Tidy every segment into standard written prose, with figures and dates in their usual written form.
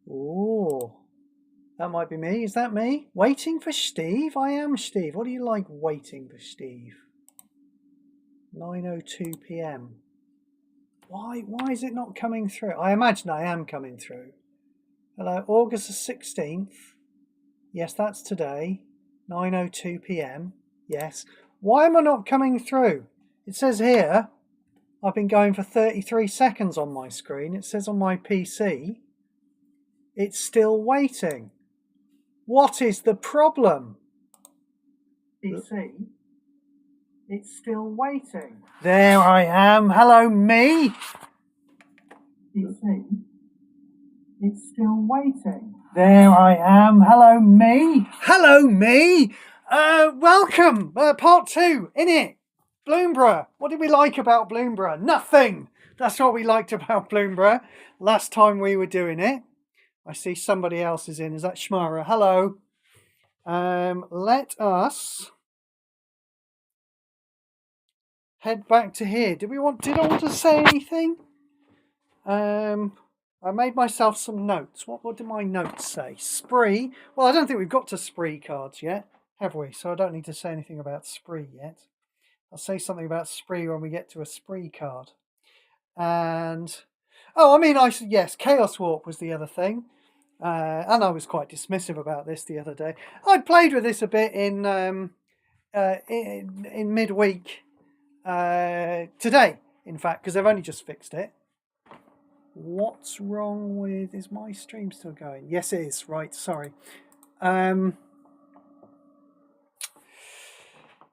Oh, that might be me. Is that me? Waiting for shteev? I am shteev. What do you like waiting for shteev? 9:02 p.m. Why is it not coming through? I imagine I am coming through. Hello, August the 16th. Yes, that's today. 9:02 p.m. Yes. Why am I not coming through? It says here I've been going for 33 seconds on my screen. It says on my PC it's still waiting. What is the problem? PC, it's still waiting. There I am. Hello, me. PC, it's still waiting. There I am. Hello, me. Hello, me. Welcome. Part 2, innit? Bloomburrow. What did we like about Bloomburrow? Nothing. That's what we liked about Bloomburrow last time we were doing it. I see somebody else is in. Is that Shmara? Hello. Let us head back to here. Did I want to say anything? I made myself some notes. What did my notes say? Spree. Well, I don't think we've got to spree cards yet, have we? So I don't need to say anything about spree yet. I'll say something about spree when we get to a spree card. And yes, Chaos Warp was the other thing. And I was quite dismissive about this the other day. I played with this a bit in midweek today, in fact, because they've only just fixed it. What's wrong with... Is my stream still going? Yes, it is. Right, sorry.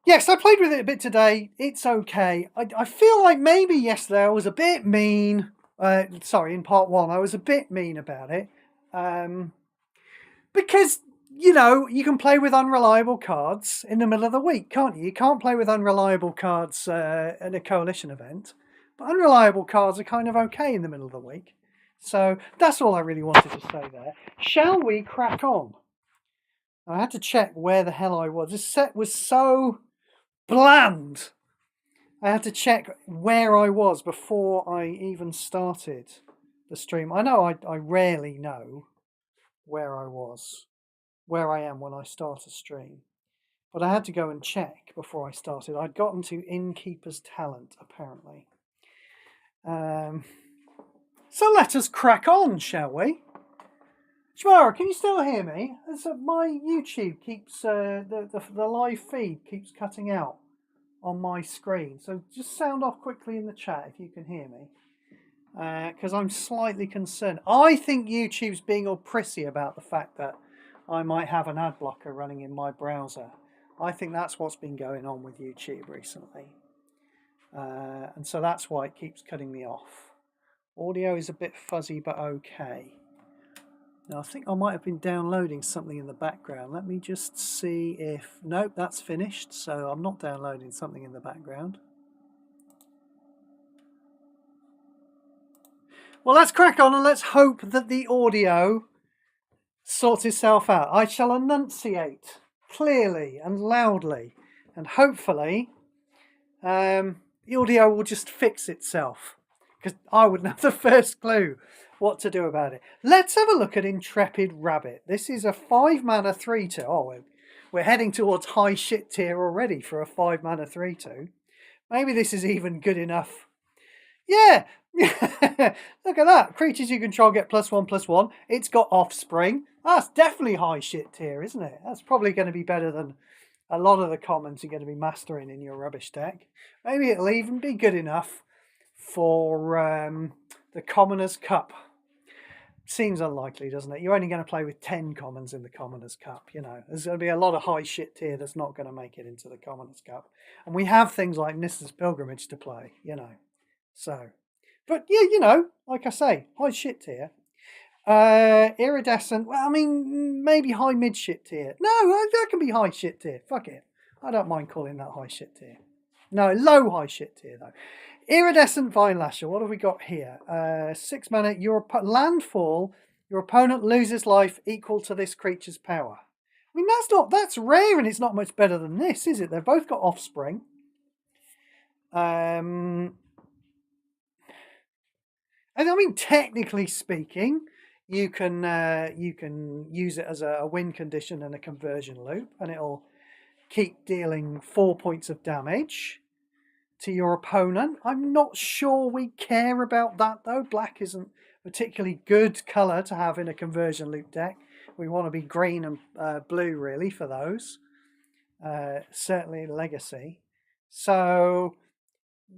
Yes, I played with it a bit today. It's okay. I feel like maybe yesterday I was a bit mean. In part 1, I was a bit mean about it. Because, you can play with unreliable cards in the middle of the week, can't you? You can't play with unreliable cards at a coalition event. But unreliable cards are kind of okay in the middle of the week. So that's all I really wanted to say there. Shall we crack on? I had to check where the hell I was. This set was so bland. I had to check where I was before I even started the stream. I know I rarely know where I am when I start a stream. But I had to go and check before I started. I'd gotten to Innkeeper's Talent, apparently. So let us crack on, shall we? Shmara, can you still hear me? My YouTube keeps, the live feed keeps cutting out on my screen. So just sound off quickly in the chat if you can hear me. Because I'm slightly concerned. I think YouTube's being all prissy about the fact that I might have an ad blocker running in my browser. I think that's what's been going on with YouTube recently. And so that's why it keeps cutting me off. Audio is a bit fuzzy, but okay. Now, I think I might have been downloading something in the background. Let me just see if... Nope, that's finished, so I'm not downloading something in the background. Well, let's crack on and let's hope that the audio sorts itself out. I shall enunciate clearly and loudly, and hopefully the audio will just fix itself, because I wouldn't have the first clue what to do about it. Let's have a look at Intrepid Rabbit. This is a 5-mana 3/2. Oh, we're heading towards high shit tier already for a 5-mana 3/2. Maybe this is even good enough. Yeah, look at that. Creatures you control get +1/+1. It's got Offspring. That's definitely high shit tier, isn't it? That's probably going to be better than a lot of the commons you're going to be mastering in your rubbish deck. Maybe it'll even be good enough for the Commoners' Cup. Seems unlikely, doesn't it? You're only going to play with 10 commons in the Commoners' Cup. There's going to be a lot of high shit tier that's not going to make it into the Commoners' Cup. And we have things like Nissa's Pilgrimage to play, So, but yeah, like I say, high shit tier. Iridescent, well, I mean, maybe high mid shit tier. No, that can be high shit tier. Fuck it. I don't mind calling that high shit tier. No, low high shit tier, though. Iridescent Vinelasher, what have we got here? 6 mana, landfall, your opponent loses life equal to this creature's power. I mean, that's rare, and it's not much better than this, is it? They've both got Offspring. And I mean, technically speaking, you can use it as a win condition and a conversion loop, and it'll keep dealing 4 points of damage to your opponent. I'm not sure we care about that though. Black isn't particularly good colour to have in a conversion loop deck. We want to be green and blue really for those. Certainly Legacy. So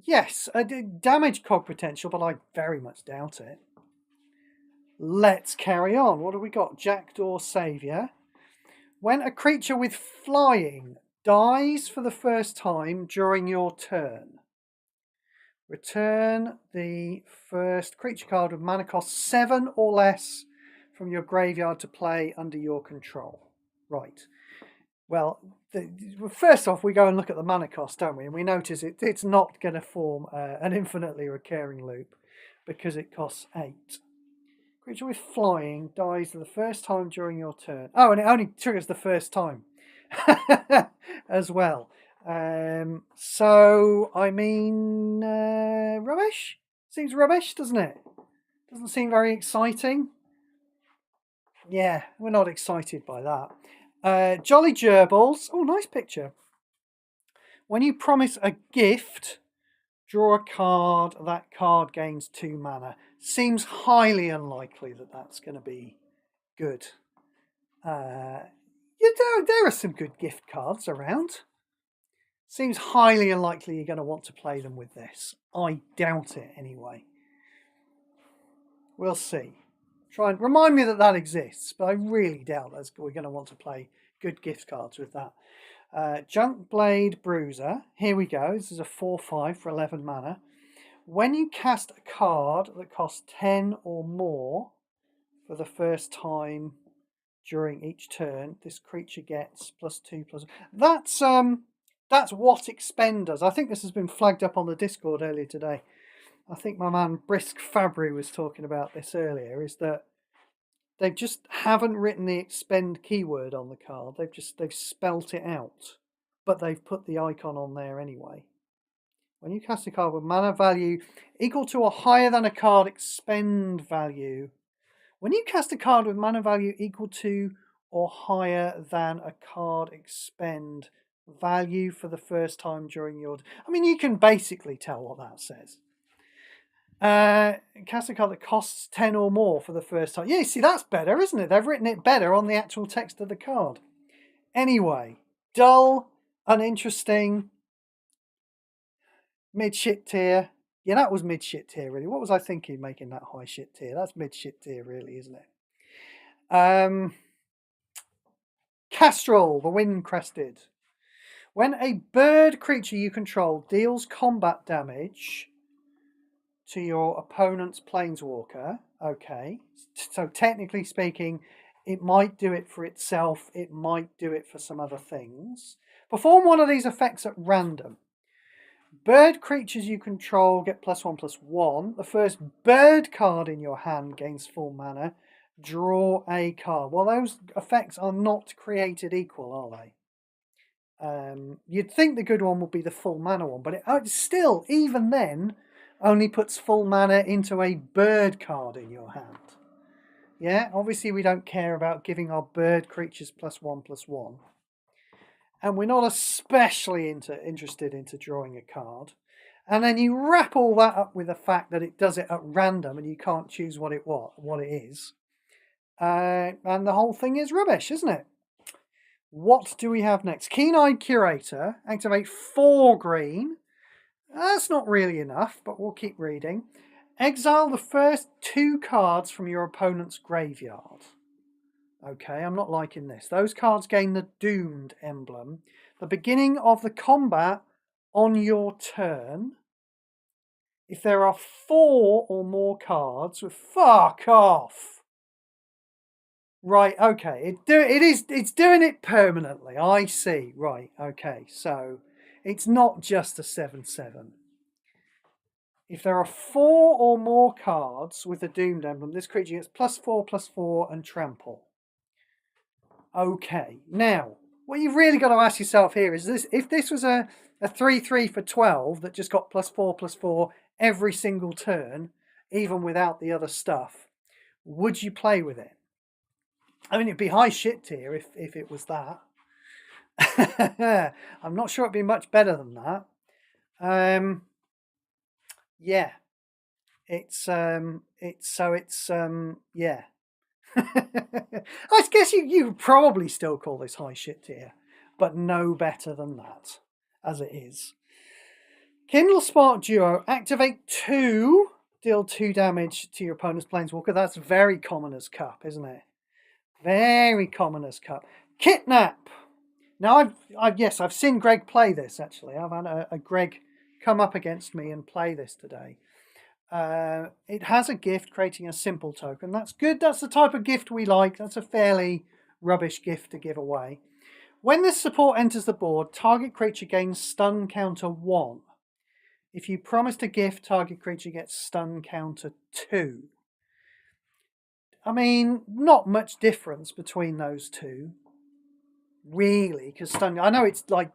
yes, a damage cog potential, but I very much doubt it. Let's carry on. What have we got? Jackdaw Saviour. When a creature with flying dies for the first time during your turn, return the first creature card with mana cost 7 or less from your graveyard to play under your control. Right. Well, first off, we go and look at the mana cost, don't we? And we notice it's not going to form an infinitely recurring loop because it costs 8. Creature with flying dies for the first time during your turn. Oh, and it only triggers the first time as well. So, I mean, rubbish? Seems rubbish, doesn't it? Doesn't seem very exciting. Yeah, we're not excited by that. Jolly Gerbils. Oh, nice picture. When you promise a gift, draw a card. That card gains 2 mana. Seems highly unlikely that that's going to be good. There are some good gift cards around. Seems highly unlikely you're going to want to play them with this. I doubt it anyway. We'll see. Try and remind me that exists, but I really doubt we're going to want to play good gift cards with that. Junk Blade Bruiser. Here we go. This is a 4/5 for 11 mana. When you cast a card that costs 10 or more for the first time during each turn, this creature gets +2/+. That's what expend does. I think this has been flagged up on the Discord earlier today. I think my man Brisk Fabry was talking about this earlier, is that they just haven't written the expend keyword on the card. They've spelt it out, but they've put the icon on there anyway. When you cast a card with mana value equal to or higher than a card expend value, when you cast a card with mana value equal to or higher than a card expend value for the first time during your... I mean, you can basically tell what that says. Cast a card that costs 10 or more for the first time. Yeah, see, that's better, isn't it? They've written it better on the actual text of the card. Anyway, dull, uninteresting, mid-shit tier. Yeah, that was mid-shit tier, really. What was I thinking making that high shit tier? That's mid-shit tier, really, isn't it? Castrol, the Wind-Crested. When a bird creature you control deals combat damage to your opponent's planeswalker, okay, so technically speaking, it might do it for itself, it might do it for some other things. Perform one of these effects at random. Bird creatures you control get +1/+1. The first bird card in your hand gains full mana. Draw a card. Well, those effects are not created equal, are they? You'd think the good one would be the full mana one, but it still, even then, only puts full mana into a bird card in your hand. Yeah, obviously we don't care about giving our bird creatures +1/+1. And we're not especially interested into drawing a card. And then you wrap all that up with the fact that it does it at random and you can't choose what it is. And the whole thing is rubbish, isn't it? What do we have next? Keen-Eyed Curator. Activate 4 green. That's not really enough, but we'll keep reading. Exile the first 2 cards from your opponent's graveyard. Okay, I'm not liking this. Those cards gain the Doomed emblem. The beginning of the combat on your turn. If there are 4 or more cards with... Fuck off! Right, okay. It's doing it permanently. I see. Right, okay. So, it's not just a 7/7. If there are 4 or more cards with the Doomed emblem, this creature gets +4/+4 and trample. Okay, now, what you've really got to ask yourself here is this: if this was a 3/3 for 12 that just got +4/+4 every single turn, even without the other stuff, would you play with it? I mean, it'd be high shit tier if it was that. I'm not sure it'd be much better than that. Yeah, it's yeah. I guess you would probably still call this high shit tier, but no better than that, as it is. Kindle Spark Duo, activate 2, deal 2 damage to your opponent's Planeswalker. That's very Commoner's Cup, isn't it? Very Commoner's Cup. Kidnap. Now, I've seen Greg play this, actually. I've had a Greg come up against me and play this today. It has a gift, creating a simple token. That's good. That's the type of gift we like. That's a fairly rubbish gift to give away. When this support enters the board, target creature gains stun counter 1. If you promise to gift, target creature gets stun counter 2. I mean, not much difference between those two, really, because stun... I know it's like...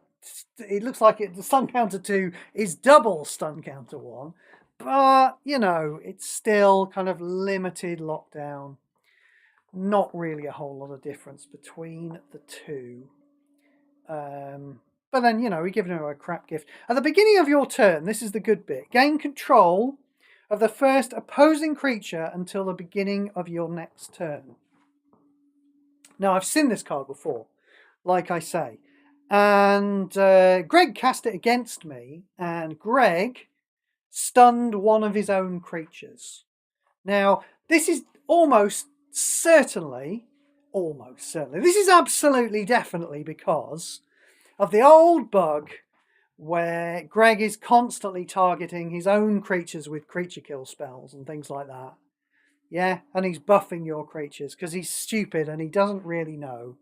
It looks like the stun counter 2 is double stun counter 1, but, you know, it's still kind of limited lockdown. Not really a whole lot of difference between the two. But then, you know, we're giving her a crap gift. At the beginning of your turn, this is the good bit. Gain control of the first opposing creature until the beginning of your next turn. Now, I've seen this card before, like I say. And Greg cast it against me, and Greg stunned one of his own creatures. Now, this is almost certainly, this is absolutely definitely because of the old bug where Greg is constantly targeting his own creatures with creature kill spells and things like that. Yeah, and he's buffing your creatures because he's stupid and he doesn't really know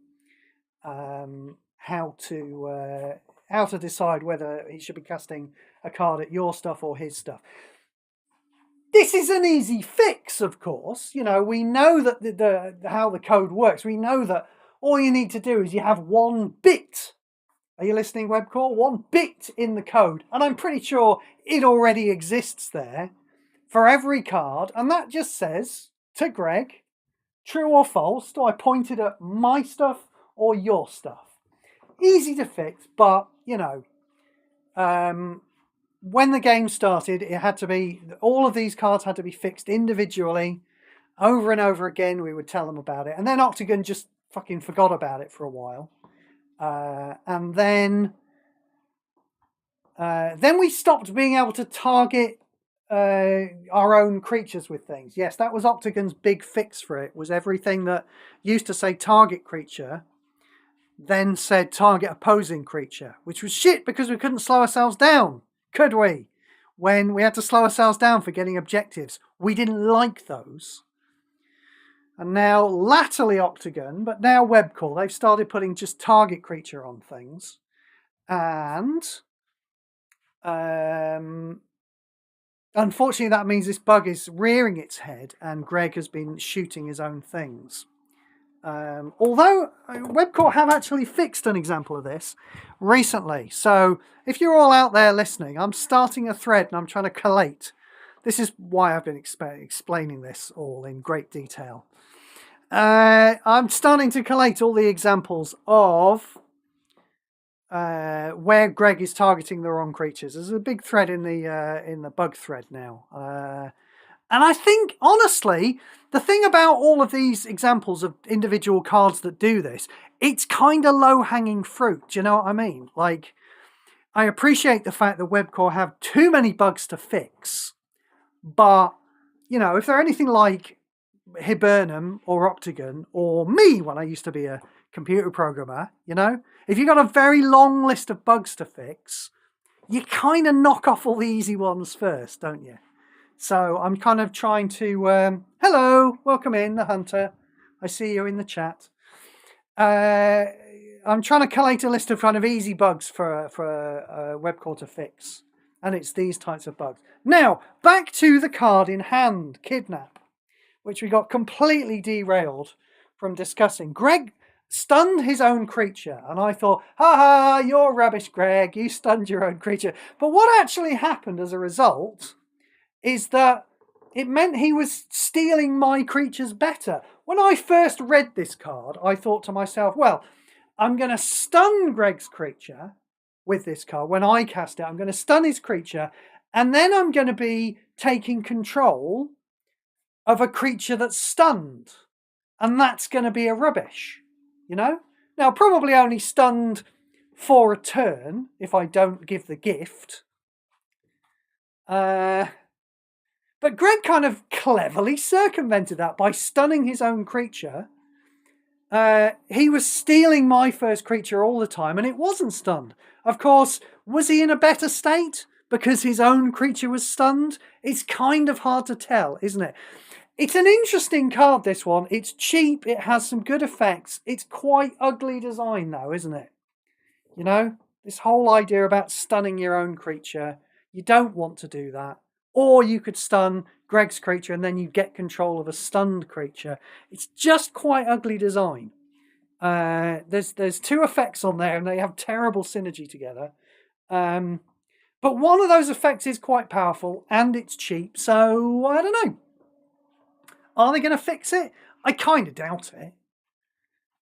how to decide whether he should be casting a card at your stuff or his stuff. This is an easy fix, of course. You know, we know that how the code works. We know that all you need to do is you have 1 bit. Are you listening, Webcore? 1 bit in the code. And I'm pretty sure it already exists there for every card. And that just says to Greg, true or false, do I point it at my stuff or your stuff? Easy to fix, but, you know, when the game started, it had to be, all of these cards had to be fixed individually. Over and over again, we would tell them about it. And then Octagon just fucking forgot about it for a while. And then we stopped being able to target our own creatures with things. Yes, that was Octagon's big fix for it, was everything that used to say target creature then said target opposing creature, which was shit because we couldn't slow ourselves down, could we? When we had to slow ourselves down for getting objectives. We didn't like those. And now, latterly Octagon, but now Webcall, they've started putting just target creature on things. And unfortunately, that means this bug is rearing its head and Greg has been shooting his own things. Although Webcore have actually fixed an example of this recently. So if you're all out there listening, I'm starting a thread and I'm trying to collate. This is why I've been explaining this all in great detail. I'm starting to collate all the examples of where Greg is targeting the wrong creatures. There's a big thread in the bug thread now. And I think, honestly, the thing about all of these examples of individual cards that do this, it's kind of low-hanging fruit. Do you know what I mean? Like, I appreciate the fact that Webcore have too many bugs to fix. But, you know, if they're anything like Hibernum or Octagon or me when I used to be a computer programmer, you know, if you've got a very long list of bugs to fix, you kind of knock off all the easy ones first, don't you? So I'm kind of trying to, hello, welcome in, the Hunter. I see you in the chat. I'm trying to collate a list of kind of easy bugs for Webcore to fix. And it's these types of bugs. Now, back to the card in hand, Kidnap, which we got completely derailed from discussing. Greg stunned his own creature, and I thought, ha, you're rubbish, Greg, you stunned your own creature. But what actually happened as a result is that it meant he was stealing my creatures better. When I first read this card, I thought to myself, well, I'm going to stun Greg's creature with this card. When I cast it, I'm going to stun his creature, and then I'm going to be taking control of a creature that's stunned. And that's going to be a rubbish, you know? Now, probably only stunned for a turn if I don't give the gift. But Greg kind of cleverly circumvented that by stunning his own creature. He was stealing my first creature all the time, and it wasn't stunned. Of course, was he in a better state because his own creature was stunned? It's kind of hard to tell, isn't it? It's an interesting card, this one. It's cheap, it has some good effects. It's quite ugly design, though, isn't it? You know, this whole idea about stunning your own creature, you don't want to do that. Or you could stun Greg's creature and then you get control of a stunned creature. It's just quite ugly design. There's two effects on there and they have terrible synergy together. But one of those effects is quite powerful and it's cheap, so I don't know. Are they going to fix it? I kind of doubt it.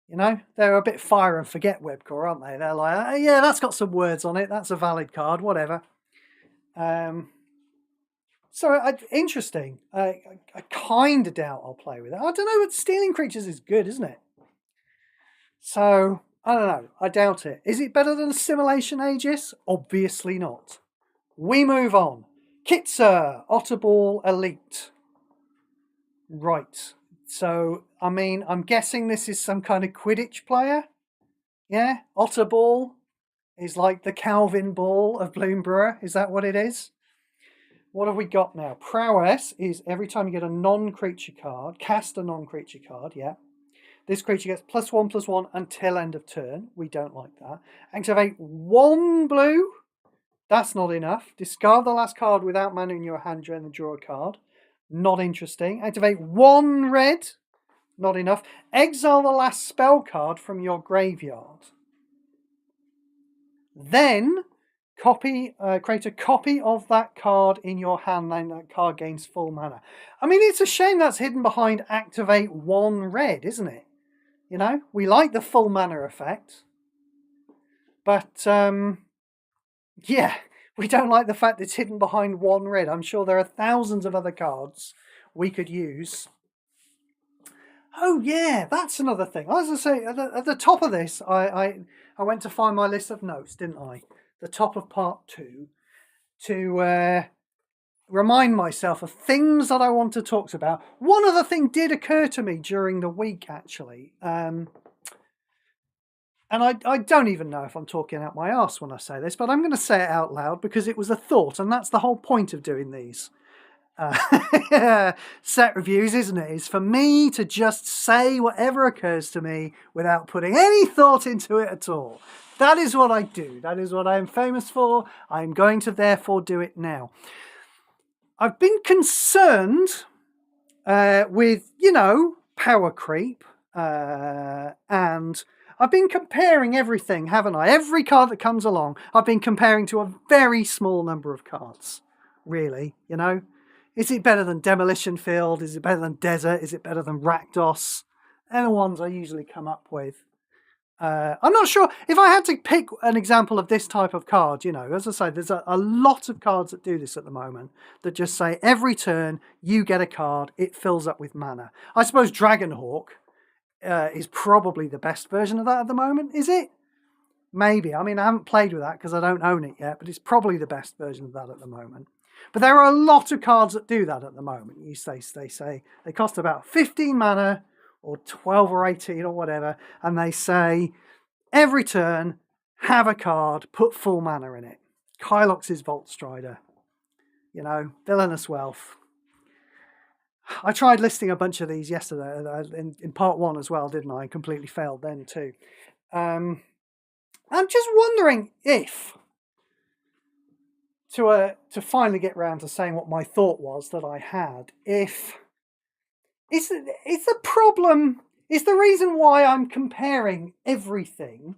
You know, they're a bit fire and forget Webcore, aren't they? They're like, oh, yeah, that's got some words on it. That's a valid card, whatever. So interesting. I kind of doubt I'll play with it. I don't know, but stealing creatures is good, isn't it? So, I don't know. I doubt it. Is it better than Assimilation Aegis? Obviously not. We move on. Kitzer, Otterball Elite. Right. So, I mean, I'm guessing this is some kind of Quidditch player. Yeah? Otterball is like the Calvin Ball of Bloomburrow. Is that what it is? What have we got now? Prowess is every time you get a non-creature card, cast a non-creature card, yeah. This creature gets +1/+1 until end of turn. We don't like that. Activate 1 blue. That's not enough. Discard the last card without mana in your hand and draw a card. Not interesting. Activate 1 red. Not enough. Exile the last spell card from your graveyard. Then create a copy of that card in your hand, and that card gains full mana. I mean, it's a shame that's hidden behind activate 1 red, isn't it? You know, we like the full mana effect. But, yeah, we don't like the fact it's hidden behind 1 red. I'm sure there are thousands of other cards we could use. Oh, yeah, that's another thing. As I say, at the top of this, I went to find my list of notes, didn't I? The top of part 2, to remind myself of things that I want to talk about. One other thing did occur to me during the week, actually. And I don't even know if I'm talking out my arse when I say this, but I'm going to say it out loud because it was a thought, and that's the whole point of doing these set reviews, isn't it? Is for me to just say whatever occurs to me without putting any thought into it at all. That is what I do. That is what I am famous for. I'm going to therefore do it now. I've been concerned with, you know, power creep, and I've been comparing everything, haven't I? Every card that comes along, I've been comparing to a very small number of cards, really, you know? Is it better than Demolition Field? Is it better than Desert? Is it better than Rakdos? They're the ones I usually come up with. I'm not sure if I had to pick an example of this type of card, you know, as I say, there's a lot of cards that do this at the moment that just say every turn you get a card, it fills up with mana. I suppose Dragonhawk is probably the best version of that at the moment, is it? Maybe. I mean, I haven't played with that because I don't own it yet, but it's probably the best version of that at the moment. But there are a lot of cards that do that at the moment. They say they cost about 15 mana or 12 or 18 or whatever, and they say every turn have a card, put full mana in it. Kylox's Vault Strider, you know, Villainous Wealth. I tried listing a bunch of these yesterday in part 1 as well, didn't I? Completely failed then too. I'm just wondering if, to finally get round to saying what my thought was that I had, if is the problem, is the reason why I'm comparing everything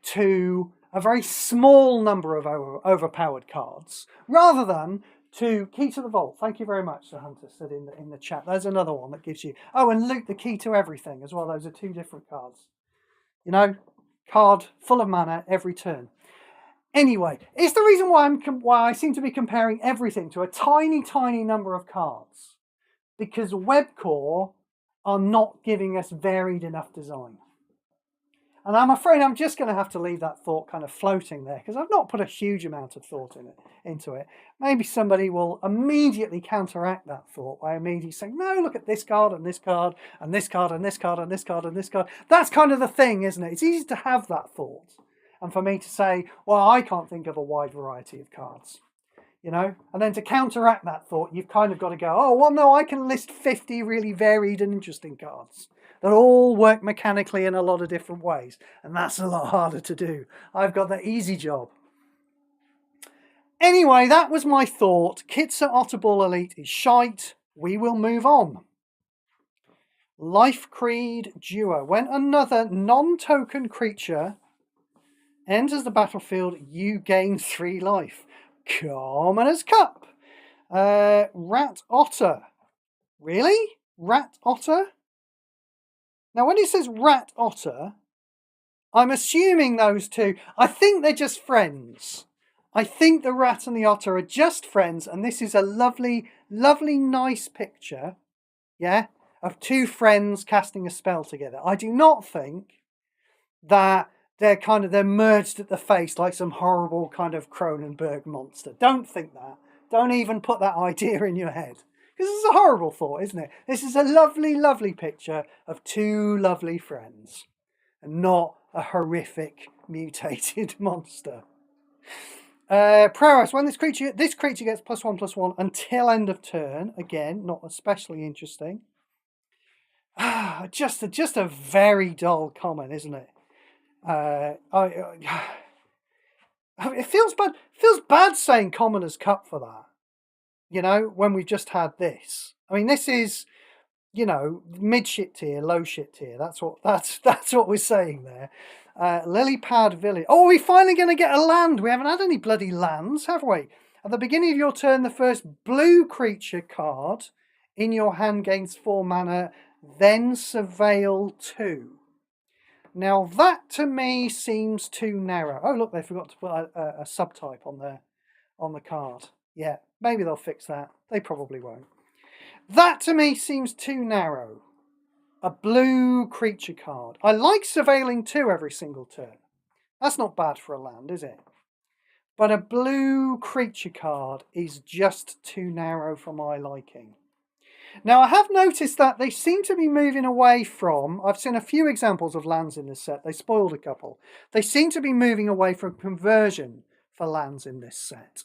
to a very small number of overpowered cards rather than to Key to the Vault. Thank you very much, Sir Hunter said in the chat. There's another one that gives you... Oh, and Loot, the Key to Everything as well. Those are 2 different cards. You know, card full of mana every turn. Anyway, it's the reason why I seem to be comparing everything to a tiny, tiny number of cards. Because Webcore are not giving us varied enough design. And I'm afraid I'm just going to have to leave that thought kind of floating there, because I've not put a huge amount of thought into it. Maybe somebody will immediately counteract that thought by immediately saying, no, look at this card and this card and this card and this card and this card and this card. That's kind of the thing, isn't it? It's easy to have that thought. And for me to say, well, I can't think of a wide variety of cards. You know, and then to counteract that thought, you've kind of got to go, oh, well, no, I can list 50 really varied and interesting cards that all work mechanically in a lot of different ways. And that's a lot harder to do. I've got the easy job. Anyway, that was my thought. Kitzer Otterball Elite is shite. We will move on. Life Creed Duo. When another non-token creature enters the battlefield, you gain 3 life. Commoner's Cup. Rat Otter. Really? Rat Otter? Now, when it says Rat Otter, I'm assuming those two, I think they're just friends. I think the rat and the otter are just friends, and this is a lovely, lovely, nice picture, yeah, of 2 friends casting a spell together. I do not think that they're merged at the face like some horrible kind of Cronenberg monster. Don't think that. Don't even put that idea in your head. Because it's a horrible thought, isn't it? This is a lovely, lovely picture of 2 lovely friends. And not a horrific mutated monster. Prowess. When this creature gets +1/+1 until end of turn. Again, not especially interesting. Just a very dull comment, isn't it? It feels bad. Feels bad saying Commoner's Cup for that. You know, when we've just had this. I mean, this is, you know, mid shit tier, low shit tier. That's what we're saying there. Lilypad Village. Oh, are we finally going to get a land? We haven't had any bloody lands, have we? At the beginning of your turn, the first blue creature card in your hand gains 4 mana, then Surveil 2. Now, that to me seems too narrow. Oh, look, they forgot to put a subtype on the card. Yeah, maybe they'll fix that. They probably won't. That to me seems too narrow. A blue creature card. I like Surveilling 2 every single turn. That's not bad for a land, is it? But a blue creature card is just too narrow for my liking. Now, I have noticed that they seem to be moving away from... I've seen a few examples of lands in this set. They spoiled a couple. They seem to be moving away from conversion for lands in this set.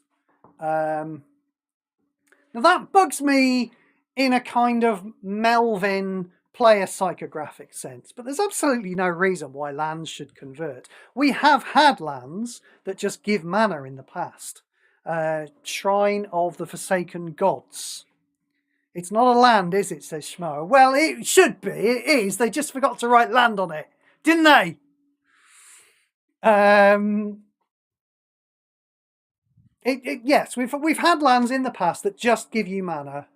Now, that bugs me in a kind of Melvin player psychographic sense, but there's absolutely no reason why lands should convert. We have had lands that just give mana in the past. Shrine of the Forsaken Gods. It's not a land, is it, says Schmo. Well, it should be. It is. They just forgot to write land on it, didn't they? Yes, we've had lands in the past that just give you mana.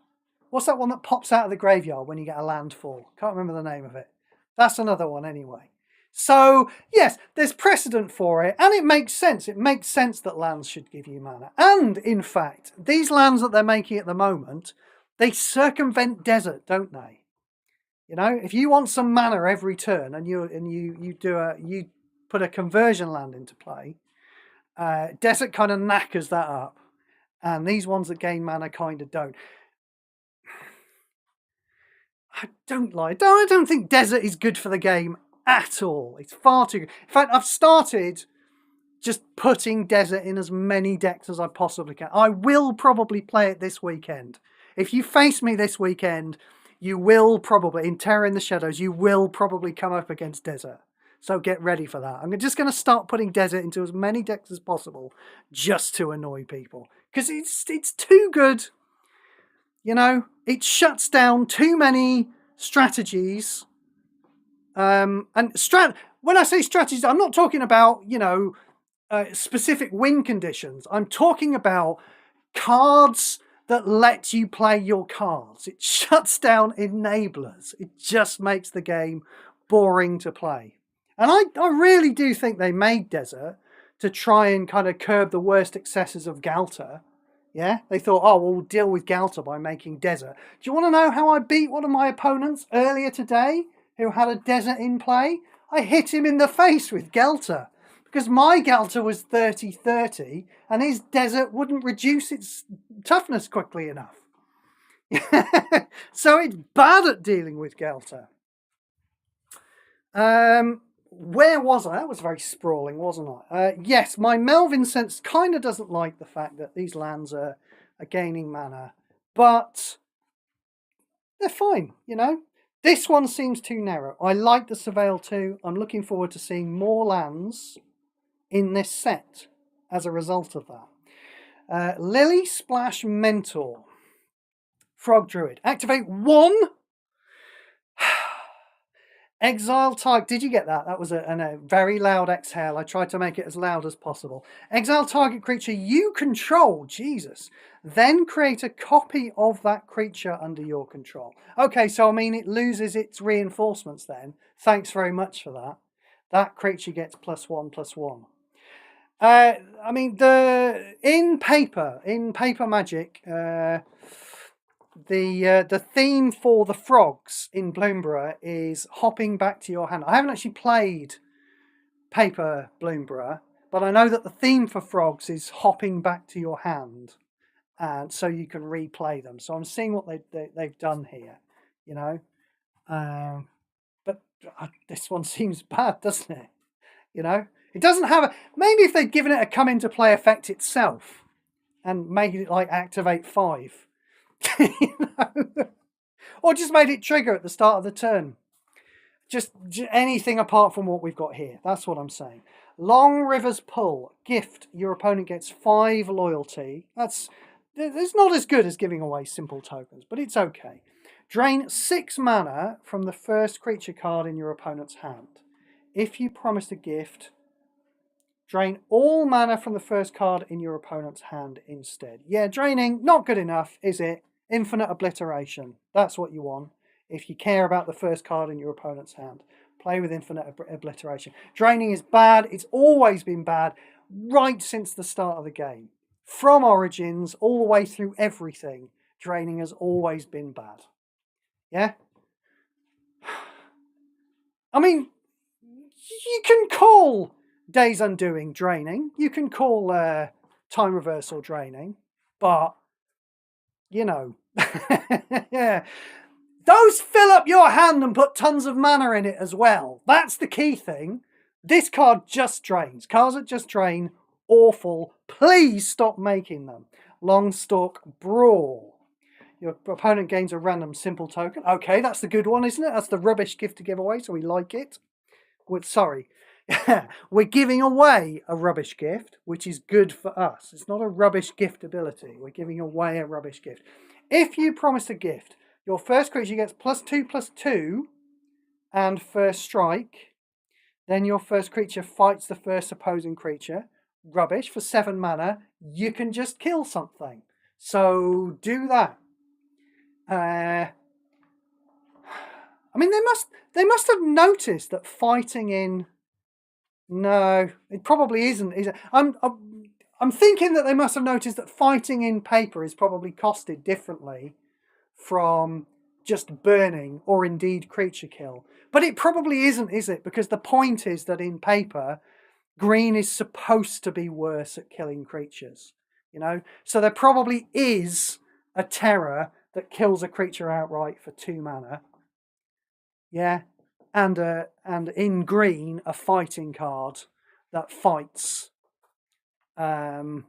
What's that one that pops out of the graveyard when you get a landfall? Can't remember the name of it. That's another one anyway. So, yes, there's precedent for it, and it makes sense. It makes sense that lands should give you mana. And, in fact, these lands that they're making at the moment, they circumvent desert, don't they? You know, if you want some mana every turn and you put a conversion land into play, desert kind of knackers that up, and these ones that gain mana kind of don't. I don't think desert is good for the game at all. It's far too good. In fact, I've started just putting desert in as many decks as I possibly can. I will probably play it this weekend. If you face me this weekend, you will probably, in Terror in the Shadows, you will probably come up against desert. So get ready for that. I'm just going to start putting desert into as many decks as possible just to annoy people. Because it's too good. You know, it shuts down too many strategies. When I say strategies, I'm not talking about, you know, specific win conditions. I'm talking about cards that lets you play your cards. It shuts down enablers. It just makes the game boring to play. And I really do think they made Desert to try and kind of curb the worst excesses of Galta. Yeah, they thought, oh, we'll deal with Galta by making Desert. Do you want to know how I beat one of my opponents earlier today who had a Desert in play? I hit him in the face with Galta because my Galta was 30-30 and his Desert wouldn't reduce its toughness quickly enough. So it's bad at dealing with Galta. Where was I? That was very sprawling, wasn't I? Yes, my Melvin sense kind of doesn't like the fact that these lands are gaining mana, but they're fine, you know? This one seems too narrow. I like the Surveil too. I'm looking forward to seeing more lands in this set as a result of that. Lily Splash Mentor. Frog Druid. Activate 1. Exile target. Did you get that? That was a very loud exhale. I tried to make it as loud as possible. Exile target creature you control. Jesus. Then create a copy of that creature under your control. Okay, so I mean it loses its reinforcements then. Thanks very much for that. That creature gets +1/+1. I mean in paper Magic. The theme for the frogs in Bloomburrow is hopping back to your hand. I haven't actually played Paper Bloomburrow, but I know that the theme for frogs is hopping back to your hand, and so you can replay them. So I'm seeing what they've done here, you know. But this one seems bad, doesn't it? You know, it doesn't have a. Maybe if they'd given it a come into play effect itself and made it like activate 5. You know? Or just made it trigger at the start of the turn. Just anything apart from what we've got here. That's what I'm saying. Long River's Pull. Gift. Your opponent gets 5 loyalty. It's not as good as giving away simple tokens, but it's okay. Drain 6 mana from the first creature card in your opponent's hand. If you promised a gift, drain all mana from the first card in your opponent's hand instead. Yeah, draining, not good enough, is it? Infinite Obliteration. That's what you want. If you care about the first card in your opponent's hand, play with Infinite Obliteration. Draining is bad. It's always been bad right since the start of the game. From Origins all the way through everything, draining has always been bad. Yeah? I mean, you can call Days Undoing draining. You can call Time Reversal draining. But, you know, yeah. Those fill up your hand and put tons of mana in it as well. That's the key thing. This card just drains. Cards that just drain, awful. Please stop making them. Longstalk Brawl. Your opponent gains a random simple token. Okay, that's the good one, isn't it? That's the rubbish gift to give away, so we like it. Sorry. We're giving away a rubbish gift, which is good for us. It's not a rubbish gift ability. We're giving away a rubbish gift. If you promise a gift, your first creature gets +2/+2 and first strike. Then your first creature fights the first opposing creature. Rubbish. For 7 mana, you can just kill something. So do that. I mean, they must have noticed that fighting in. No, it probably isn't. I'm thinking that they must have noticed that fighting in paper is probably costed differently from just burning or indeed creature kill. But it probably isn't, is it? Because the point is that in paper, green is supposed to be worse at killing creatures, you know? So there probably is a terror that kills a creature outright for 2 mana. Yeah. And in green, a fighting card that fights for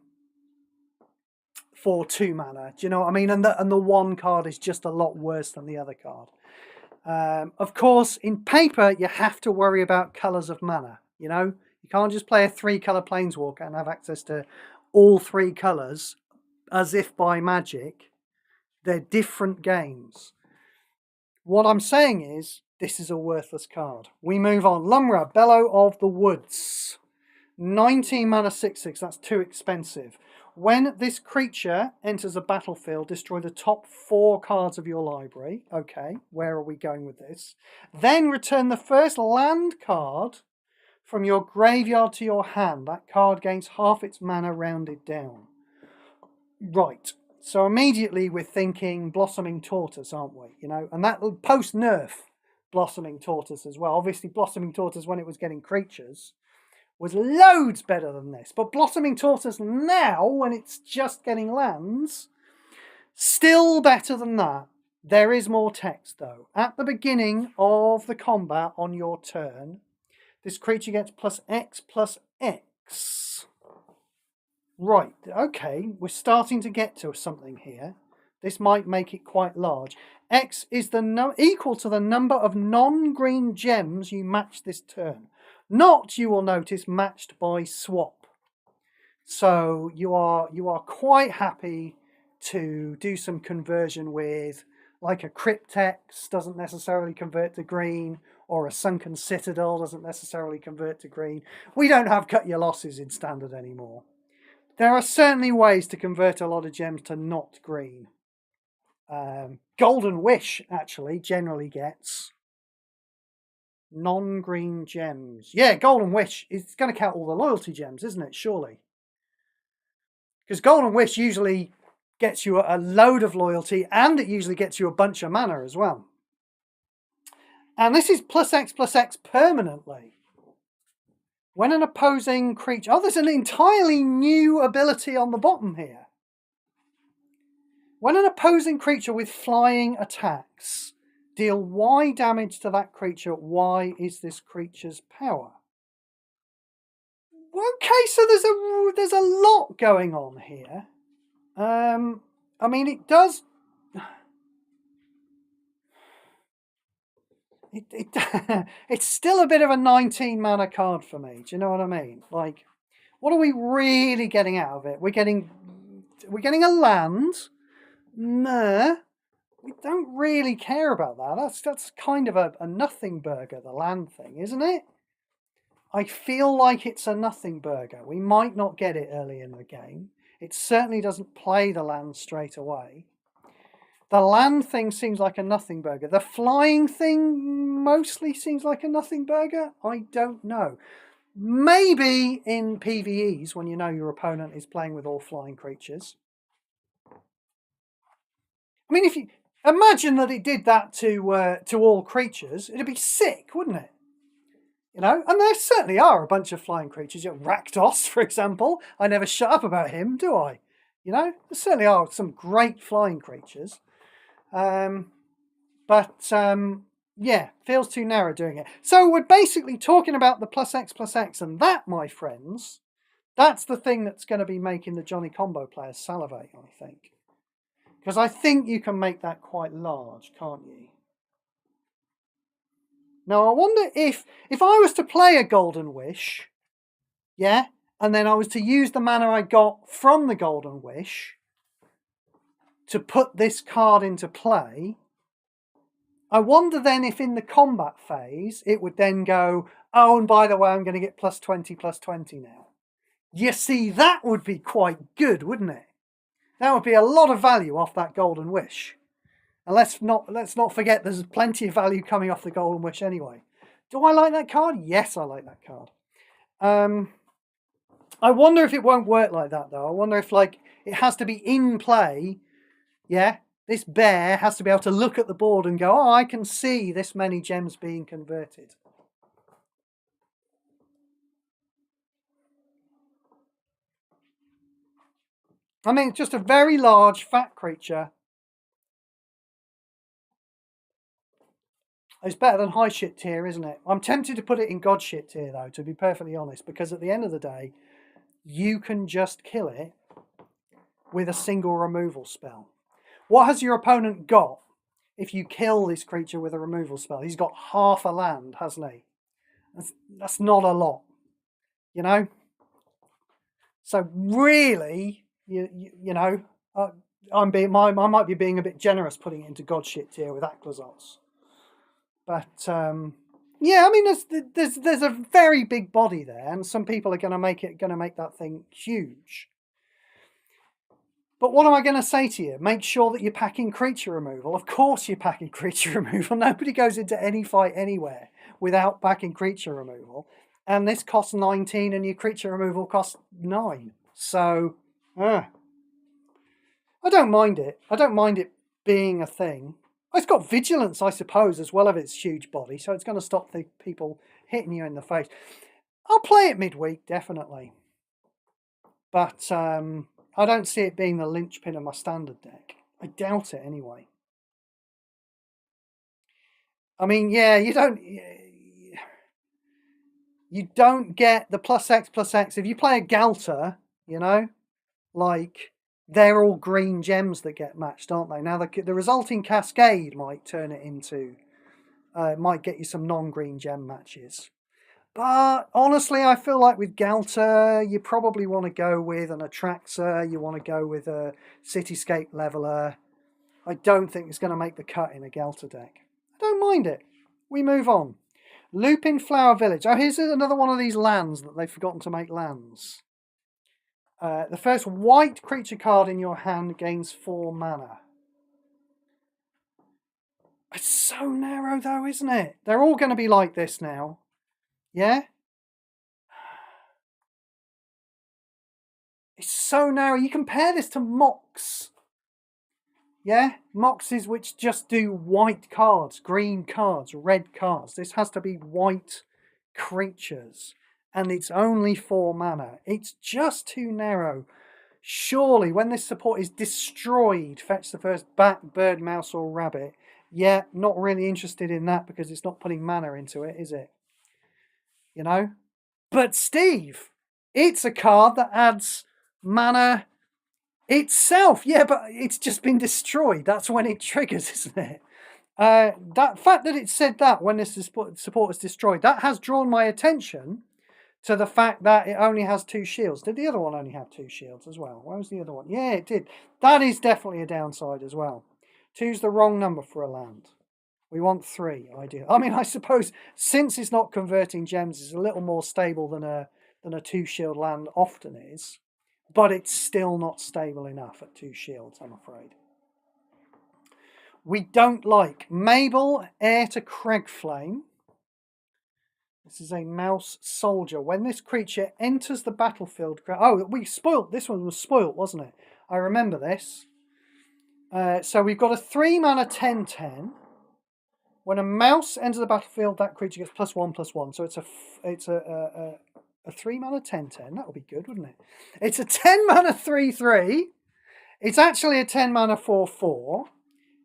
2 mana. Do you know what I mean? And the one card is just a lot worse than the other card. Of course, in paper, you have to worry about colours of mana. You know, you can't just play a 3-colour Planeswalker and have access to all 3 colours as if by magic. They're different games. What I'm saying is, this is a worthless card. We move on. Lumra, Bellow of the Woods. 19 mana 6/6. That's too expensive. When this creature enters a battlefield, destroy the top 4 cards of your library. Okay, where are we going with this? Then return the first land card from your graveyard to your hand. That card gains half its mana rounded down. Right. So immediately we're thinking Blossoming Tortoise, aren't we? You know, and that post-nerf Blossoming Tortoise as well. Obviously, Blossoming Tortoise, when it was getting creatures, was loads better than this. But Blossoming Tortoise now, when it's just getting lands, still better than that. There is more text, though. At the beginning of the combat on your turn, this creature gets +X/+X. Right, okay, we're starting to get to something here. This might make it quite large. X is equal to the number of non-green gems you match this turn. Not, you will notice, matched by swap. So you are quite happy to do some conversion with, like a Cryptex doesn't necessarily convert to green, or a Sunken Citadel doesn't necessarily convert to green. We don't have cut your losses in Standard anymore. There are certainly ways to convert a lot of gems to not green. Golden Wish, actually, generally gets non-green gems. Yeah, Golden Wish is going to count all the loyalty gems, isn't it? Surely. Because Golden Wish usually gets you a load of loyalty, and it usually gets you a bunch of mana as well. And this is +X/+X permanently. When an opposing creature... Oh, there's an entirely new ability on the bottom here. When an opposing creature with flying attacks, deal Y damage to that creature. Y is this creature's power. Okay, so there's a lot going on here. I mean, it does... It's still a bit of a 19 mana card for me. Do you know what I mean? Like, what are we really getting out of it? We're getting a land. Nah, we don't really care about that. That's kind of a nothing burger, the land thing, isn't it? I feel like it's a nothing burger. We might not get it early in the game. It certainly doesn't play the land straight away. The land thing seems like a nothing burger. The flying thing mostly seems like a nothing burger. I don't know. Maybe in PvEs, when you know your opponent is playing with all flying creatures. I mean, if you imagine that it did that to all creatures, it'd be sick, wouldn't it? You know, and there certainly are a bunch of flying creatures. You know, Rakdos, for example. I never shut up about him, do I? You know, there certainly are some great flying creatures. Yeah, feels too narrow doing it. So we're basically talking about the +X/+X, and that, my friends, that's the thing that's going to be making the Johnny Combo players salivate, I think. Because I think you can make that quite large, can't you? Now, I wonder if I was to play a Golden Wish, yeah, and then I was to use the mana I got from the Golden Wish to put this card into play, I wonder then if in the combat phase it would then go, oh, and by the way, I'm going to get +20/+20 now. You see, that would be quite good, wouldn't it? That would be a lot of value off that Golden Wish. And let's not forget there's plenty of value coming off the Golden Wish anyway. Do I like that card? Yes, I like that card. I wonder if it won't work like that, though. I wonder if, like, it has to be in play. Yeah, this bear has to be able to look at the board and go, oh, I can see this many gems being converted. I mean, it's just a very large, fat creature. It's better than high shit tier, isn't it? I'm tempted to put it in god shit tier, though, to be perfectly honest, because at the end of the day, you can just kill it with a single removal spell. What has your opponent got if you kill this creature with a removal spell? He's got half a land, hasn't he? That's not a lot, you know? So really, you know, I might be being a bit generous putting it into god shit tier with Aclazotz. But yeah, I mean, there's a very big body there, and some people are going to make that thing huge. But what am I going to say to you? Make sure that you're packing creature removal. Of course you're packing creature removal. Nobody goes into any fight anywhere without packing creature removal. And this costs 19 and your creature removal costs 9. So, I don't mind it. I don't mind it being a thing. It's got vigilance, I suppose, as well as its huge body. So it's going to stop the people hitting you in the face. I'll play it midweek, definitely. But I don't see it being the linchpin of my standard deck. I doubt it anyway. I mean, yeah, you don't get the +X+X. If you play a Galter, you know, like, they're all green gems that get matched, aren't they? Now, the resulting Cascade might turn it into, might get you some non-green gem matches. But honestly, I feel like with Galter, you probably want to go with an Atraxa, you want to go with a Cityscape Leveler. I don't think it's going to make the cut in a Galter deck. I don't mind it. We move on. Lupin Flower Village. Oh, here's another one of these lands that they've forgotten to make lands. The first white creature card in your hand gains 4 mana. It's so narrow though, isn't it? They're all going to be like this now. Yeah? It's so narrow. You compare this to Mox. Yeah? Moxes which just do white cards, green cards, red cards. This has to be white creatures. And it's only 4 mana. It's just too narrow. Surely, when this support is destroyed, fetch the first bat, bird, mouse, or rabbit. Yeah, not really interested in that because it's not putting mana into it, is it? You know? But shteev, it's a card that adds mana itself. Yeah, but it's just been destroyed. That's when it triggers, isn't it? That fact that it said that when this support is destroyed, that has drawn my attention to the fact that it only has 2 shields. Did the other one only have 2 shields as well? Where was the other one? Yeah, it did. That is definitely a downside as well. 2's the wrong number for a land. We want 3, ideal. I mean, I suppose since it's not converting gems, it's a little more stable than a 2-shield land often is, but it's still not stable enough at 2 shields, I'm afraid. We don't like Mabel, Heir to Craigflame. This is a mouse soldier. When this creature enters the battlefield... Oh, we spoilt. This one was spoilt, wasn't it? I remember this. So we've got a 3 mana 10/10. When a mouse enters the battlefield, that creature gets +1/+1. So it's a 3 mana 10/10. That would be good, wouldn't it? It's a 10 mana 3/3. It's actually a 10 mana 4/4.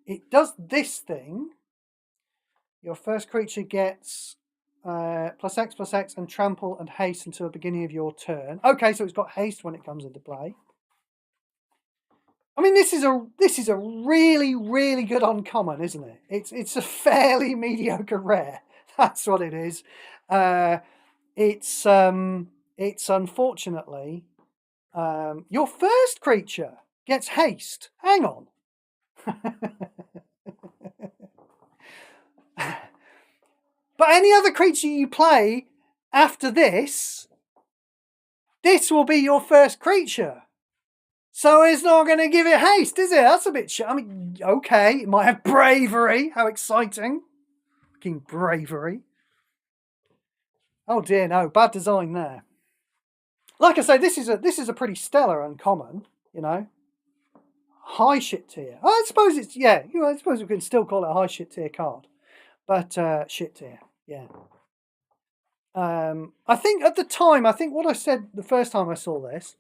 It does this thing. Your first creature gets +X/+X and trample and haste until the beginning of your turn. Okay, so it's got haste when it comes into play. I mean, this is a really, really good uncommon, isn't it? It's a fairly mediocre rare. That's what it is. It's unfortunately your first creature gets haste. Hang on. But any other creature you play after this will be your first creature. So it's not going to give it haste, is it? That's a bit I mean, okay, it might have bravery. How exciting. Fucking bravery. Oh dear, no. Bad design there. Like I say, this is a pretty stellar uncommon, you know. High shit tier. I suppose it's, yeah, you know, I suppose we can still call it a high shit tier card. But shit tier, yeah. I think at the time, I think what I said the first time I saw this,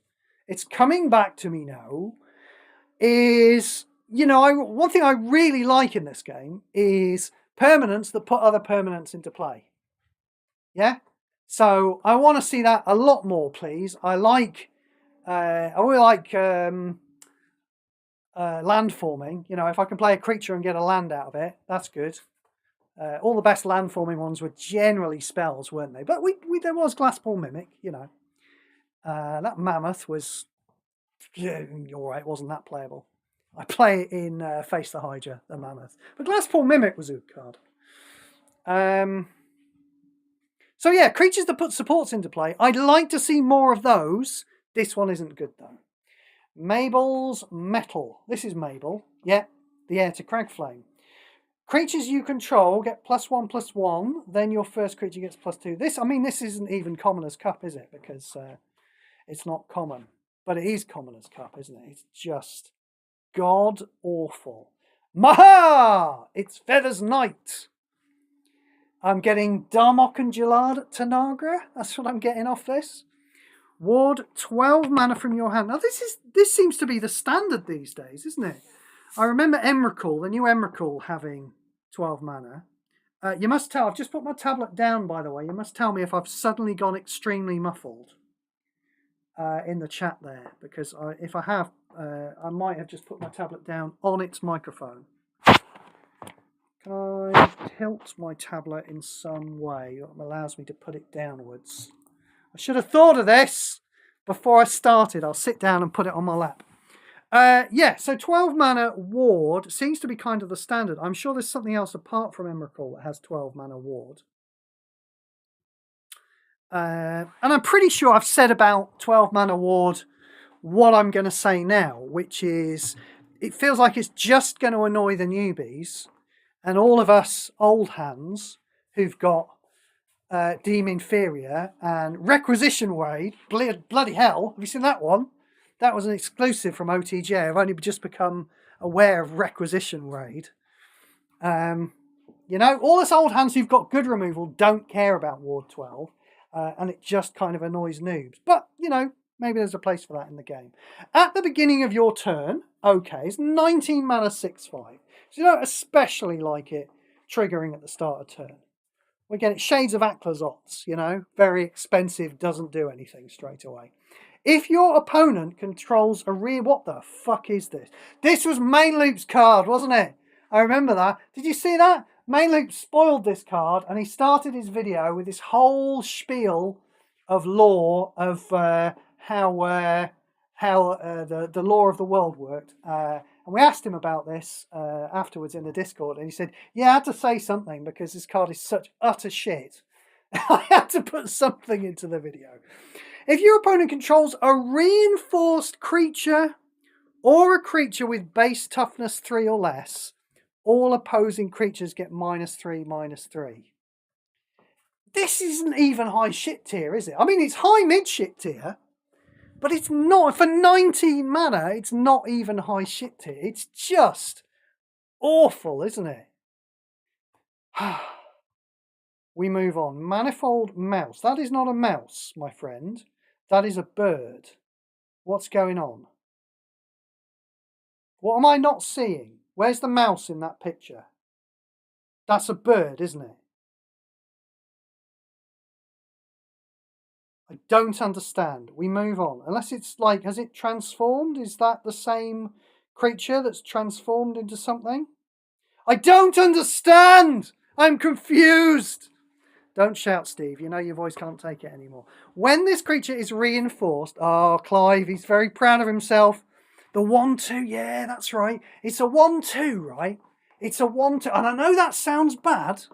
it's coming back to me now, is, you know, one thing I really like in this game is permanents that put other permanents into play. Yeah? So I want to see that a lot more, please. I really like land forming. You know, if I can play a creature and get a land out of it, that's good. All the best land forming ones were generally spells, weren't they? But there was Glasspool Mimic, you know. That Mammoth was, yeah, all right, wasn't that playable. I play it in Face the Hydra, the Mammoth. But Glasspool Mimic was a good card. So yeah, creatures that put supports into play. I'd like to see more of those. This one isn't good though. Mabel's Metal. This is Mabel. Yeah, the heir to Cragflame. Creatures you control get +1/+1. Then your first creature gets +2. This isn't even Commoner's Cup, is it? Because it's not common. But it is Commoner's Cup, isn't it? It's just god awful. Maha! It's Feathers Knight. I'm getting Darmok and Jalad Tanagra. That's what I'm getting off this. Ward 12 mana from your hand. Now this seems to be the standard these days, isn't it? I remember Emrakul, the new Emrakul, having 12 mana. You must tell, I've just put my tablet down, by the way. You must tell me if I've suddenly gone extremely muffled in the chat there, because if I have, I might have just put my tablet down on its microphone. Can I tilt my tablet in some way that allows me to put it downwards? I should have thought of this before I started. I'll sit down and put it on my lap. Yeah, so 12 mana ward seems to be kind of the standard. I'm sure there's something else apart from Emrakul that has 12 mana ward. And I'm pretty sure I've said about 12 mana ward what I'm going to say now, which is it feels like it's just going to annoy the newbies and all of us old hands who've got Deem Inferior and Requisition Raid. Bloody hell, have you seen that one? That was an exclusive from OTJ. I've only just become aware of Requisition Raid. You know, all us old hands who've got good removal don't care about Ward 12. And it just kind of annoys noobs. But, you know, maybe there's a place for that in the game. At the beginning of your turn, okay, it's 19 mana 6/5. So you don't especially like it triggering at the start of turn. We get it, Shades of Aklazots, you know, very expensive, doesn't do anything straight away. If your opponent controls a rear... What the fuck is this? This was Main Loop's card, wasn't it? I remember that. Did you see that? Main Loop spoiled this card and he started his video with this whole spiel of lore of how the lore of the world worked. And we asked him about this afterwards in the Discord, and he said, yeah, I had to say something because this card is such utter shit. I had to put something into the video. If your opponent controls a reinforced creature or a creature with base toughness 3 or less, all opposing creatures get -3/-3. This isn't even high shit tier, is it? I mean, it's high mid shit tier, but it's not. For 19 mana, it's not even high shit tier. It's just awful, isn't it? We move on. Manifold Mouse. That is not a mouse, my friend. That is a bird. What's going on? What am I not seeing? Where's the mouse in that picture? That's a bird, isn't it? I don't understand. We move on. Unless it's like, has it transformed? Is that the same creature that's transformed into something? I don't understand! I'm confused! Don't shout, Steve. You know your voice can't take it anymore. When this creature is reinforced... Oh, Clive, he's very proud of himself. The 1/2, yeah, that's right. It's a 1/2, right? It's a 1/2. And I know that sounds bad.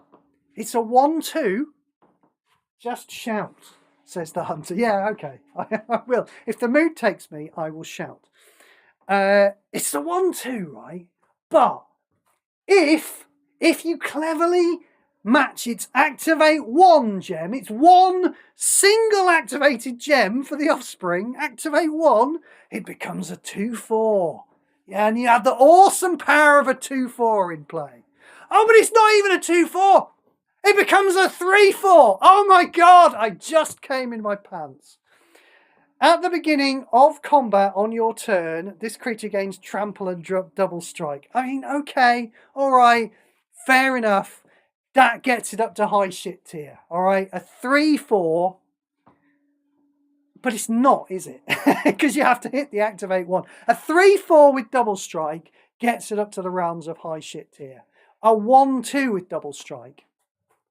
It's a 1/2. Just shout, says the hunter. Yeah, okay. I will. If the mood takes me, I will shout. It's a 1/2, right? But if you cleverly match its activate 1 gem, it's one single activated gem for the offspring, activate 1, it becomes a 2/4. Yeah, and you have the awesome power of a 2/4 in play. Oh, but it's not even a 2/4. It becomes a 3/4. Oh my God, I just came in my pants. At the beginning of combat on your turn, this creature gains trample and double strike. I mean, okay, all right, fair enough. That gets it up to high shit tier, all right? A 3/4, but it's not, is it? Because you have to hit the activate 1. A 3/4 with double strike gets it up to the realms of high shit tier. A 1/2 with double strike,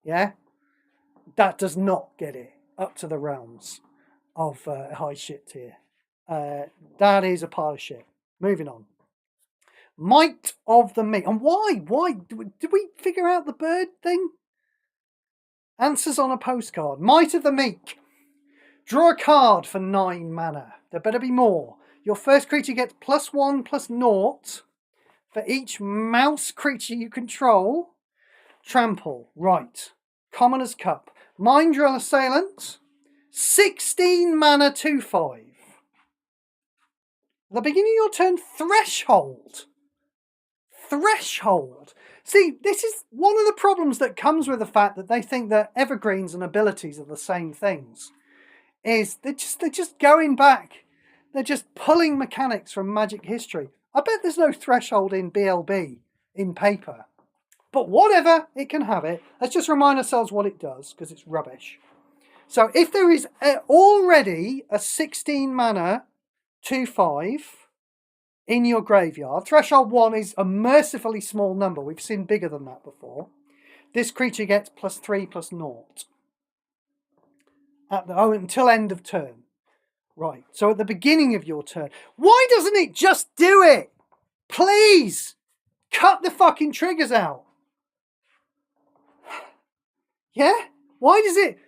yeah? That does not get it up to the realms of high shit tier. That is a pile of shit. Moving on. Might of the Meek. And why? Why? Did we figure out the bird thing? Answers on a postcard. Might of the Meek. Draw a card for 9 mana. There better be more. Your first creature gets +1/+0 for each mouse creature you control. Trample. Right. Commoner's Cup. Mind Drill Assailant. 16 mana 2/5. At the beginning of your turn, Threshold. Threshold. See, this is one of the problems that comes with the fact that they think that evergreens and abilities are the same things. Is they're just going back. They're just pulling mechanics from Magic history. I bet there's no threshold in BLB in paper. But whatever, it can have it. Let's just remind ourselves what it does, because it's rubbish. So if there is already a 16 mana 2/5 in your graveyard, threshold 1 is a mercifully small number. We've seen bigger than that before. This creature gets +3/+0 until end of turn. Right, so at the beginning of your turn. Why doesn't it just do it? Please! Cut the fucking triggers out. Yeah? Why does it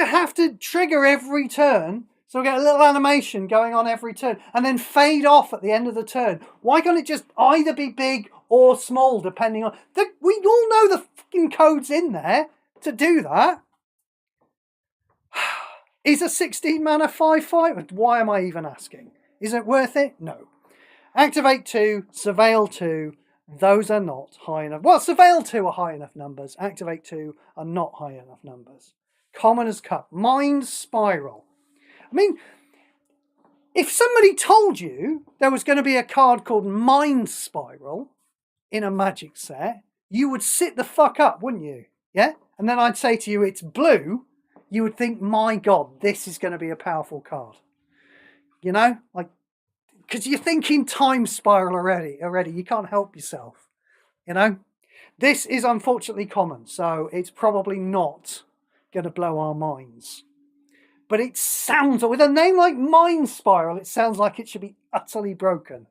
have to trigger every turn? So we get a little animation going on every turn and then fade off at the end of the turn. Why can't it just either be big or small depending on... We all know the fucking code's in there to do that. Is a 16 mana 5/5? Why am I even asking? Is it worth it? No. Activate 2, Surveil 2. Those are not high enough. Well, Surveil 2 are high enough numbers. Activate 2 are not high enough numbers. Commoner's Cup. Mind Spiral. I mean, if somebody told you there was going to be a card called Mind Spiral in a Magic set, you would sit the fuck up, wouldn't you? Yeah? And then I'd say to you, it's blue. You would think, my God, this is going to be a powerful card. You know? Like, because you're thinking Time Spiral already. You can't help yourself. You know? This is unfortunately common, so it's probably not going to blow our minds. But it sounds, with a name like Mind Spiral, it sounds like it should be utterly broken.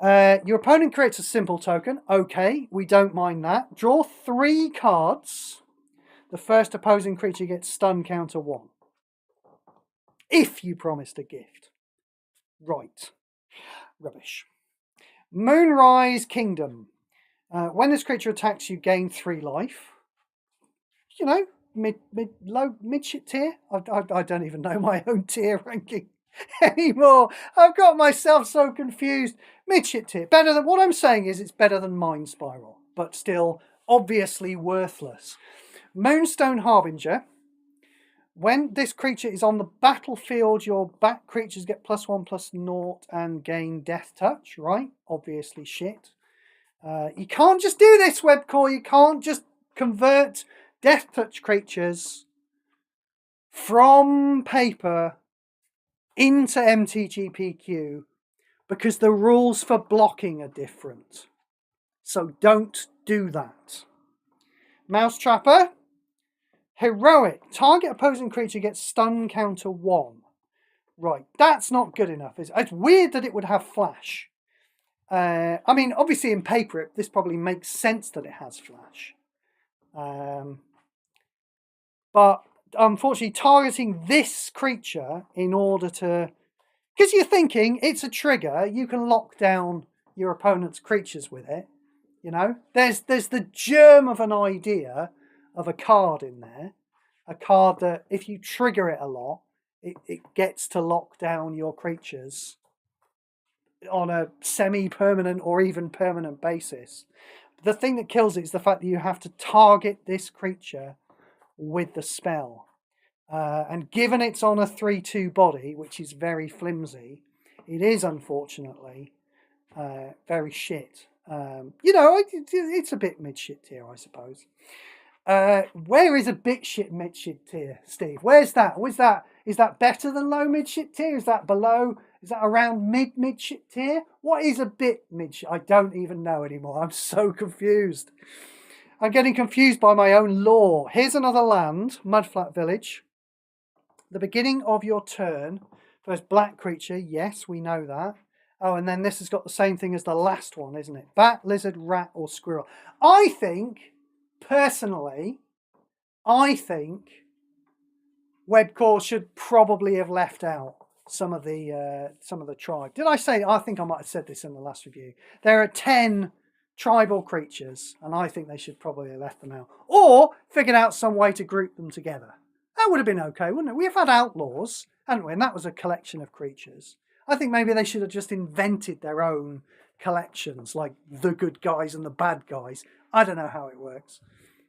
Your opponent creates a simple token. Okay, we don't mind that. Draw 3 cards. The first opposing creature gets stun counter 1. If you promised a gift. Right. Rubbish. Moonrise Kingdom. When this creature attacks, you gain 3 life. You know, mid shit tier. I don't even know my own tier ranking anymore. I've got myself so confused. Mid shit tier. Better than, what I'm saying is it's better than Mind Spiral, but still obviously worthless. Moonstone Harbinger. When this creature is on the battlefield, your back creatures get +1/+0 and gain Death Touch, right? Obviously shit. You can't just do this, Webcore. You can't just convert Death Touch creatures from paper into MTGPQ because the rules for blocking are different. So don't do that. Mouse Trapper. Heroic. Target opposing creature gets stun counter 1. Right, that's not good enough. It's weird that it would have flash. I mean, obviously in paper, this probably makes sense that it has flash. But unfortunately, targeting this creature in order to... Because you're thinking, it's a trigger, you can lock down your opponent's creatures with it. You know? There's the germ of an idea of a card in there. A card that, if you trigger it a lot, it gets to lock down your creatures on a semi-permanent or even permanent basis. The thing that kills it is the fact that you have to target this creature with the spell. And given it's on a 3/2 body, which is very flimsy, it is unfortunately very shit. You know, it's a bit mid-shit tier, I suppose. Where is a bit shit mid-shit tier, Steve? Where's that? Is that better than low mid-shit tier? Is that below? Is that around mid-shit tier? What is a bit mid-shit? I don't even know anymore. I'm so confused. I'm getting confused by my own lore. Here's another land, Mudflat Village. The beginning of your turn. First black creature, yes, we know that. Oh, and then this has got the same thing as the last one, isn't it? Bat, lizard, rat, or squirrel. I think, personally, Webcore should probably have left out some of the tribe. Did I say? I think I might have said this in the last review. There are 10 tribal creatures, and I think they should probably have left them out, or figured out some way to group them together. That would have been okay, wouldn't it? We've had outlaws, haven't we? And that was a collection of creatures. I think maybe they should have just invented their own collections, like the good guys and the bad guys. I don't know how it works,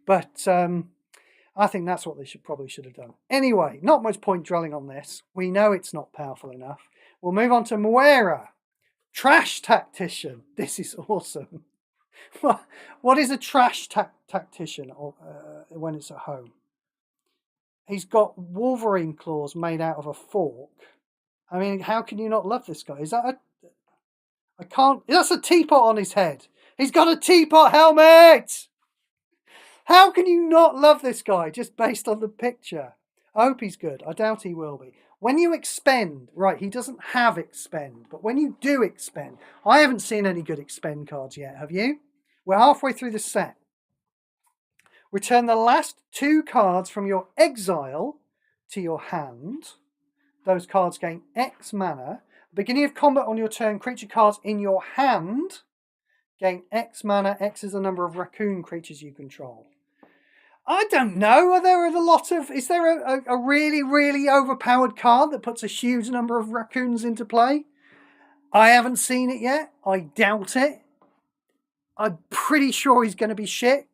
but I think that's what they probably should have done. Anyway, not much point dwelling on this. We know it's not powerful enough. We'll move on to Moira, Trash Tactician. This is awesome. What is a trash tactician when it's at home? He's got Wolverine claws made out of a fork. I mean, how can you not love this guy? Is that I can't... That's a teapot on his head. He's got a teapot helmet! How can you not love this guy just based on the picture? I hope he's good. I doubt he will be. When you expend... Right, he doesn't have expend. But when you do expend... I haven't seen any good expend cards yet, have you? We're halfway through the set. Return the last 2 cards from your exile to your hand. Those cards gain X mana. Beginning of combat on your turn, creature cards in your hand gain X mana. X is the number of raccoon creatures you control. I don't know. Are there a lot of... Is there a really, really overpowered card that puts a huge number of raccoons into play? I haven't seen it yet. I doubt it. I'm pretty sure he's going to be shit.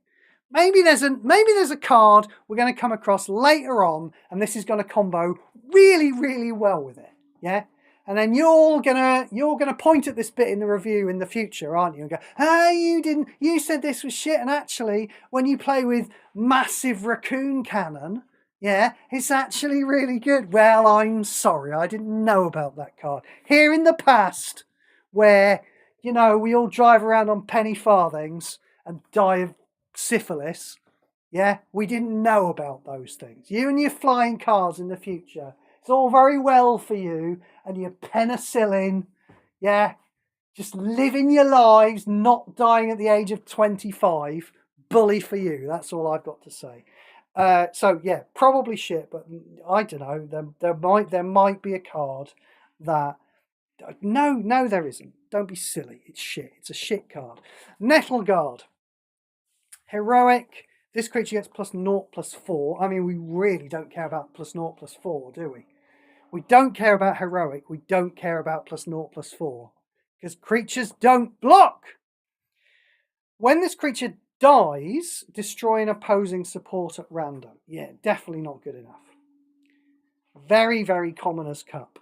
Maybe there's a card we're going to come across later on, and this is going to combo really, really well with it. Yeah? And then you're gonna point at this bit in the review in the future, aren't you? And go, hey, you said this was shit, and actually, when you play with massive raccoon cannon, yeah, it's actually really good. Well, I'm sorry, I didn't know about that card. Here in the past, where, you know, we all drive around on penny farthings and die of syphilis, yeah, we didn't know about those things. You and your flying cars in the future. It's all very well for you and your penicillin, yeah, just living your lives, not dying at the age of 25. Bully for you. That's all I've got to say. So yeah, probably shit, but I don't know. There might be a card that... No, there isn't. Don't be silly. It's shit. It's a shit card. Nettle Guard. Heroic. This creature gets +0/+4. I mean, we really don't care about +0/+4, do we? We don't care about heroic. We don't care about +0/+4. Because creatures don't block. When this creature dies, destroy an opposing support at random. Yeah, definitely not good enough. Very, very commoner's cup.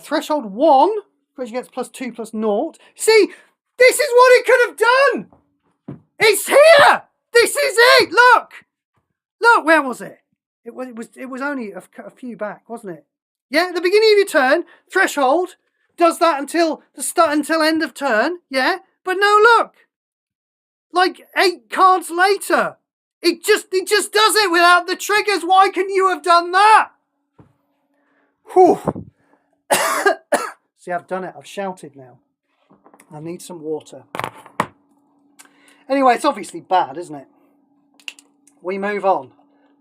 Threshold 1, creature gets +2/+0. See, this is what it could have done. It's here. This is it. Look, where was it? It was only a few back, wasn't it? Yeah, at the beginning of your turn, threshold does that until end of turn. Yeah, but no, look, like 8 cards later, it just does it without the triggers. Why can you have done that? Whew. See, I've done it. I've shouted now. I need some water. Anyway, it's obviously bad, isn't it? We move on.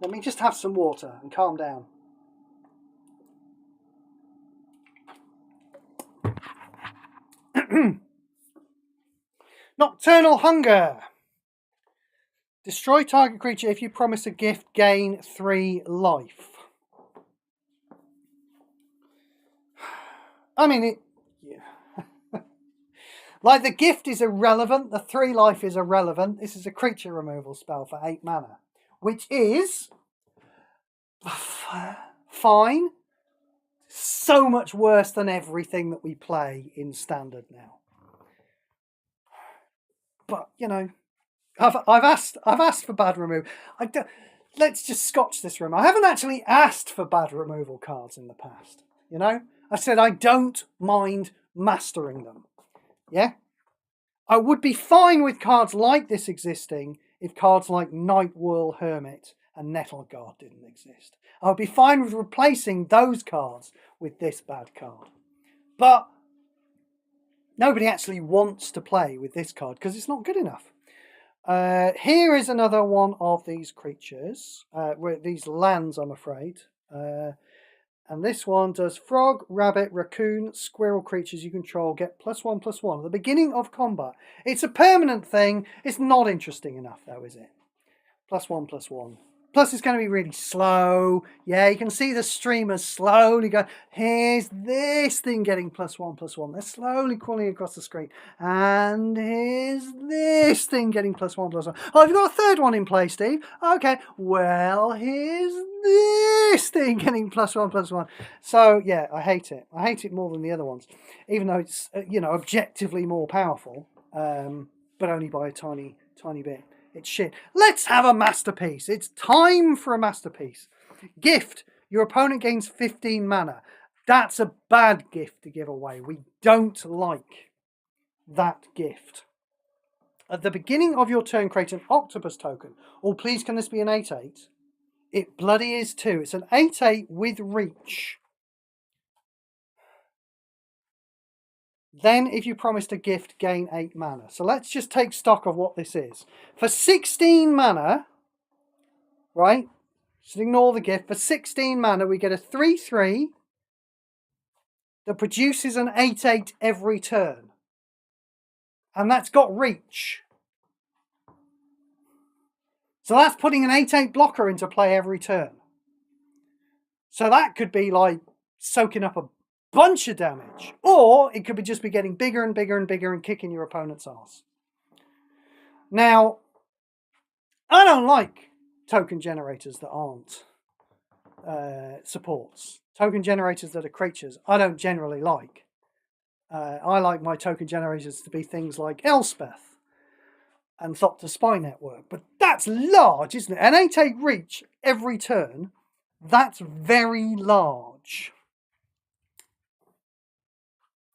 Let me just have some water and calm down. Nocturnal Hunger. Destroy target creature. If you promise a gift, gain 3 life. I mean, yeah. Like, the gift is irrelevant. The 3 life is irrelevant. This is a creature removal spell for 8 mana, which is fine. So much worse than everything that we play in Standard now. But, you know, I've asked for bad removal. Let's just scotch this room. I haven't actually asked for bad removal cards in the past. You know, I said I don't mind mastering them. Yeah, I would be fine with cards like this existing if cards like Nightwhirl Hermit and Nettle Guard didn't exist. I would be fine with replacing those cards with this bad card. But nobody actually wants to play with this card because it's not good enough. Here is another one of these creatures, these lands, I'm afraid. And this one does frog, rabbit, raccoon, squirrel creatures you control get +1/+1 at the beginning of combat. It's a permanent thing. It's not interesting enough though, is it? +1/+1. Plus it's going to be really slow. Yeah, you can see the streamers slowly go, here's this thing getting +1/+1. They're slowly crawling across the screen. And here's this thing getting +1/+1. Oh, have you got a third one in play, Steve? Okay, well, here's this thing getting +1/+1. So, yeah, I hate it. I hate it more than the other ones. Even though it's, you know, objectively more powerful, but only by a tiny, tiny bit. It's shit. Let's have a masterpiece. It's time for a masterpiece. Gift. Your opponent gains 15 mana. That's a bad gift to give away. We don't like that gift. At the beginning of your turn, create an octopus token. Oh, please, can this be an 8/8? It bloody is too. It's an 8/8 with reach. Then, if you promise to gift, gain 8 mana. So let's just take stock of what this is. For 16 mana, right? So ignore the gift. For 16 mana, we get a 3/3 that produces an 8/8 every turn. And that's got reach. So that's putting an 8/8 blocker into play every turn. So that could be like soaking up a bunch of damage, or it could be just be getting bigger and bigger and bigger and kicking your opponent's ass. Now, I don't like token generators that aren't supports. Token generators that are creatures, I don't generally like. I like my token generators to be things like Elspeth and Thopter Spy Network, but that's large, isn't it? An 8/8 reach every turn, that's very large.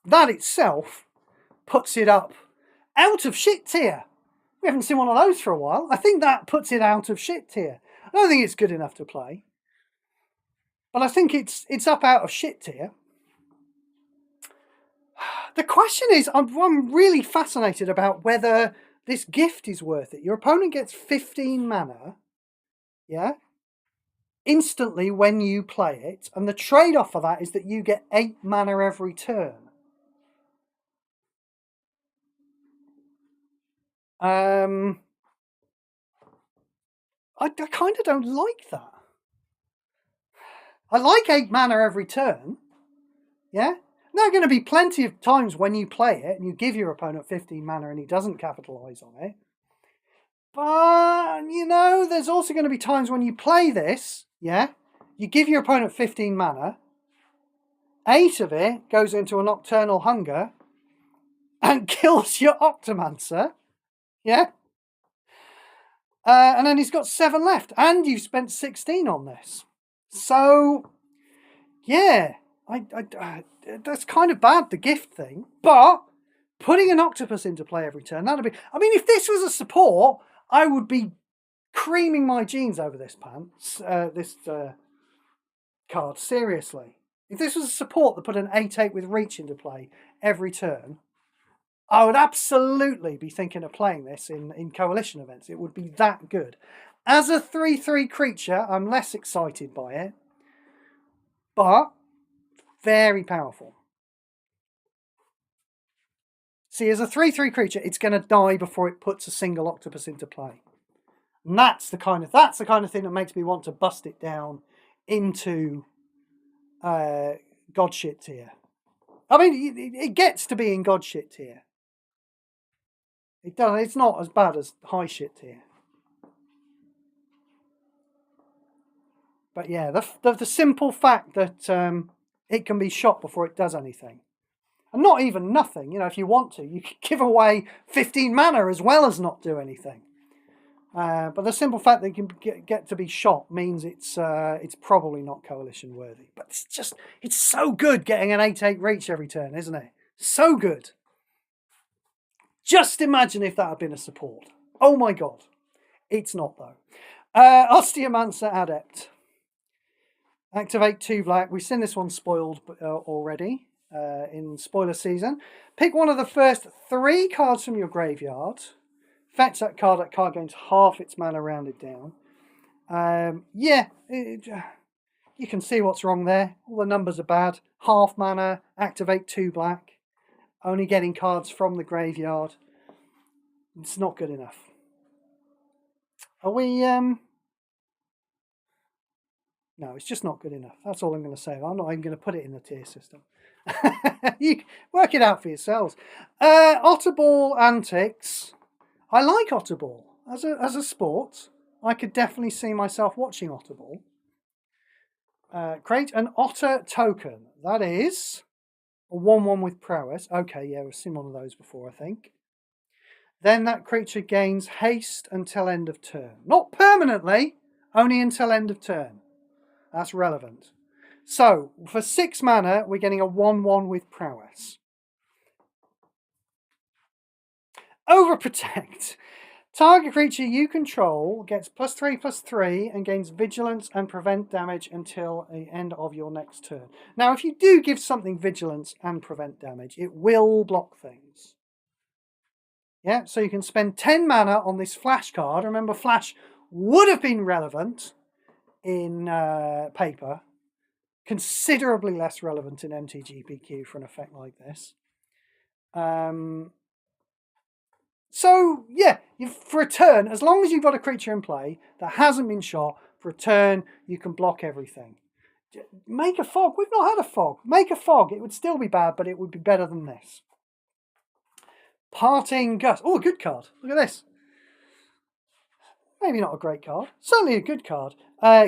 That itself puts it up out of shit tier. We haven't seen one of those for a while. I think that puts it out of shit tier. I don't think it's good enough to play, but I think it's up out of shit tier. The question is, I'm really fascinated about whether this gift is worth it. Your opponent gets 15 mana, yeah, instantly when you play it, and the trade-off for that is that you get 8 mana every turn. I kind of don't like that. I like 8 mana every turn. Yeah? There are going to be plenty of times when you play it and you give your opponent 15 mana and he doesn't capitalise on it. But, you know, there's also going to be times when you play this, yeah? You give your opponent 15 mana, 8 of it goes into a Nocturnal Hunger and kills your Octomancer, yeah? And then he's got 7 left, and you've spent 16 on this. So, yeah, that's kind of bad, the gift thing. But putting an octopus into play every turn, that'd be... I mean, if this was a support, I would be creaming my jeans over this card, seriously. If this was a support that put an 8/8 with reach into play every turn, I would absolutely be thinking of playing this in coalition events. It would be that good. As a 3/3 creature, I'm less excited by it, but very powerful. See, as a 3/3 creature, it's going to die before it puts a single octopus into play. And that's the kind of thing that makes me want to bust it down into God shit tier. I mean, it gets to be in God shit tier. It does. It's not as bad as high shit tier. But yeah, the simple fact that it can be shot before it does anything. And not even nothing. You know, if you want to, you could give away 15 mana as well as not do anything. But the simple fact that you can get to be shot means it's probably not coalition worthy. But it's so good getting an 8/8 reach every turn, isn't it? So good. Just imagine if that had been a support. Oh my god. It's not though. Osteomancer Adept. Activate 2 black. We've seen this one spoiled already in spoiler season. Pick one of the first 3 cards from your graveyard. Fetch that card gains half its mana rounded down. Yeah, You can see what's wrong there. All the numbers are bad. Half mana, activate 2 black. Only getting cards from the graveyard. It's not good enough. Are we... No, it's just not good enough. That's all I'm going to say. I'm not even going to put it in the tier system. You work it out for yourselves. Otterball Antics. I like Otterball. As a sport, I could definitely see myself watching Otterball. Create an otter token. That is a 1/1 with prowess. Okay, yeah, we've seen one of those before, I think. Then that creature gains haste until end of turn. Not permanently, only until end of turn. That's relevant. So, for 6 mana, we're getting a 1/1 with prowess. Overprotect. Target creature you control gets +3/+3 and gains vigilance and prevent damage until the end of your next turn. Now, if you do give something vigilance and prevent damage, it will block things. Yeah, so you can spend 10 mana on this flash card. Remember, flash would have been relevant in paper. Considerably less relevant in MTGPQ for an effect like this. So, yeah, for a turn, as long as you've got a creature in play that hasn't been shot, for a turn, you can block everything. Make a fog. We've not had a fog. Make a fog. It would still be bad, but it would be better than this. Parting Gust. Oh, a good card. Look at this. Maybe not a great card. Certainly a good card.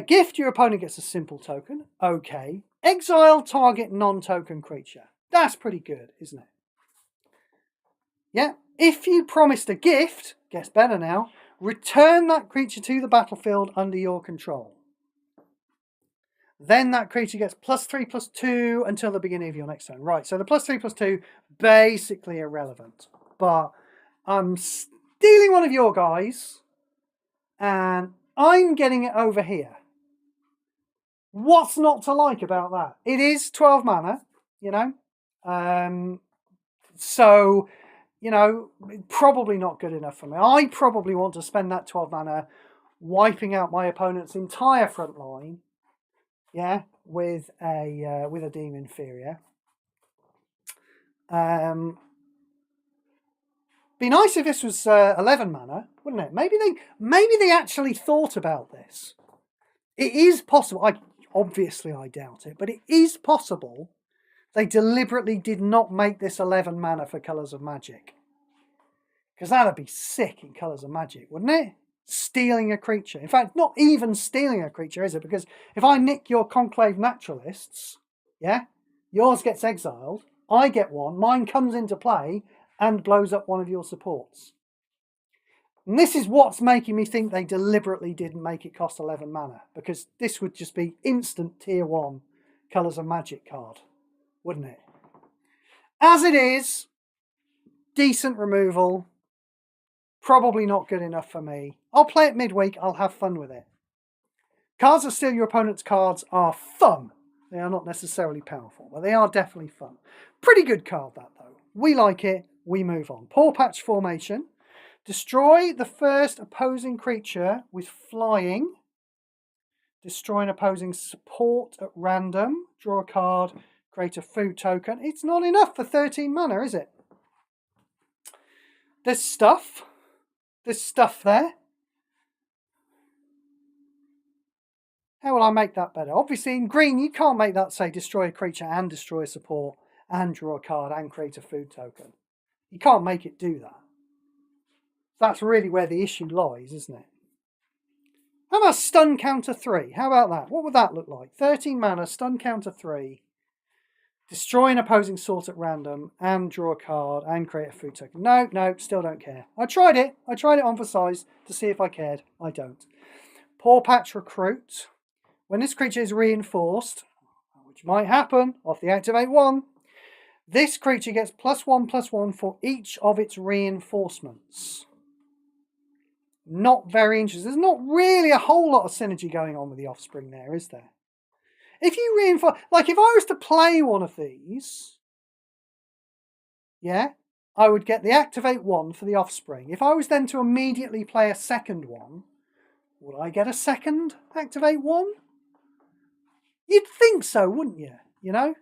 Gift, your opponent gets a simple token. Okay. Exile target non-token creature. That's pretty good, isn't it? Yeah. If you promised a gift, gets better now, return that creature to the battlefield under your control. Then that creature gets +3/+2 until the beginning of your next turn. Right, so the +3/+2, basically irrelevant. But I'm stealing one of your guys, and I'm getting it over here. What's not to like about that? It is 12 mana, you know. So, you know, probably not good enough for me. I probably want to spend that 12 mana wiping out my opponent's entire front line, yeah, with a Demon Inferior. Be nice if this was 11 mana, wouldn't it? Maybe they actually thought about this. It is possible. Obviously I doubt it, but it is possible they deliberately did not make this 11 mana for Colours of Magic. Because that'd be sick in Colours of Magic, wouldn't it? Stealing a creature. In fact, not even stealing a creature, is it? Because if I nick your Conclave Naturalists, yeah, yours gets exiled, I get one, mine comes into play and blows up one of your supports. And this is what's making me think they deliberately didn't make it cost 11 mana, because this would just be instant tier 1 Colours of Magic card, wouldn't it? As it is, decent removal, probably not good enough for me. I'll play it midweek, I'll have fun with it. Cards that steal your opponent's cards are fun. They are not necessarily powerful, but they are definitely fun. Pretty good card that though. We like it, we move on. Paw Patch Formation. Destroy the first opposing creature with flying. Destroy an opposing support at random. Draw a card, create a food token. It's not enough for 13 mana, is it? There's stuff. There's stuff there. How will I make that better? Obviously in green you can't make that say destroy a creature and destroy a support and draw a card and create a food token. You can't make it do that. That's really where the issue lies, isn't it? How about stun counter 3? How about that? What would that look like? 13 mana, stun counter 3. Destroy an opposing sort at random and draw a card and create a food token. No, still don't care. I tried it on for size to see if I cared. I don't. Paw Patch Recruit. When this creature is reinforced, which might happen off the activate 1, this creature gets +1/+1 for each of its reinforcements. Not very interesting. There's not really a whole lot of synergy going on with the offspring there, is there? If you reinforce, like if I was to play one of these, yeah, I would get the activate 1 for the offspring. If I was then to immediately play a second one, would I get a second activate 1? You'd think so, wouldn't you? You know?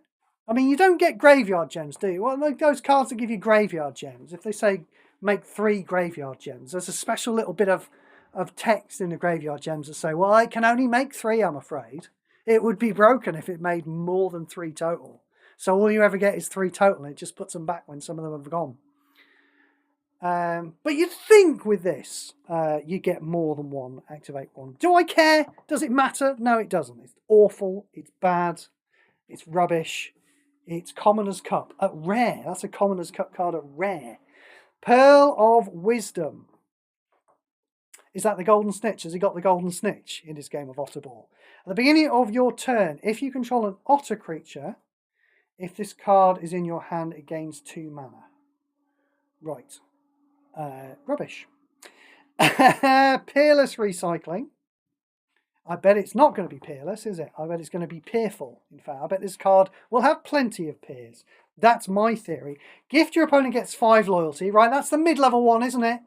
I mean, you don't get graveyard gems, do you? Well, like those cards that give you graveyard gems, if they say make 3 graveyard gems, there's a special little bit of text in the graveyard gems that say, well, I can only make 3, I'm afraid. It would be broken if it made more than 3 total. So all you ever get is 3 total, and it just puts them back when some of them have gone. But you'd think with this, you get more than 1, activate 1. Do I care? Does it matter? No, it doesn't. It's awful. It's bad. It's rubbish. It's Commoner's Cup at rare. That's a Commoner's Cup card at rare. Pearl of Wisdom. Is that the Golden Snitch? Has he got the Golden Snitch in his game of Otter Ball? At the beginning of your turn, if you control an otter creature, if this card is in your hand, it gains 2 mana. Right. Rubbish. Peerless Recycling. I bet it's not going to be peerless, is it? I bet it's going to be peerful. In fact, I bet this card will have plenty of peers. That's my theory. Gift your opponent gets 5 loyalty. Right, that's the mid-level one, isn't it?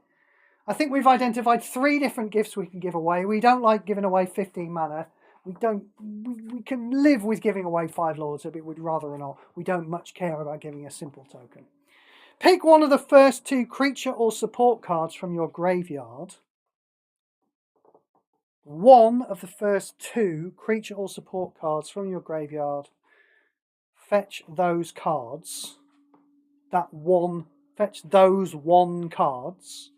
I think we've identified 3 different gifts we can give away. We don't like giving away 15 mana. We can live with giving away 5 loyalty, but we'd rather not. We don't much care about giving a simple token. Pick one of the first 2 creature or support cards from your graveyard. One of the first 2 creature or support cards from your graveyard. Fetch those cards. Fetch those 1 cards.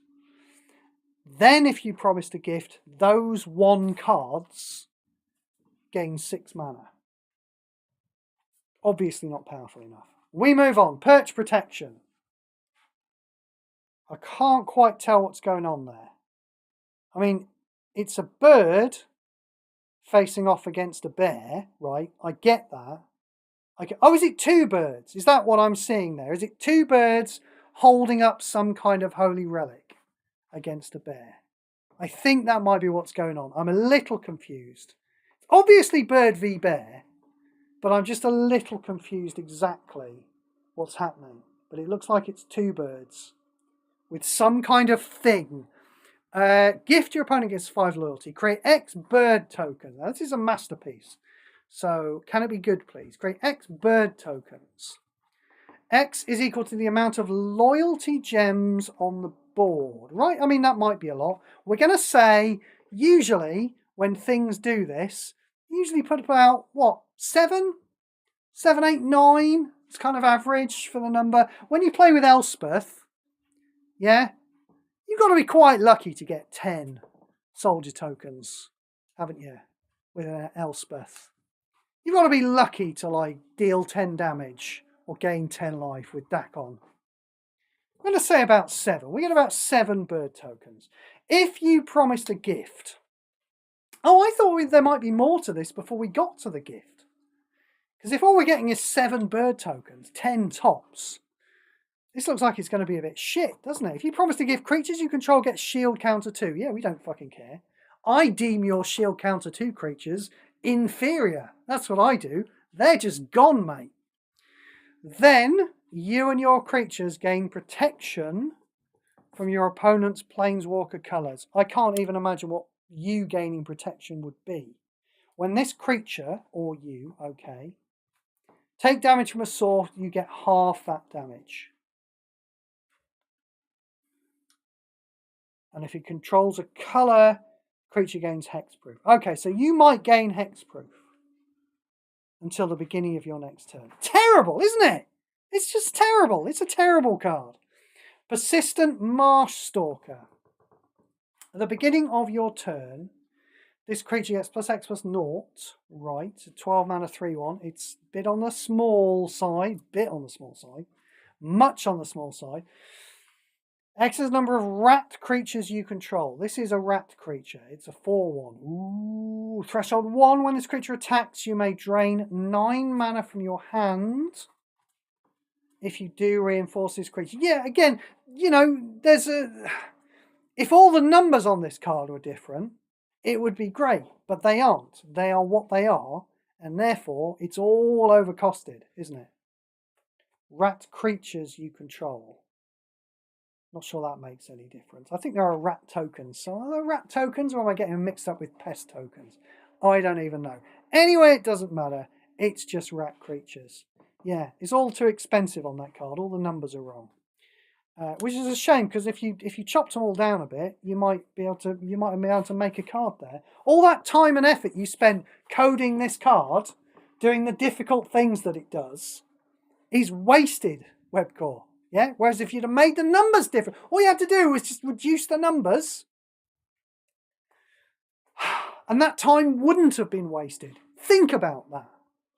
Then if you promise to gift those 1 cards, gain 6 mana. Obviously not powerful enough. We move on. Perch Protection. I can't quite tell what's going on there. I mean, it's a bird facing off against a bear, right? I get that. Oh, is it 2 birds? Is that what I'm seeing there? Is it 2 birds holding up some kind of holy relic against a bear? I think that might be what's going on. I'm a little confused. Obviously bird v bear, but I'm just a little confused exactly what's happening. But it looks like it's 2 birds with some kind of thing. Gift your opponent gets 5 loyalty. Create X bird token. Now, this is a masterpiece. So can it be good, please? Create X bird tokens. X is equal to the amount of loyalty gems on the board. Right? I mean, that might be a lot. We're going to say, usually, when things do this, usually put about, what, 7? 7, 8, 9? It's kind of average for the number. When you play with Elspeth, yeah, you've got to be quite lucky to get 10 soldier tokens, haven't you, with an Elspeth? You've got to be lucky to, like, deal 10 damage or gain 10 life with Dakon. I'm going to say about 7. We get about 7 bird tokens. If you promised a gift... Oh, I thought there might be more to this before we got to the gift. Because if all we're getting is 7 bird tokens, 10 tops... This looks like it's going to be a bit shit, doesn't it? If you promise to give creatures you control get shield counter 2, yeah, we don't fucking care. I deem your shield counter 2 creatures inferior. That's what I do. They're just gone, mate. Then you and your creatures gain protection from your opponent's planeswalker colours. I can't even imagine what you gaining protection would be. When this creature, or you, okay, take damage from a sword, you get half that damage. And if it controls a colour, creature gains hexproof. Okay, so you might gain hexproof until the beginning of your next turn. Terrible, isn't it? It's just terrible. It's a terrible card. Persistent Marsh Stalker. At the beginning of your turn, this creature gets +X +0. Right, 12 mana 3/1. It's a bit on the small side. Much on the small side. X is the number of rat creatures you control. This is a rat creature. It's a 4/1. Ooh, threshold 1. When this creature attacks, you may drain 9 mana from your hand. If you do, reinforce this creature. Yeah, again, you know, there's a... If all the numbers on this card were different, it would be great. But they aren't. They are what they are. And therefore, it's all overcosted, isn't it? Rat creatures you control. Not sure that makes any difference. I think there are rat tokens. So are there rat tokens or am I getting them mixed up with pest tokens? I don't even know. Anyway, it doesn't matter. It's just rat creatures. Yeah, it's all too expensive on that card. All the numbers are wrong. Which is a shame, because if you chopped them all down a bit, you might be able to make a card there. All that time and effort you spent coding this card, doing the difficult things that it does, is wasted, Webcore. Yeah. Whereas if you'd have made the numbers different, all you had to do was just reduce the numbers, and that time wouldn't have been wasted. Think about that.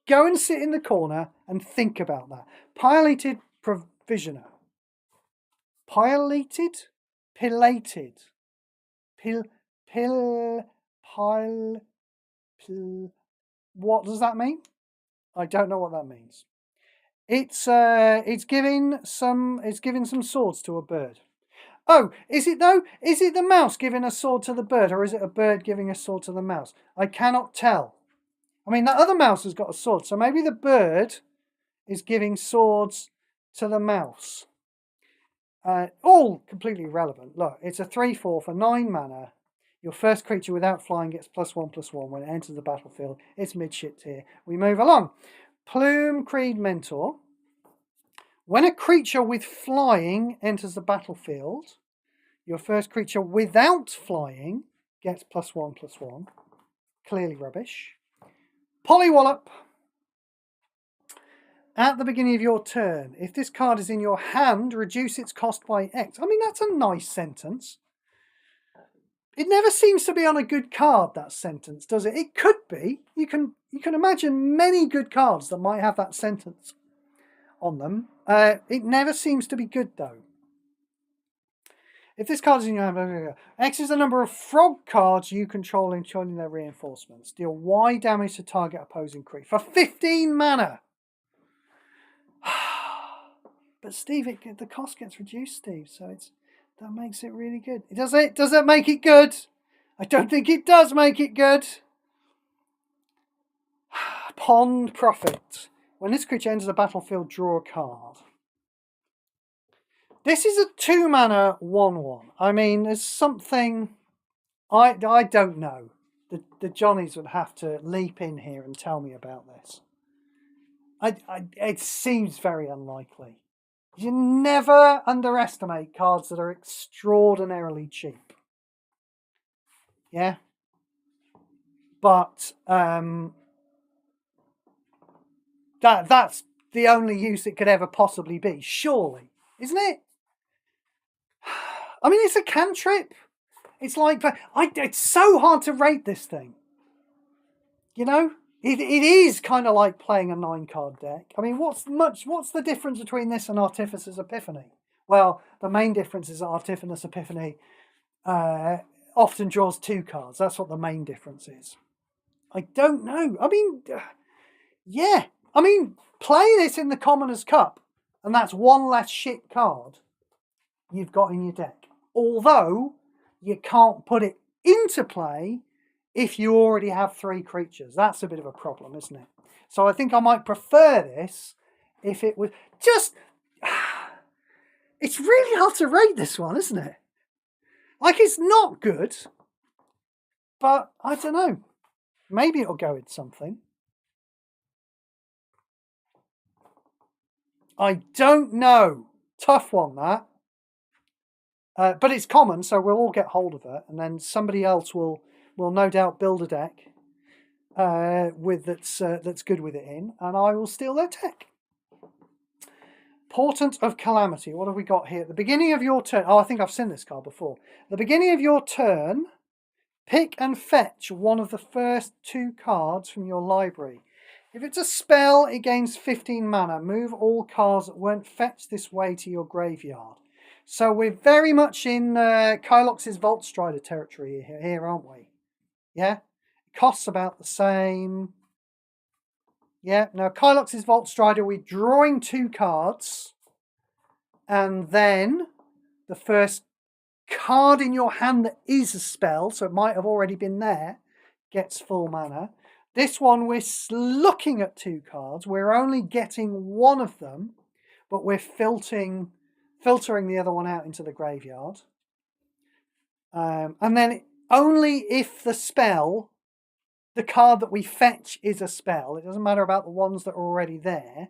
Go and sit in the corner and think about that. Pilated provisioner. Pilated? Pilated. What does that mean? I don't know what that means. It's giving some swords to a bird. Oh, is it though? Is it the mouse giving a sword to the bird, or is it a bird giving a sword to the mouse? I cannot tell. I mean, that other mouse has got a sword, so maybe the bird is giving swords to the mouse. All completely irrelevant. Look, it's a 3/4 for 9 mana. Your first creature without flying gets +1/+1 when it enters the battlefield. It's mid-shit tier. We move along. Plume Creed Mentor. When a creature with flying enters the battlefield, your first creature without flying gets +1/+1. Clearly rubbish. Polywallop. At the beginning of your turn, if this card is in your hand, reduce its cost by X. I mean, that's a nice sentence. It never seems to be on a good card, that sentence, does it? It could be. You can imagine many good cards that might have that sentence on them. It never seems to be good, though. If this card is in your hand, X is the number of frog cards you control, including their reinforcements. Deal Y damage to target opposing creature for 15 mana. But Steve, the cost gets reduced, Steve, so that makes it really good. Does it make it good? I don't think it does make it good. Pond Prophet. When this creature enters the battlefield, draw a card. This is a 2 mana 1/1. I mean, there's something I don't know. The Johnnies would have to leap in here and tell me about this. It seems very unlikely. You never underestimate cards that are extraordinarily cheap. Yeah? But that's the only use it could ever possibly be, surely. Isn't it? I mean, it's a cantrip. It's like, it's so hard to rate this thing. You know? It is kind of like playing a 9-card deck. I mean, what's the difference between this and Artificer's Epiphany? Well, the main difference is that Artificer's Epiphany often draws 2 cards. That's what the main difference is. I don't know. I mean, yeah. I mean, play this in the Commoner's Cup, and that's one less shit card you've got in your deck. Although, you can't put it into play if you already have 3 creatures. That's a bit of a problem, isn't it? So I think I might prefer this if it was just... It's really hard to rate this one, isn't it? Like, it's not good, but I don't know. Maybe it'll go with something. I don't know. Tough one, that. But it's common, so we'll all get hold of it, and then somebody else will no doubt build a deck that's good with it in, and I will steal their deck. Portent of Calamity. What have we got here? At the beginning of your turn... Oh, I think I've seen this card before. At the beginning of your turn, pick and fetch one of the first 2 cards from your library. If it's a spell, it gains 15 mana. Move all cards that weren't fetched this way to your graveyard. So we're very much in Kylox's Vault Strider territory here, aren't we? Yeah? It costs about the same. Yeah, now Kylox's Vault Strider, we're drawing 2 cards. And then the first card in your hand that is a spell, so it might have already been there, gets full mana. This one, we're looking at 2 cards. We're only getting one of them, but we're filtering the other one out into the graveyard. And then only if the spell the card that we fetch is a spell. It doesn't matter about the ones that are already there.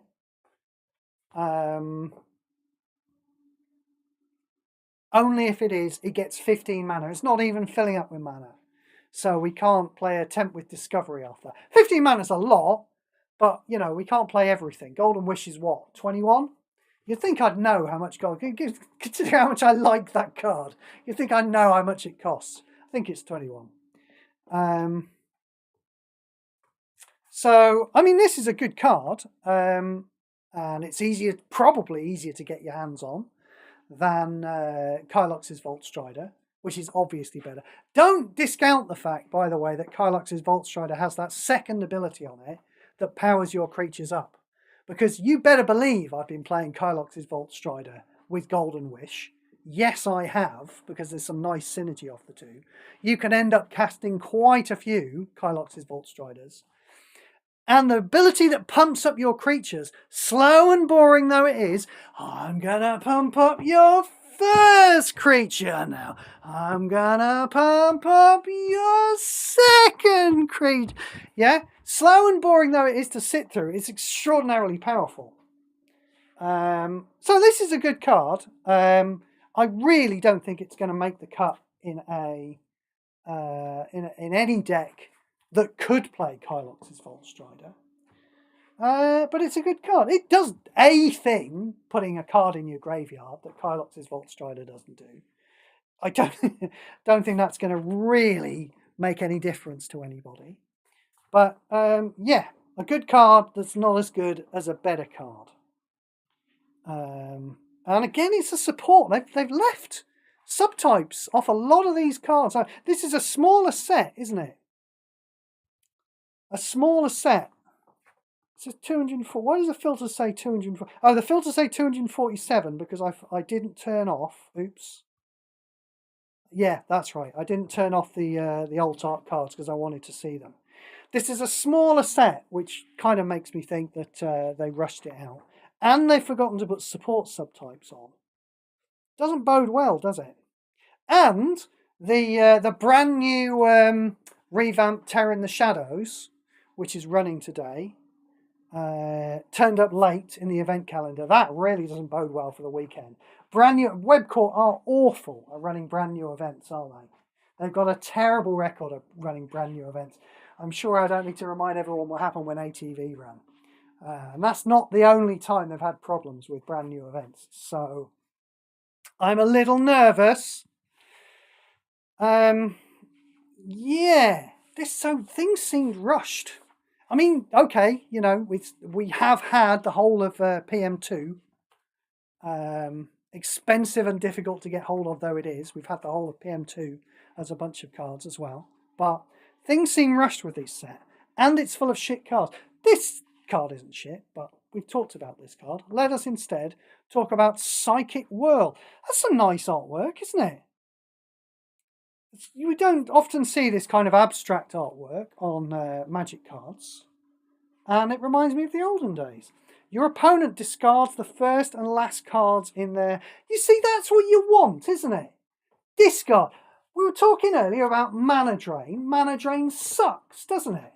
Only if it is, it gets 15 mana. It's not even filling up with mana. So we can't play Attempt with Discovery after. 15 mana is a lot, but, you know, we can't play everything. Golden Wish is what, 21? You'd think I'd know how much gold. Consider how much I like that card. You'd think I know how much it costs. I think it's 21. So, I mean, this is a good card. And it's easier, probably easier to get your hands on than Kylox's Vault Strider, which is obviously better. Don't discount the fact, by the way, that Kylox's Vault Strider has that second ability on it that powers your creatures up. Because you better believe I've been playing Kylox's Vault Strider with Golden Wish. Yes, I have, because there's some nice synergy off the two. You can end up casting quite a few Kylox's Vault Striders. And the ability that pumps up your creatures, slow and boring though it is, I'm gonna pump up your first creature now. I'm gonna pump up your second creature. Yeah? Slow and boring though it is to sit through, it's extraordinarily powerful. So this is a good card. I really don't think it's going to make the cut in in any deck that could play Kylox's Vault Strider. But it's a good card. It does a thing, putting a card in your graveyard, that Kylox's Vault Strider doesn't do. I don't think that's going to really make any difference to anybody. But yeah, a good card that's not as good as a better card. And again, it's a support. They've left subtypes off a lot of these cards. This is a smaller set, isn't it? A smaller set. It says 204. Why does the filter say 204? Oh, the filter say 247 because I didn't turn off. Oops. Yeah, that's right. I didn't turn off the alt art cards because I wanted to see them. This is a smaller set, which kind of makes me think that they rushed it out. And they've forgotten to put support subtypes on. Doesn't bode well, does it? And the brand new revamped Terror in the Shadows, which is running today, turned up late in the event calendar. That really doesn't bode well for the weekend. Brand new Webcourt are awful at running brand new events, aren't they? They've got a terrible record of running brand new events. I'm sure I don't need to remind everyone what happened when ATV ran. And that's not the only time they've had problems with brand new events. So I'm a little nervous. Yeah, things seemed rushed. I mean, okay, you know, we have had the whole of PM2. Expensive and difficult to get hold of though it is. We've had the whole of PM2 as a bunch of cards as well. But things seem rushed with this set. And it's full of shit cards. This card isn't shit, but we've talked about this card. Let us instead talk about Psychic Whirl. That's some nice artwork, isn't it? You don't often see this kind of abstract artwork on Magic cards. And it reminds me of the olden days. Your opponent discards the first and last cards in there. You see, that's what you want, isn't it? Discard. We were talking earlier about mana drain. Mana drain sucks, doesn't it?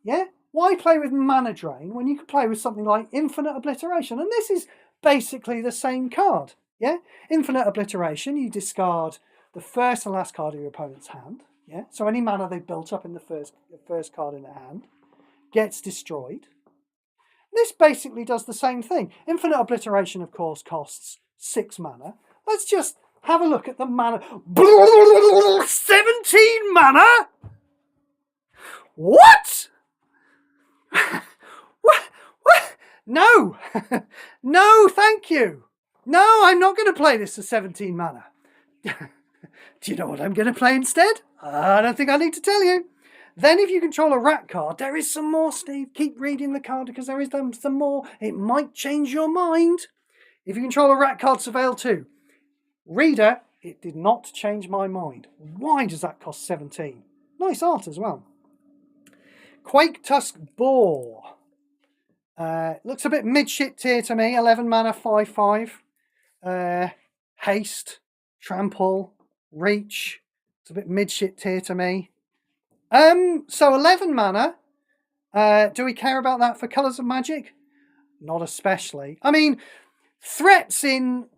Yeah? Why play with mana drain when you can play with something like Infinite Obliteration? And this is basically the same card. Yeah? Infinite Obliteration, you discard the first and last card of your opponent's hand. Yeah? So any mana they built up in the first card in their hand gets destroyed. This basically does the same thing. Infinite Obliteration, of course, costs 6 mana. Let's just have a look at the mana. 17 mana? What? What? No. No, thank you. No, I'm not going to play this for 17 mana. Do you know what I'm going to play instead? I don't think I need to tell you. Then if you control a rat card, there is some more, Steve. Keep reading the card because there is some more. It might change your mind. If you control a rat card, surveil 2. Reader, it did not change my mind. Why does that cost 17? Nice art as well. Quake Tusk Boar. Looks a bit mid-shit tier to me. 11 mana, 5/5. Haste, Trample, Reach. It's a bit mid-shit tier to me. So 11 mana. Do we care about that for Colours of Magic? Not especially. I mean, threats in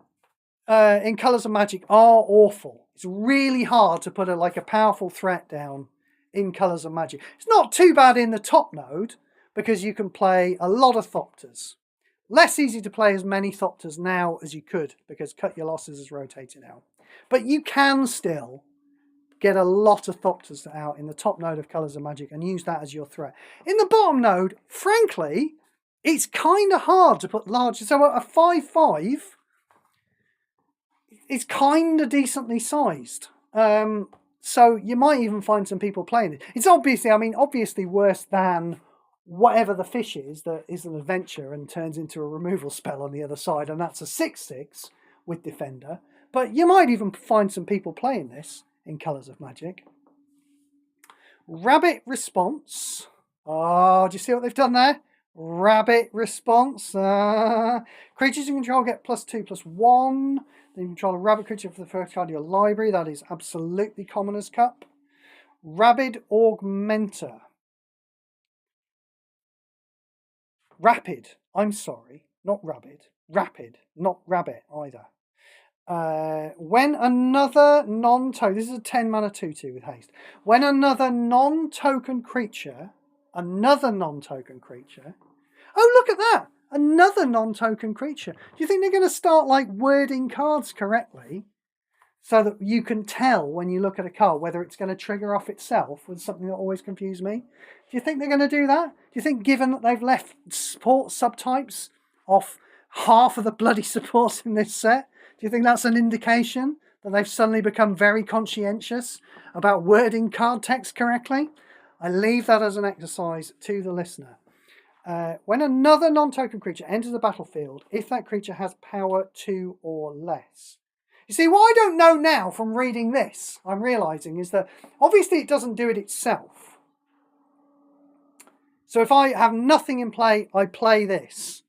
Colours of Magic are awful. It's really hard to put a powerful threat down in Colours of Magic. It's not too bad in the top node because you can play a lot of Thopters. Less easy to play as many Thopters now as you could because Cut Your Losses is rotating out. But you can still get a lot of Thopters out in the top node of Colours of Magic and use that as your threat. In the bottom node, frankly, it's kind of hard to put large. So a 5/5 is kind of decently sized. So you might even find some people playing it. It's obviously worse than whatever the fish is that is an adventure and turns into a removal spell on the other side, and that's a 6/6 with Defender. But you might even find some people playing this in Colours of Magic. Rabbit Response. Oh, do you see what they've done there? Rabbit Response. Creatures you control get +2/+1. Then you control a rabbit creature for the first card of your library. That is absolutely Commoner's Cup. Rabid Augmenter. Rapid. I'm sorry. Not Rabbit. Rapid. Not Rabbit either. When another non-token... This is a 10 mana 2/2 with haste. When another non-token creature... Another non-token creature... Oh, look at that! Another non-token creature. Do you think they're going to start wording cards correctly so that you can tell when you look at a card whether it's going to trigger off itself with something that always confused me? Do you think they're going to do that? Do you think, given that they've left support subtypes off half of the bloody supports in this set, do you think that's an indication that they've suddenly become very conscientious about wording card text correctly? I leave that as an exercise to the listener. When another non-token creature enters the battlefield, if that creature has power 2 or less. You see, what I don't know now from reading this, I'm realising, is that obviously it doesn't do it itself. So if I have nothing in play, I play this,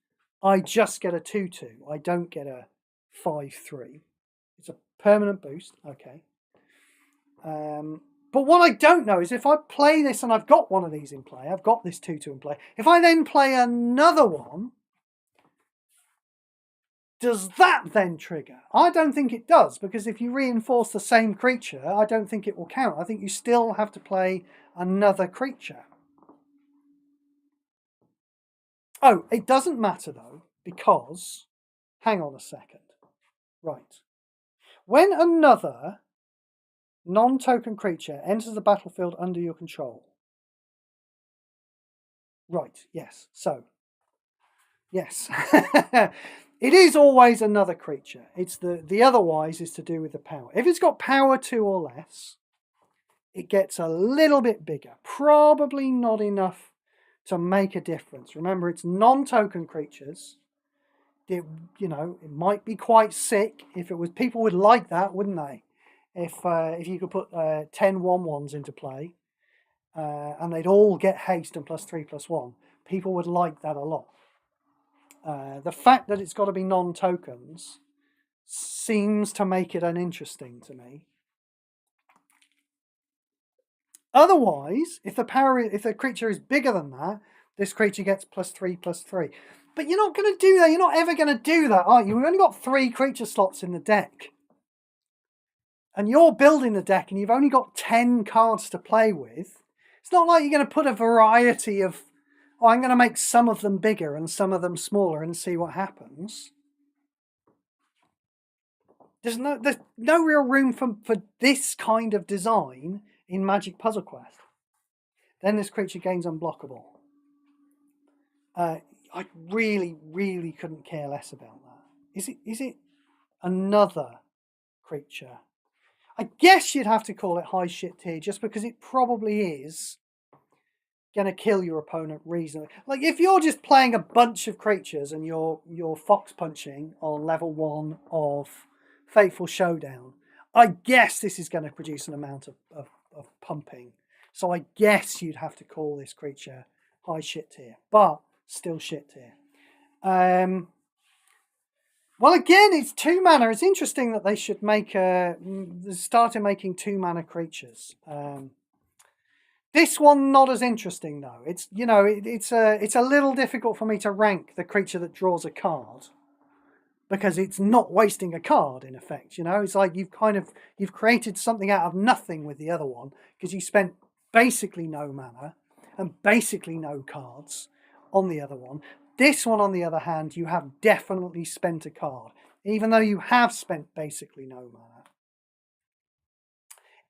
I just get a 2/2. I don't get a 5/3. It's a permanent boost. Okay. But what I don't know is if I play this and I've got one of these in play, I've got this 2/2 in play, if I then play another one, does that then trigger? I don't think it does, because if you reinforce the same creature, I don't think it will count. I think you still have to play another creature. Oh, it doesn't matter though, because, hang on a second. Right. When another non-token creature enters the battlefield under your control. Right, yes. So, yes. It is always another creature. It's the otherwise is to do with the power. If it's got power 2 or less, it gets a little bit bigger. Probably not enough to make a difference. Remember, it's non-token creatures. It might be quite sick. If it was, people would like that, wouldn't they? If you could put 10 1/1s into play, and they'd all get haste and +3/+1, people would like that a lot. The fact that it's got to be non-tokens seems to make it uninteresting to me. Otherwise, if the creature is bigger than that, this creature gets +3/+3. But you're not going to do that. You're not ever going to do that, are you? We've only got 3 creature slots in the deck. And you're building the deck and you've only got 10 cards to play with. It's not like you're going to put a variety of, I'm going to make some of them bigger and some of them smaller and see what happens. There's no real room for this kind of design in Magic Puzzle Quest. Then this creature gains unblockable. I really, really couldn't care less about that. Is it another creature? I guess you'd have to call it high shit tier, just because it probably is going to kill your opponent reasonably. Like if you're just playing a bunch of creatures and you're fox punching on level 1 of Fateful Showdown, I guess this is going to produce an amount of pumping. So I guess you'd have to call this creature high shit tier, but still shit tier. Well, again, it's 2 mana. It's interesting that they should make started making 2 mana creatures. This one not as interesting though. It's, you know, it's a little difficult for me to rank the creature that draws a card, because it's not wasting a card in effect. You know, it's like you've created something out of nothing with the other one, because you spent basically no mana and basically no cards on the other one. This one, on the other hand, you have definitely spent a card, even though you have spent basically no mana.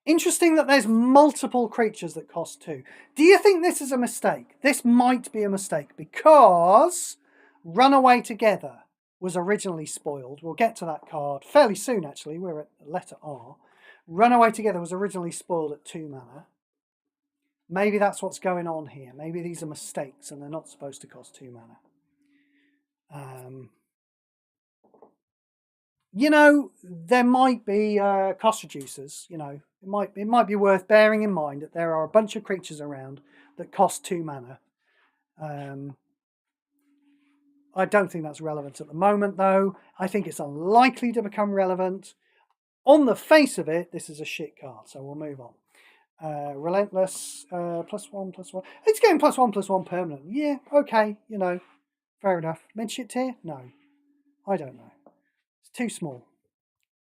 Interesting that there's multiple creatures that cost 2. Do you think this is a mistake? This might be a mistake, because Runaway Together was originally spoiled. We'll get to that card fairly soon, actually. We're at letter R. Runaway Together was originally spoiled at 2 mana. Maybe that's what's going on here. Maybe these are mistakes and they're not supposed to cost 2 mana. You know, there might be cost reducers. You know, it might be worth bearing in mind that there are a bunch of creatures around that cost 2 mana. I don't think that's relevant at the moment, though. I think it's unlikely to become relevant. On the face of it, this is a shit card, so we'll move on. Relentless, +1/+1. It's getting +1/+1 permanent. Yeah, okay, you know, fair enough. Mid-shit tier? No. I don't know. It's too small.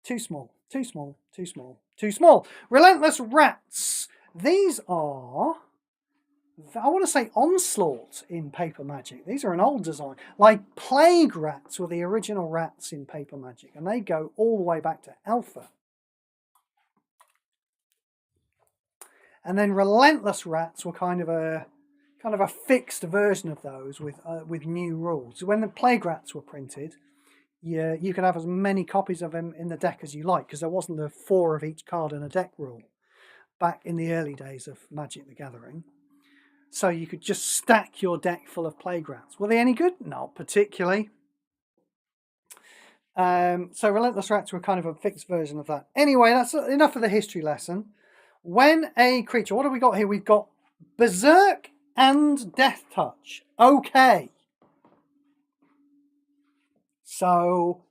Too small. Too small. Too small. Too small. Relentless Rats. These are, I want to say, Onslaught in Paper Magic. These are an old design. Like Plague Rats were the original rats in Paper Magic, and they go all the way back to Alpha. And then Relentless Rats were kind of a fixed version of those with new rules. When the Plague Rats were printed, you could have as many copies of them in the deck as you like, because there wasn't the 4 of each card in a deck rule back in the early days of Magic the Gathering. So you could just stack your deck full of Plague Rats. Were they any good? Not particularly. So Relentless Rats were kind of a fixed version of that. Anyway, that's enough of the history lesson. When a creature, what have we got here? We've got Berserk and Death Touch. Okay. So,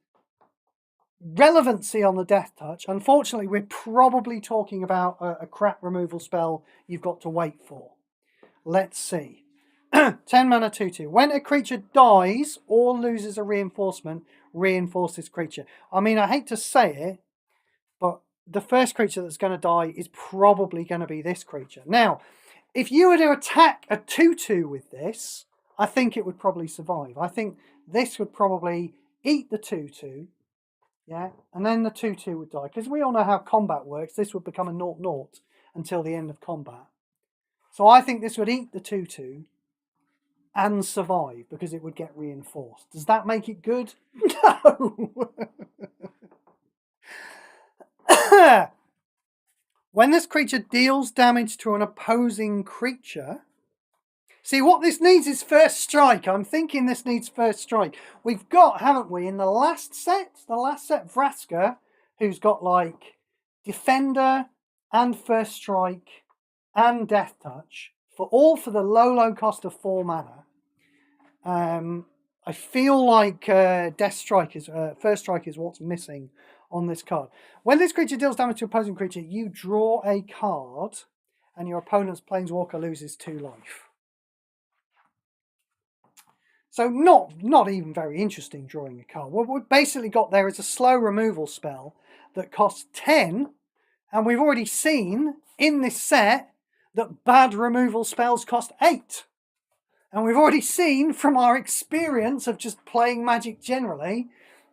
relevancy on the Death Touch. Unfortunately, we're probably talking about a crap removal spell you've got to wait for. Let's see. 10 mana 2/2. When a creature dies or loses a reinforcement, reinforce this creature. I mean, I hate to say it, but the first creature that's going to die is probably going to be this creature. Now, if you were to attack a 2/2 with this, I think it would probably survive. I think this would probably eat the 2/2, yeah, and then the 2/2 would die. Because we all know how combat works. This would become a 0/0 until the end of combat. So I think this would eat the 2/2 and survive, because it would get reinforced. Does that make it good? No! When this creature deals damage to an opposing creature... See, what this needs is first strike. I'm thinking this needs first strike. We've got, haven't we, in the last set, Vraska, who's got like Defender and first strike and Death Touch, for the low cost of 4 mana. I feel like First Strike is what's missing on this card. When this creature deals damage to an opposing creature, you draw a card, and your opponent's Planeswalker loses 2 life. So not even very interesting drawing a card. What we've basically got there is a slow removal spell that costs 10, and we've already seen in this set that bad removal spells cost 8. And we've already seen from our experience of just playing Magic generally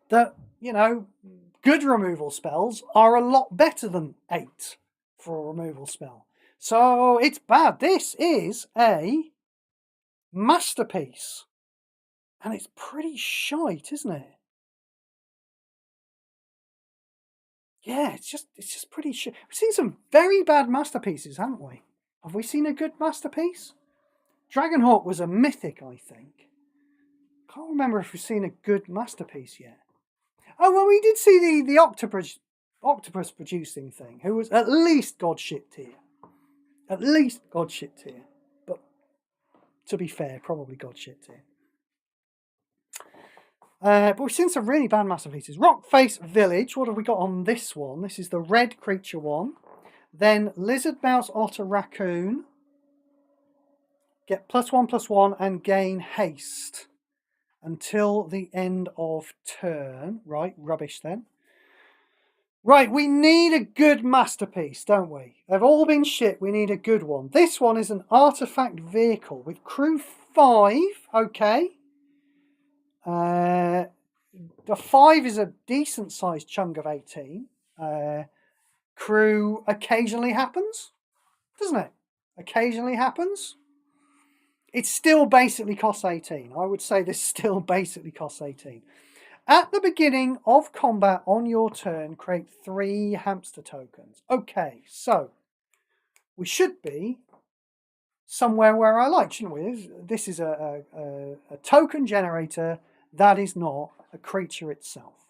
that, you know, good removal spells are a lot better than 8 for a removal spell. So it's bad. This is a masterpiece. And it's pretty shite, isn't it? Yeah, it's just pretty shit. We've seen some very bad masterpieces, haven't we? Have we seen a good masterpiece? Dragonhawk was a mythic, I think. Can't remember if we've seen a good masterpiece yet. Oh, well, we did see the octopus producing thing, who was at least god shit tier. At least god shit tier. But to be fair, probably god shit tier. But we've seen some really bad masterpieces. Rockface Village, what have we got on this one? This is the red creature one. Then Lizard, Mouse, Otter, Raccoon. Get +1/+1 and gain haste until the end of turn. Right, rubbish then. Right, we need a good masterpiece, don't we? They've all been shit, we need a good one. This one is an artifact vehicle with crew 5, okay. The 5 is a decent sized chunk of 18. Crew occasionally happens, doesn't it? Occasionally happens. It still basically costs 18. I would say this still basically costs 18. At the beginning of combat on your turn, create 3 hamster tokens. Okay, so we should be somewhere where I like, shouldn't we? This is a token generator that is not a creature itself.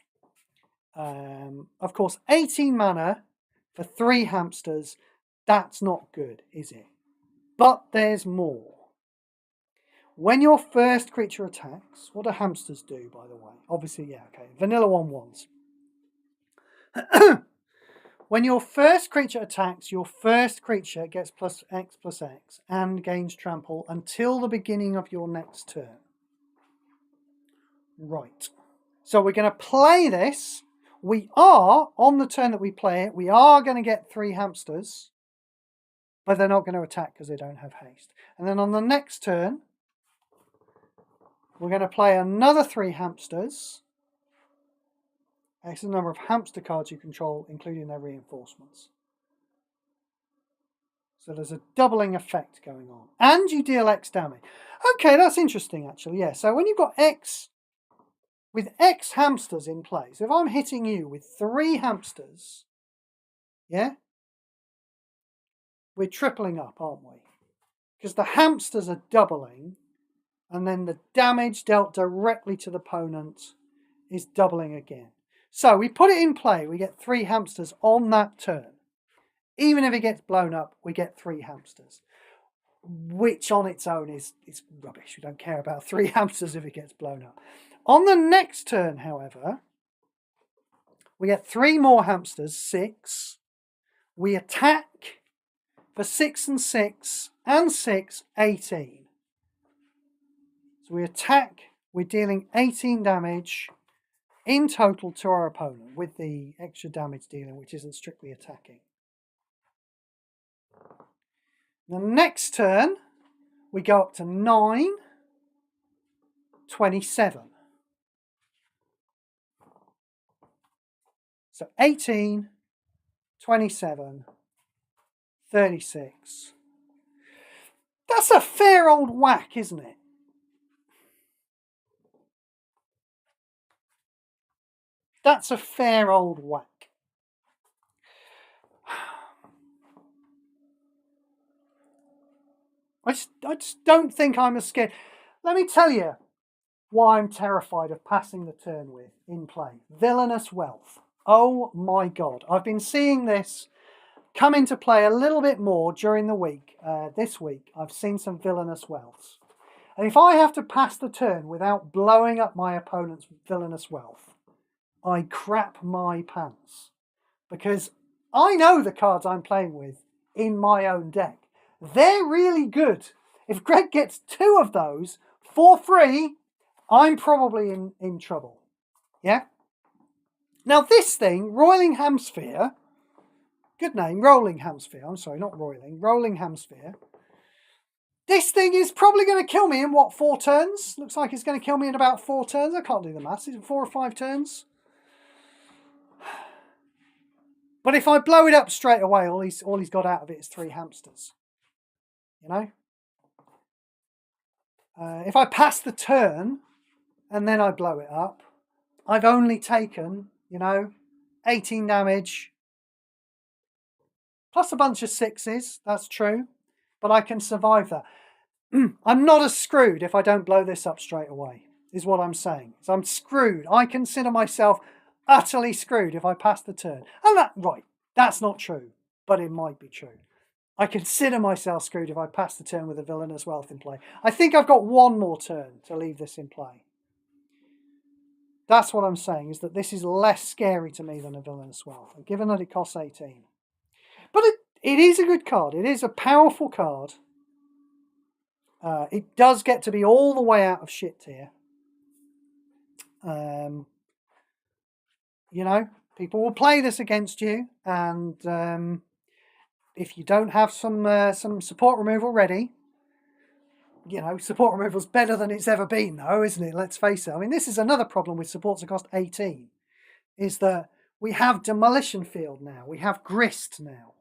Of course, 18 mana for 3 hamsters, that's not good, is it? But there's more. When your first creature attacks, what do hamsters do, by the way? Obviously, yeah, okay. Vanilla 1/1s. When your first creature attacks, your first creature gets +X/+X and gains trample until the beginning of your next turn. Right. So we're going to play this. We are, on the turn that we play it, we are going to get 3 hamsters, but they're not going to attack because they don't have haste. And then on the next turn, we're going to play another 3 hamsters. X is the number of hamster cards you control, including their reinforcements. So there's a doubling effect going on. And you deal X damage. Okay, that's interesting, actually. Yeah, so when you've got X, with X hamsters in play, so if I'm hitting you with 3 hamsters, yeah, we're tripling up, aren't we? Because the hamsters are doubling, and then the damage dealt directly to the opponent is doubling again. So we put it in play, we get 3 hamsters on that turn. Even if it gets blown up, we get 3 hamsters, which on its own is rubbish. We don't care about 3 hamsters if it gets blown up. On the next turn, however, we get 3 more hamsters, 6. We attack for 6 and 6, and 6, 18. So we attack, we're dealing 18 damage in total to our opponent, with the extra damage dealing, which isn't strictly attacking. The next turn, we go up to 9, 27. So 18, 27, 36. That's a fair old whack, isn't it? That's a fair old whack. I just don't think I'm as scared. Let me tell you why I'm terrified of passing the turn with in play. Villainous Wealth. Oh my God. I've been seeing this come into play a little bit more during the week. This week, I've seen some Villainous Wealths. And if I have to pass the turn without blowing up my opponent's Villainous Wealth, I crap my pants. Because I know the cards I'm playing with in my own deck. They're really good. If Greg gets 2 of those for free, I'm probably in trouble. Yeah? Now this thing, Roiling Hamsphere, good name, Rolling Hamsphere. I'm sorry, not Roiling. Rolling Hamsphere. This thing is probably going to kill me in what, 4 turns? Looks like it's going to kill me in about 4 turns. I can't do the maths. Is it 4 or 5 turns? But if I blow it up straight away, all he's got out of it is 3 hamsters. You know? If I pass the turn and then I blow it up, I've only taken, 18 damage. Plus a bunch of 6s, that's true. But I can survive that. I'm not as screwed if I don't blow this up straight away, is what I'm saying. So I'm screwed. I consider myself utterly screwed if I pass the turn. And that's not true, but it might be true. I consider myself screwed if I pass the turn with a Villainous Wealth in play. I think I've got 1 more turn to leave this in play. That's what I'm saying, is that this is less scary to me than a Villainous Wealth, given that it costs 18. But it is a good card. It is a powerful card. It does get to be all the way out of shit tier. You know, people will play this against you, and if you don't have some support removal ready, you know, support removal's better than it's ever been, though, isn't it? Let's face it. I mean, this is another problem with supports that cost 18, is that we have Demolition Field now. We have Grist now.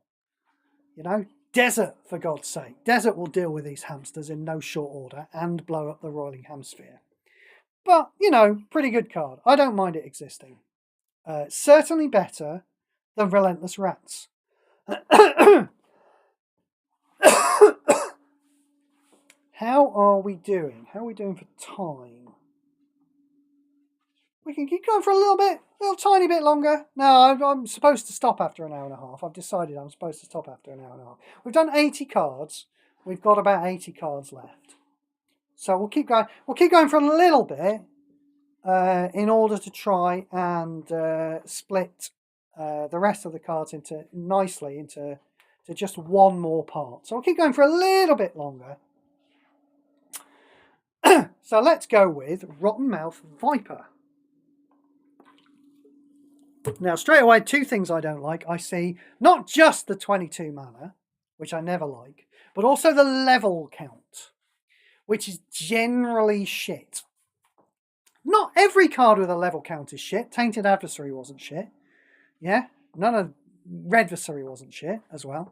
You know, Desert, for God's sake. Desert will deal with these hamsters in no short order and blow up the Roiling Hamsphere. But, you know, pretty good card. I don't mind it existing. Certainly better than Relentless Rats. How are we doing? How are we doing for time? We can keep going for a little tiny bit longer. No, I'm supposed to stop after an hour and a half. I've decided I'm supposed to stop after an hour and a half. We've done 80 cards. We've got about 80 cards left. So we'll keep going. We'll keep going for a little bit in order to try and split the rest of the cards into just one more part. So we'll keep going for a little bit longer. So let's go with Rotten Mouth Viper. Now, straight away, two things I don't like. I see not just the 22 mana, which I never like, but also the level count, which is generally shit. Not every card with a level count is shit. Tainted Adversary wasn't shit. Yeah, none of Redversary wasn't shit as well.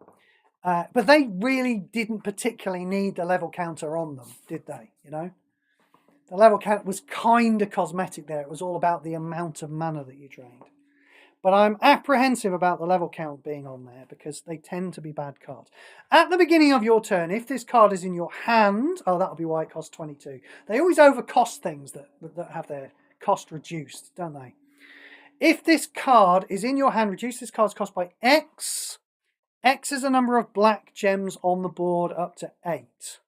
But they really didn't particularly need the level counter on them, did they? You know? The level count was kind of cosmetic there. It was all about the amount of mana that you drained. But I'm apprehensive about the level count being on there because they tend to be bad cards. At the beginning of your turn, if this card is in your hand, oh, that'll be why it costs 22. They always overcost things that have their cost reduced, don't they? If this card is in your hand, reduce this card's cost by X. X is the number of black gems on the board up to 8.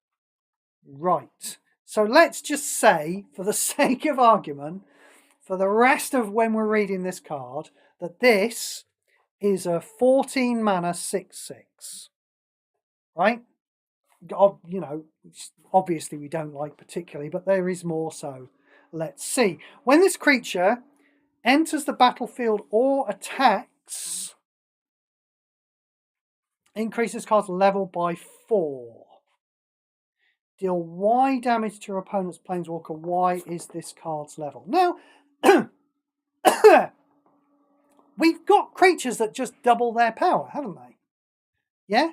Right. So let's just say, for the sake of argument, for the rest of when we're reading this card, that this is a 14 mana 6/6. Right? You know, obviously we don't like particularly, but there is more so. Let's see. When this creature enters the battlefield or attacks, increases card's level by 4. Deal Y damage to your opponent's planeswalker. Y is this card's level. Now, we've got creatures that just double their power, haven't they? Yeah?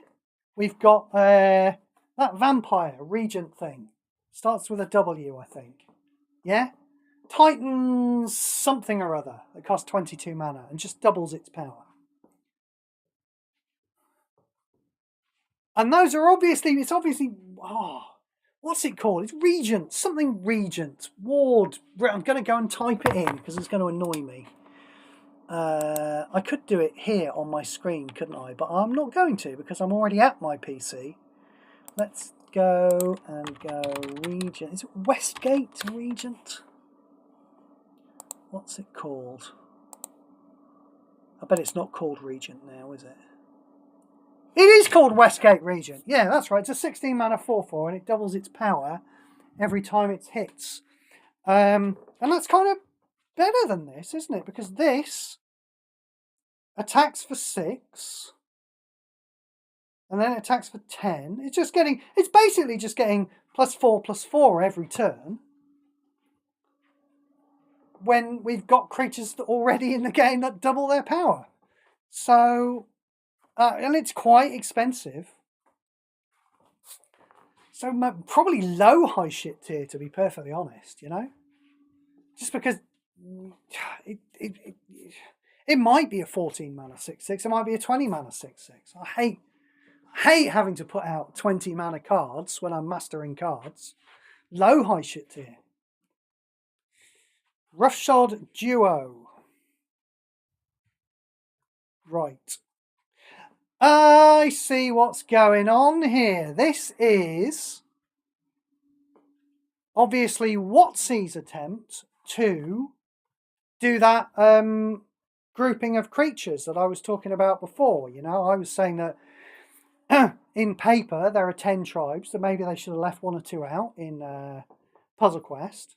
We've got that vampire regent thing. Starts with a W, I think. Yeah? Titan's something or other that costs 22 mana and just doubles its power. And those are obviously, what's it called? It's Regent, something Regent, Ward. I'm going to go and type it in because it's going to annoy me. I could do it here on my screen, couldn't I? But I'm not going to because I'm already at my PC. Let's go and go Regent. Is it Westgate Regent? What's it called? I bet it's not called Regent now, is it? It is called Westgate Regent. Yeah, that's right. It's a 16 mana 4/4 and it doubles its power every time it hits. And that's kind of better than this, isn't it? Because this attacks for 6 and then it attacks for 10. It's basically just getting +4/+4 every turn when we've got creatures that already in the game that double their power. So, and it's quite expensive. So probably low high shit tier, to be perfectly honest, you know? Just because it might be a 14 mana 6/6, it might be a 20 mana 6/6. I hate having to put out 20 mana cards when I'm mastering cards. Low high shit tier. Roughshod Duo. Right. I see what's going on here. This is obviously WotC's attempt to do that grouping of creatures that I was talking about before. You know, I was saying that in paper, there are 10 tribes, so maybe they should have left 1 or 2 out in Puzzle Quest.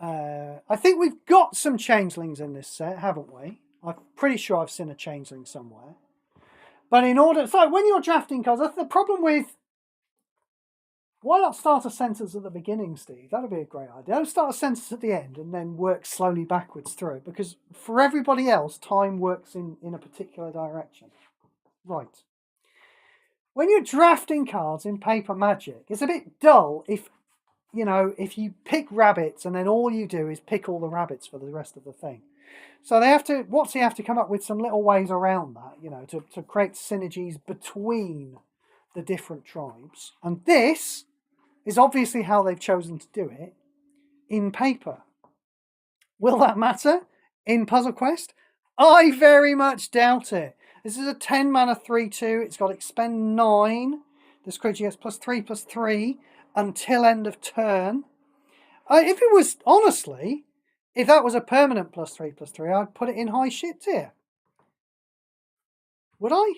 I think we've got some changelings in this set, haven't we? I'm pretty sure I've seen a changeling somewhere. But in order, so when you're drafting cards, that's the problem with, why not start a sentence at the beginning, Steve? That'd be a great idea. Don't start a sentence at the end and then work slowly backwards through it, because for everybody else, time works in a particular direction. Right. When you're drafting cards in Paper Magic, it's a bit dull if, you know, if you pick rabbits and then all you do is pick all the rabbits for the rest of the thing. So they have to, WotC have to come up with some little ways around that, you know, to create synergies between the different tribes. And this is obviously how they've chosen to do it in paper. Will that matter in Puzzle Quest? I very much doubt it. This is a 10 mana 3/2. It's got expend 9. This creature gets +3/+3 until end of turn. If it was, honestly, if that was a permanent +3/+3, I'd put it in high shit tier. Would I?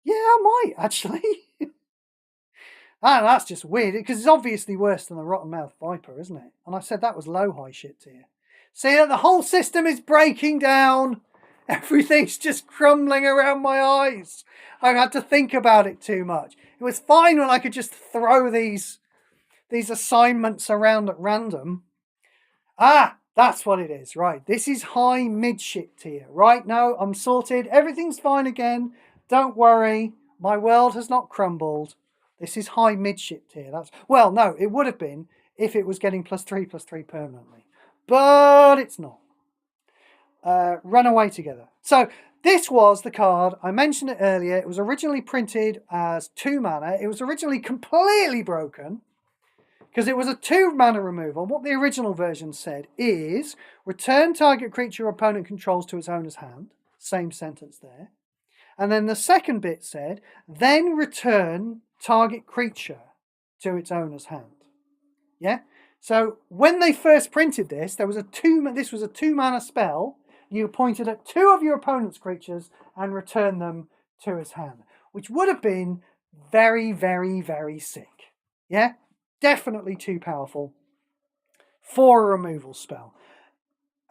Yeah, I might, actually. That's just weird, because it's obviously worse than the Rotten-Mouthed Viper, isn't it? And I said that was low high shit tier. See, the whole system is breaking down. Everything's just crumbling around my eyes. I've had to think about it too much. It was fine when I could just throw these assignments around at random. That's what it is, right? This is high mid-shit tier, right? No, I'm sorted. Everything's fine again. Don't worry. My world has not crumbled. This is high mid-shit tier. Well, no, it would have been if it was getting +3/+3 permanently. But it's not. Run away together. So this was the card. I mentioned it earlier. It was originally printed as 2 mana. It was originally completely broken because it was a 2 mana removal. What the original version said is return target creature your opponent controls to its owner's hand. Same sentence there. And then the second bit said, then return target creature to its owner's hand. Yeah? So when they first printed this, this was a 2 mana spell. You pointed at 2 of your opponent's creatures and returned them to his hand, which would have been very, very, very sick. Yeah? Definitely too powerful for a removal spell.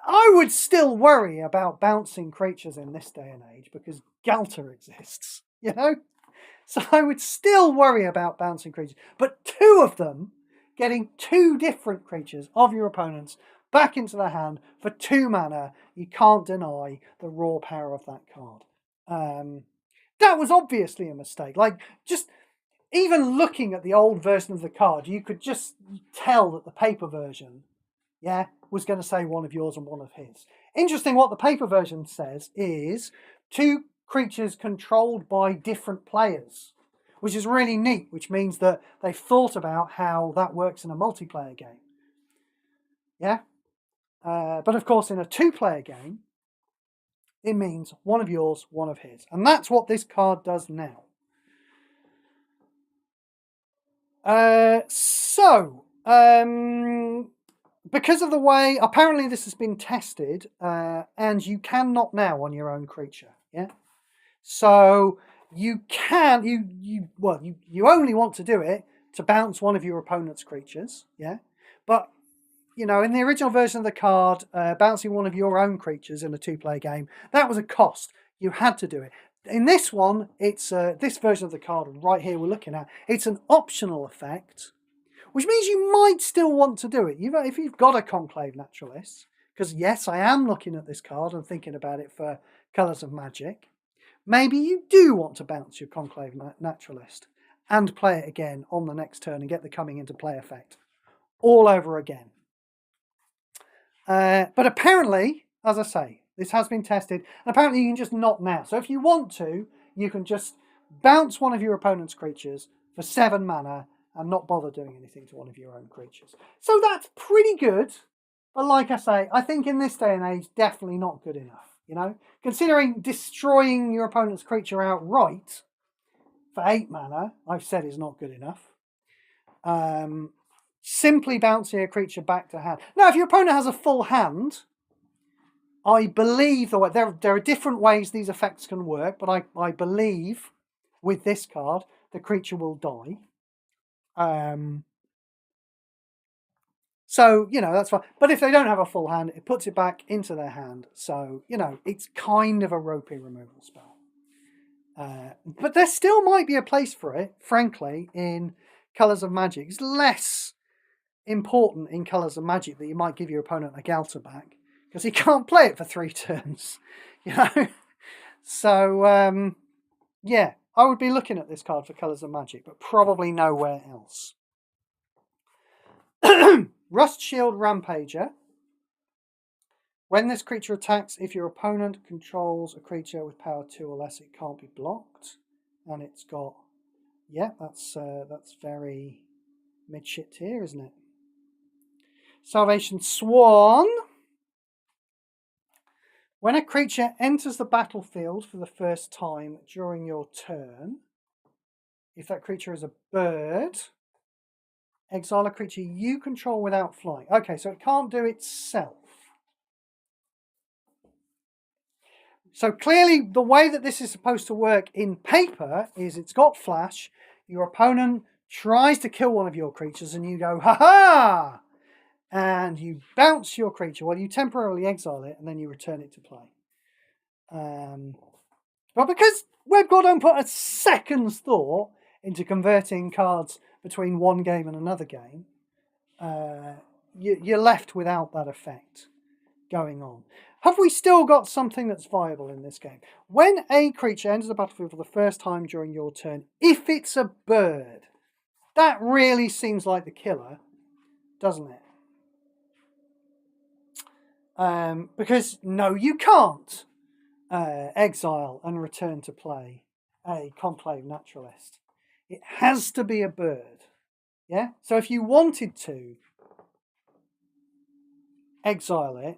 I would still worry about bouncing creatures in this day and age because Galter exists, you know? So I would still worry about bouncing creatures. But 2 of them, getting 2 different creatures of your opponents back into the hand for 2 mana, you can't deny the raw power of that card. That was obviously a mistake. Like, just even looking at the old version of the card, you could just tell that the paper version, was going to say one of yours and one of his. Interesting, what the paper version says is 2 creatures controlled by different players, which is really neat, which means that they've thought about how that works in a multiplayer game. Yeah? But of course, in a 2-player game, it means one of yours, one of his. And that's what this card does now. Because of the way, apparently this has been tested, and you can knock now on your own creature. Yeah? So you can, you only want to do it to bounce one of your opponent's creatures. Yeah? But you know, in the original version of the card, bouncing one of your own creatures in a 2-player game, that was a cost. You had to do it. In this one, it's this version of the card right here we're looking at, it's an optional effect, which means you might still want to do it. If you've got a Conclave Naturalist, because yes, I am looking at this card and thinking about it for Colours of Magic, maybe you do want to bounce your Conclave Naturalist and play it again on the next turn and get the coming into play effect all over again. But apparently, as I say, this has been tested, and apparently you can just knock now. So if you want to, you can just bounce one of your opponent's creatures for 7 mana and not bother doing anything to one of your own creatures. So that's pretty good, but like I say, I think in this day and age, definitely not good enough, you know? Considering destroying your opponent's creature outright for 8 mana, I've said is not good enough. Simply bouncing a creature back to hand. Now, if your opponent has a full hand, I believe there are different ways these effects can work, but I believe with this card, the creature will die. So, you know, that's fine. But if they don't have a full hand, it puts it back into their hand. So, you know, it's kind of a ropey removal spell. But there still might be a place for it, frankly, in Colours of Magic. It's less important in Colours of Magic that you might give your opponent a Galta back, because he can't play it for 3 turns, you know? So, yeah, I would be looking at this card for Colours of Magic, but probably nowhere else. Rust Shield Rampager. When this creature attacks, if your opponent controls a creature with power 2 or less, it can't be blocked. And it's got, yeah, that's very mid-shit tier, isn't it? Salvation Swan. When a creature enters the battlefield for the first time during your turn, if that creature is a bird, exile a creature you control without flying. Okay, so it can't do itself. So clearly the way that this is supposed to work in paper is it's got flash, your opponent tries to kill one of your creatures and you go, ha-ha! And you bounce your creature, well, you temporarily exile it and then you return it to play. But because Webgore don't put a second's thought into converting cards between one game and another game, you're left without that effect going on. Have we still got something that's viable in this game? When a creature enters the battlefield for the first time during your turn, if it's a bird, that really seems like the killer, doesn't it? Because no, you can't exile and return to play a Conclave Naturalist. It has to be a bird. Yeah? So if you wanted to exile it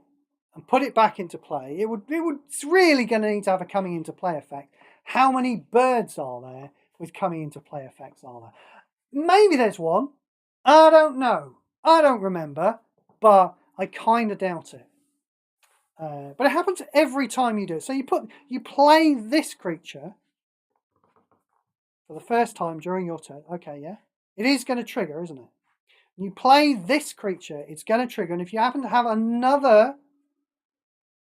and put it back into play, it's really going to need to have a coming into play effect. How many birds are there with coming into play effects are there? Maybe there's one. I don't know. I don't remember, but I kind of doubt it. But it happens every time you do it. So you play this creature for the first time during your turn. Okay, yeah. It is going to trigger, isn't it? You play this creature, it's going to trigger. And if you happen to have another...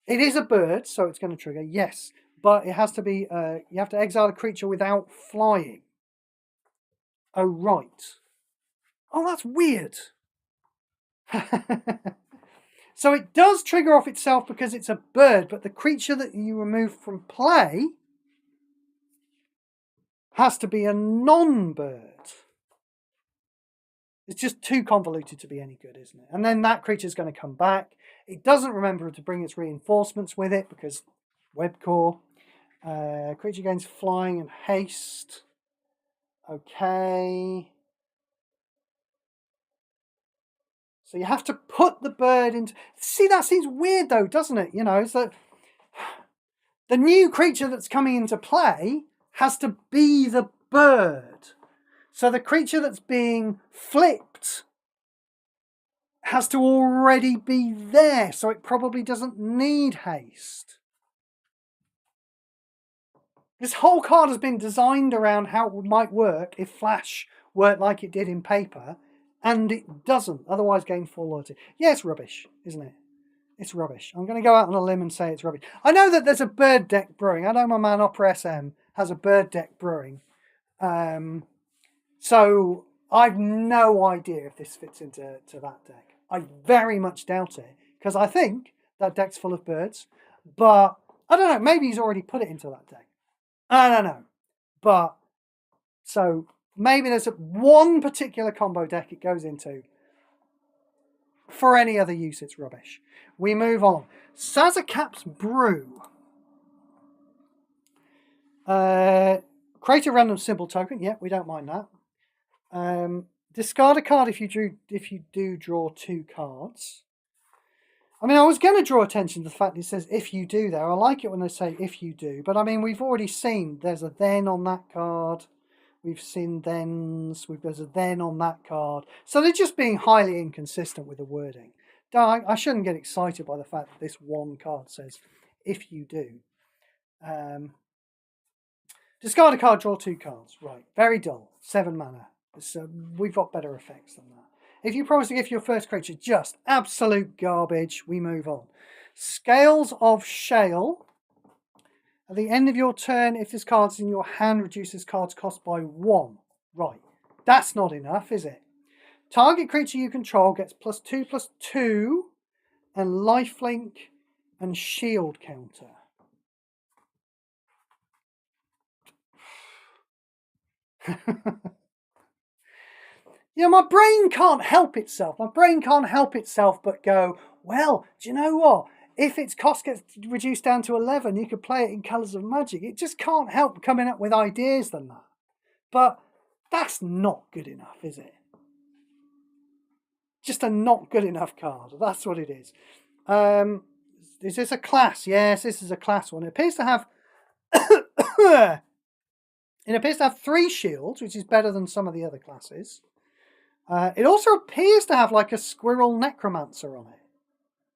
It is a bird, so it's going to trigger, yes. But it has to be... you have to exile a creature without flying. Oh, right. Oh, that's weird. So it does trigger off itself because it's a bird, but the creature that you remove from play has to be a non-bird. It's just too convoluted to be any good, isn't it? And then that creature's going to come back. It doesn't remember to bring its reinforcements with it because Webgore. Creature gains flying and haste. Okay. So you have to put the bird into... See, that seems weird though, doesn't it? You know, it's that the new creature that's coming into play has to be the bird. So the creature that's being flipped has to already be there. So it probably doesn't need haste. This whole card has been designed around how it might work if Flash worked like it did in paper. And it doesn't, otherwise gain full loyalty. Yeah, it's rubbish, isn't it? It's rubbish. I'm going to go out on a limb and say it's rubbish. I know that there's a bird deck brewing. I know my man Opera SM has a bird deck brewing. So I've no idea if this fits into that deck. I very much doubt it, because I think that deck's full of birds. But I don't know, maybe he's already put it into that deck. I don't know. But, so... maybe there's one particular combo deck it goes into. For any other use, it's rubbish. We move on. Sazakap's Brew. Create a random symbol token. Yeah, we don't mind that. Discard a card if you do draw 2 cards. I mean, I was going to draw attention to the fact that it says if you do there. I like it when they say if you do. But I mean, we've already seen there's a then on that card. We've seen thens, there's a then on that card. So they're just being highly inconsistent with the wording. I shouldn't get excited by the fact that this one card says, if you do. Discard a card, draw 2 cards. Right, very dull. 7 mana. We've got better effects than that. If you promise to give your first creature just absolute garbage, we move on. Scales of Shale. At the end of your turn, if this card's in your hand, reduce this card's cost by 1. Right, that's not enough, is it? Target creature you control gets +2/+2 and lifelink and shield counter. Yeah, my brain can't help itself. My brain can't help itself but go, well, do you know what? If its cost gets reduced down to 11, you could play it in Colours of Magic. It just can't help coming up with ideas than that. But that's not good enough, is it? Just a not good enough card. That's what it is. Is this a class? Yes, this is a class one. It appears to have it appears to have 3 shields, which is better than some of the other classes. It also appears to have like a squirrel necromancer on it,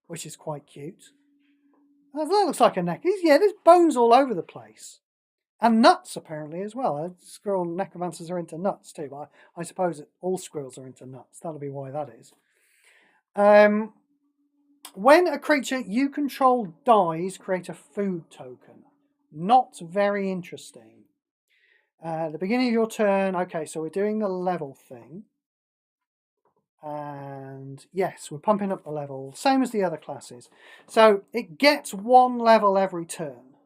which is quite cute. That looks like a neck. Yeah, there's bones all over the place. And nuts, apparently, as well. Squirrel necromancers are into nuts, too. But I suppose that all squirrels are into nuts. That'll be why that is. When a creature you control dies, create a food token. Not very interesting. The beginning of your turn. Okay, so we're doing the level thing. And yes, we're pumping up the level, same as the other classes. So it gets 1 level every turn.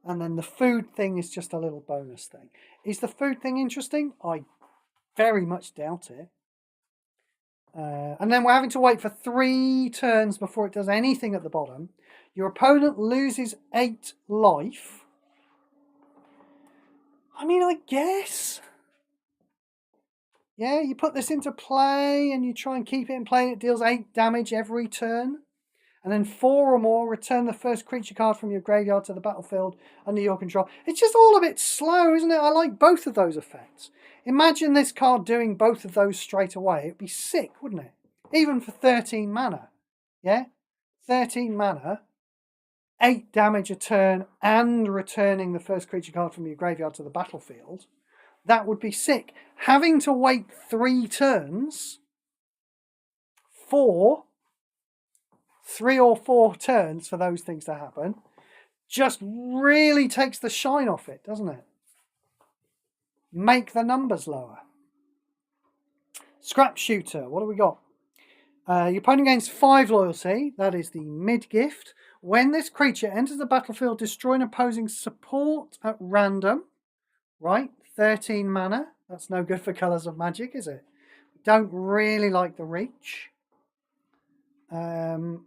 And then the food thing is just a little bonus thing. Is the food thing interesting? I very much doubt it. And then we're having to wait for 3 turns before it does anything at the bottom. Your opponent loses 8 life. I mean, I guess. Yeah, you put this into play and you try and keep it in play and it deals 8 damage every turn. And then 4 or more, return the first creature card from your graveyard to the battlefield under your control. It's just all a bit slow, isn't it? I like both of those effects. Imagine this card doing both of those straight away. It'd be sick, wouldn't it? Even for 13 mana. Yeah? 13 mana, 8 damage a turn, and returning the first creature card from your graveyard to the battlefield. That would be sick. Having to wait 3 turns for 3 or 4 turns for those things to happen just really takes the shine off it, doesn't it? Make the numbers lower. Scrap Shooter, what do we got? Your opponent gains 5 loyalty. That is the mid-gift. When this creature enters the battlefield, destroy an opposing support at random. Right? 13 mana. That's no good for Colours of Magic, is it? Don't really like the reach. Oh,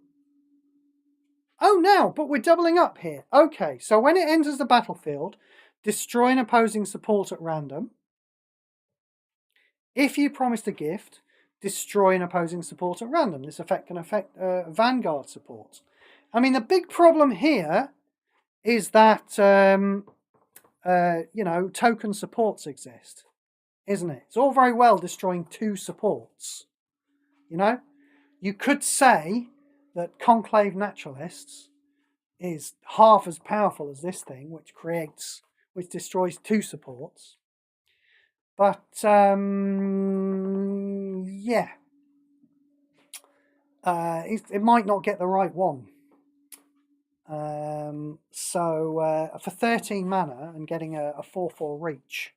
now, but we're doubling up here. Okay, so when it enters the battlefield, destroy an opposing support at random. If you promised a gift, destroy an opposing support at random. This effect can affect Vanguard support. I mean, the big problem here is that token supports exist, isn't it? It's all very well destroying 2 supports. You could say that Conclave Naturalists is half as powerful as this thing, which destroys 2 supports. But yeah, it might not get the right one. So for 13 mana and getting a 4/4 reach,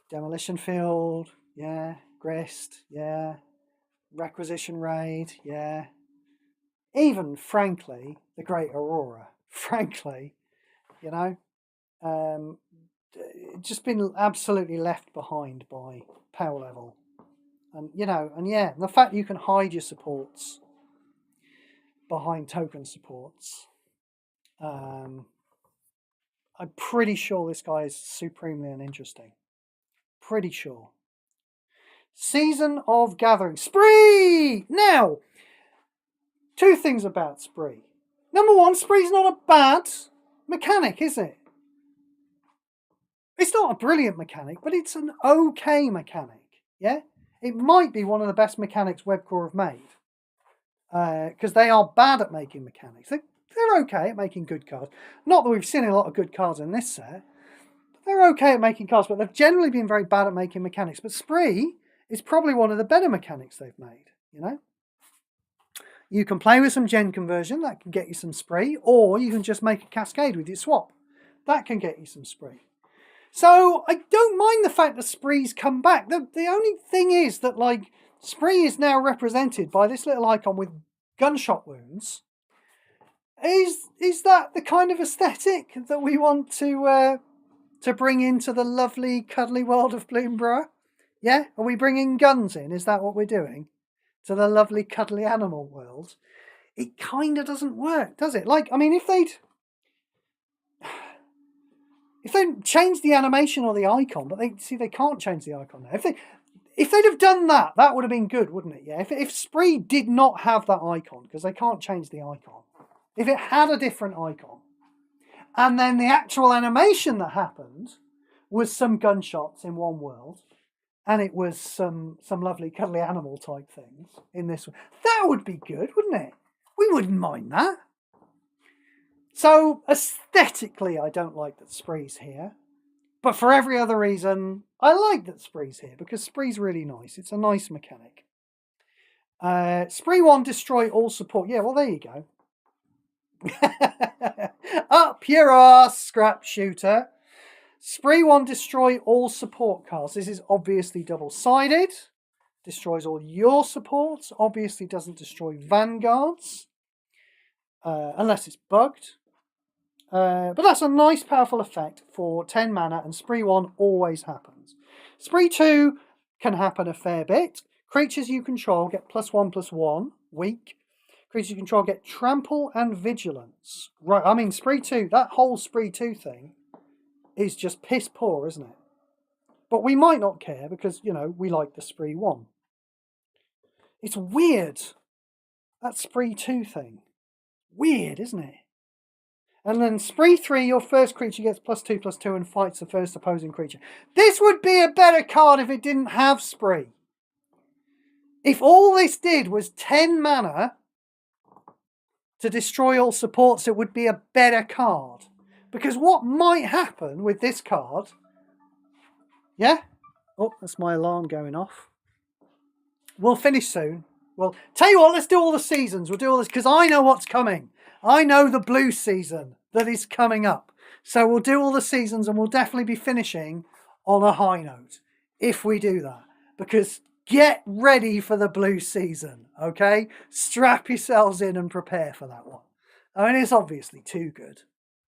Demolition Field, yeah, Grist, yeah, Requisition Raid, yeah, even frankly the Great Aurora, just been absolutely left behind by power level, and the fact you can hide your supports behind token supports. I'm pretty sure this guy is supremely uninteresting. Pretty sure. Season of Gathering. Spree! Now, 2 things about Spree. Number 1, Spree's not a bad mechanic, is it? It's not a brilliant mechanic, but it's an okay mechanic. Yeah? It might be one of the best mechanics Webcore have made. Because they are bad at making mechanics. they're okay at making good cards. Not that we've seen a lot of good cards in this set. They're okay at making cards, but they've generally been very bad at making mechanics. But Spree is probably one of the better mechanics they've made, you know? You can play with some gen conversion, that can get you some Spree, or you can just make a cascade with your swap. That can get you some Spree. So I don't mind the fact that Spree's come back. The only thing is that, like, Spree is now represented by this little icon with gunshot wounds. Is that the kind of aesthetic that we want to bring into the lovely, cuddly world of Bloomburrow? Yeah? Are we bringing guns in? Is that what we're doing? To the lovely, cuddly animal world? It kind of doesn't work, does it? Like, I mean, if they'd changed the animation or the icon, but they can't change the icon now. If they'd have done that, that would have been good, wouldn't it? Yeah. If Spree did not have that icon, because they can't change the icon. If it had a different icon, and then the actual animation that happened was some gunshots in one world, and it was some lovely cuddly animal type things in this one, that would be good, wouldn't it? We wouldn't mind that. So aesthetically, I don't like that Spree's here. But for every other reason, I like that Spree's here, because Spree's really nice. It's a nice mechanic. Spree 1, destroy all support. Yeah, well, there you go. Up your arse, scrap shooter. Spree 1, destroy all support cards. This is obviously double-sided. Destroys all your supports. Obviously doesn't destroy vanguards. Unless it's bugged. But that's a nice, powerful effect for 10 mana, and Spree 1 always happens. Spree 2 can happen a fair bit. Creatures you control get +1/+1, weak. Creatures you control get trample and vigilance. Right, I mean, Spree 2, that whole Spree 2 thing is just piss poor, isn't it? But we might not care because, you know, we like the Spree 1. It's weird, that Spree 2 thing. Weird, isn't it? And then Spree 3, your first creature gets +2/+2 and fights the first opposing creature. This would be a better card if it didn't have Spree. If all this did was 10 mana to destroy all supports, it would be a better card. Because what might happen with this card... Yeah? Oh, that's my alarm going off. We'll finish soon. Well, tell you what, let's do all the seasons. We'll do all this because I know what's coming. I know the blue season that is coming up. So we'll do all the seasons and we'll definitely be finishing on a high note if we do that. Because get ready for the blue season, okay? Strap yourselves in and prepare for that one. I mean, it's obviously too good,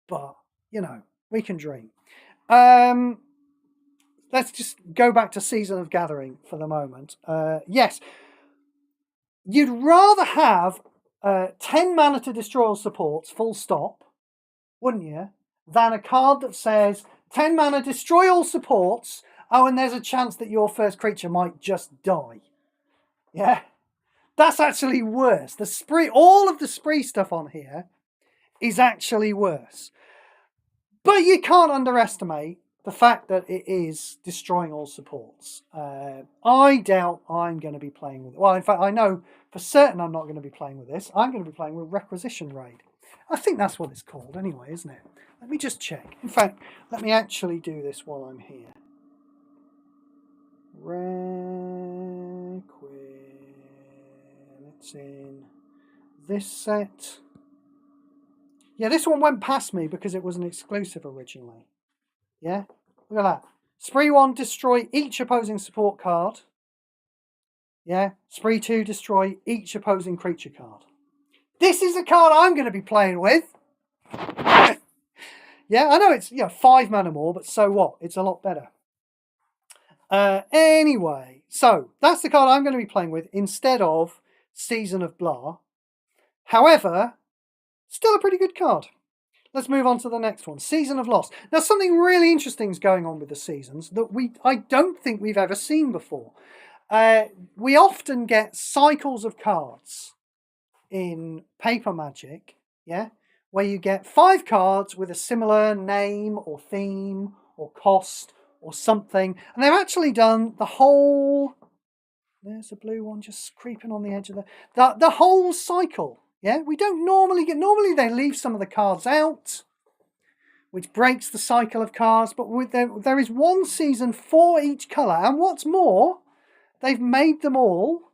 but, you know, we can dream. Let's just go back to Season of Gathering for the moment. Yes, you'd rather have 10 mana to destroy all supports, full stop, wouldn't you? Than a card that says 10 mana, destroy all supports. Oh, and there's a chance that your first creature might just die. Yeah, that's actually worse. The Spree, all of the Spree stuff on here is actually worse. But you can't underestimate the fact that it is destroying all supports. I doubt I'm going to be playing with it. Well, in fact, I know for certain I'm not going to be playing with this. I'm going to be playing with Requisition Raid. I think that's what it's called anyway, isn't it? Let me just check. In fact, let me actually do this while I'm here. It's in this set. Yeah, this one went past me because it was an exclusive originally. Yeah, look at that. Spree 1, destroy each opposing support card. Yeah, Spree 2, destroy each opposing creature card. This is the card I'm going to be playing with. Yeah, I know it's 5 mana more, but so what? It's a lot better. Anyway, so that's the card I'm going to be playing with instead of Season of Blah. However, still a pretty good card. Let's move on to the next one, Season of Loss. Now, something really interesting is going on with the seasons that I don't think we've ever seen before. We often get cycles of cards in Paper Magic, yeah, where you get 5 cards with a similar name or theme or cost or something, and they've actually done the whole... There's a blue one just creeping on the edge of the whole cycle Yeah, we don't normally they leave some of the cards out, which breaks the cycle of cards, but there is one season for each colour, and what's more, they've made them all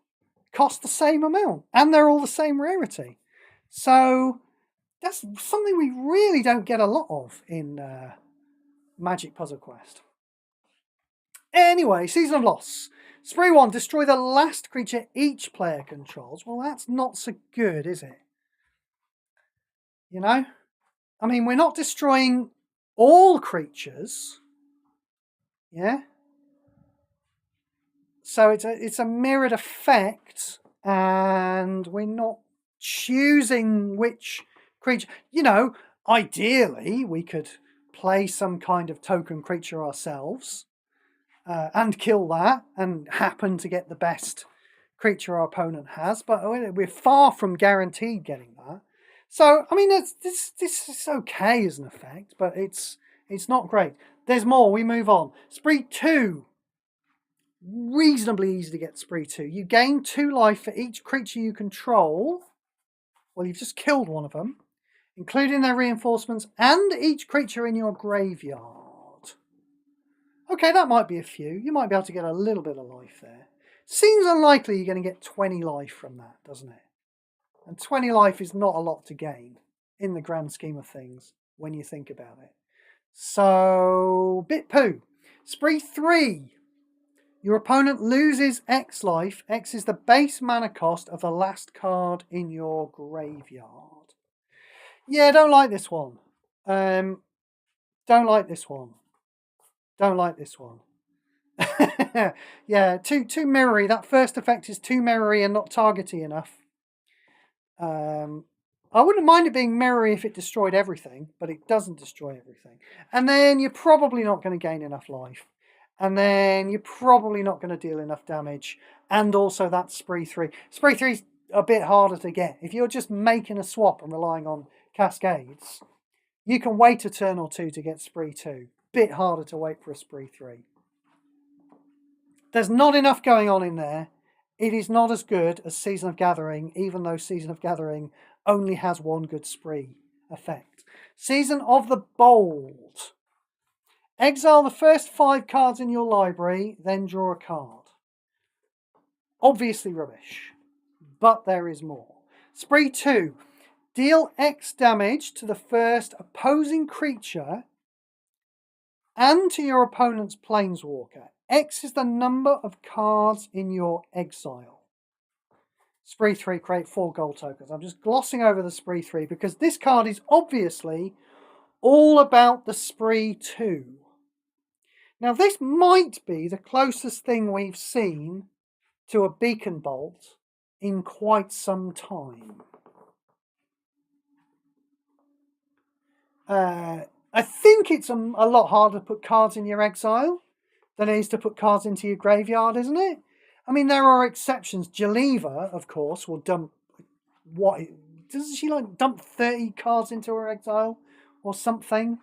cost the same amount, and they're all the same rarity. So that's something we really don't get a lot of in Magic Puzzle Quest. Anyway, Season of Loss. Spree 1, destroy the last creature each player controls. Well, that's not so good, is it? You know? I mean, we're not destroying all creatures. Yeah? So it's a mirrored effect, and we're not choosing which creature. You know, ideally, we could play some kind of token creature ourselves and kill that and happen to get the best creature our opponent has, but we're far from guaranteed getting that. So, I mean, this is okay as an effect, but it's not great. There's more. We move on. Spree 2. Reasonably easy to get Spree 2. You gain 2 life for each creature you control. Well, you've just killed one of them, including their reinforcements and each creature in your graveyard. Okay, that might be a few. You might be able to get a little bit of life there. Seems unlikely you're going to get 20 life from that, doesn't it? And 20 life is not a lot to gain in the grand scheme of things when you think about it. So, bit poo. Spree 3. Your opponent loses X life. X is the base mana cost of the last card in your graveyard. Yeah, don't like this one. Don't like this one. Don't like this one. Yeah, too mirrory. That first effect is too mirrory and not targety enough. I wouldn't mind it being mirrory if it destroyed everything, but it doesn't destroy everything. And then you're probably not going to gain enough life. And then you're probably not going to deal enough damage. And also that's Spree 3. Spree 3 is a bit harder to get. If you're just making a swap and relying on cascades, you can wait a turn or two to get Spree 2. Bit harder to wait for a Spree 3. There's not enough going on in there. It is not as good as Season of Gathering, even though Season of Gathering only has one good spree effect. Season of the Bold. Exile the first 5 cards in your library, then draw a card. Obviously rubbish, but there is more. Spree 2. Deal X damage to the first opposing creature and to your opponent's planeswalker. X is the number of cards in your exile. Spree 3, create 4 gold tokens. I'm just glossing over the Spree 3 because this card is obviously all about the Spree 2. Now this might be the closest thing we've seen to a beacon bolt in quite some time. I think it's a lot harder to put cards in your exile than it is to put cards into your graveyard, isn't it? I mean, there are exceptions. Geneva, of course, will dump... What? Doesn't she like dump 30 cards into her exile or something?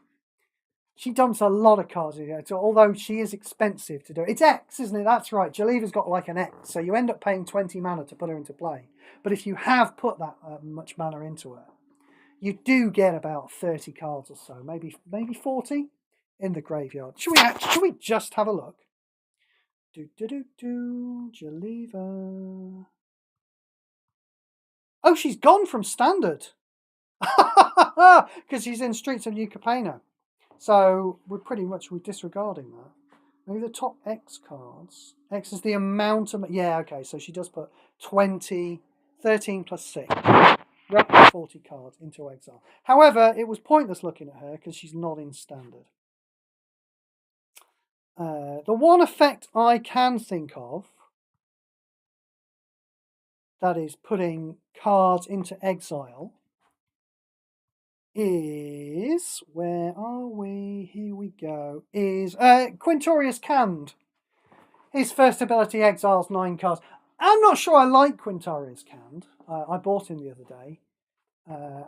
She dumps a lot of cards in here, although she is expensive to do. It's X, isn't it? That's right. Geneva's got like an X, so you end up paying 20 mana to put her into play. But if you have put that much mana into her, you do get about 30 cards or so, maybe 40 in the graveyard. Should we just have a look? Geneva. Oh, she's gone from standard. Because she's in Streets of New Capena. So we're disregarding that. Maybe the top X cards. X is the amount of... Yeah, okay, so she does put 20, 13 plus 6. Roughly 40 cards into exile. However, it was pointless looking at her because she's not in standard. The one effect I can think of that is putting cards into exile is, where are we? Here we go. Is Quintorius Canned. His first ability exiles 9 cards. I'm not sure I like Quintorius Canned. I bought him the other day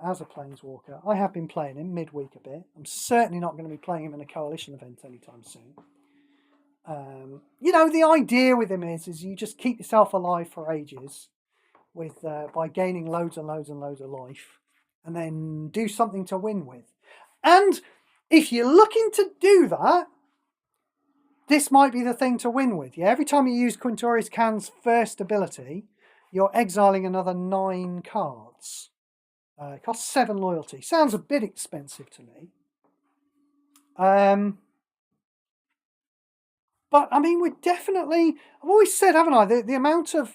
as a Planeswalker. I have been playing him midweek a bit. I'm certainly not going to be playing him in a Coalition event anytime soon. You know, the idea with him is you just keep yourself alive for ages with by gaining loads and loads and loads of life, and then do something to win with. And if you're looking to do that, this might be the thing to win with. Yeah, every time you use Quintorius Can's first ability, you're exiling another 9 cards. It costs 7 loyalty. Sounds a bit expensive to me. But, I mean, we're definitely... I've always said, haven't I, the amount of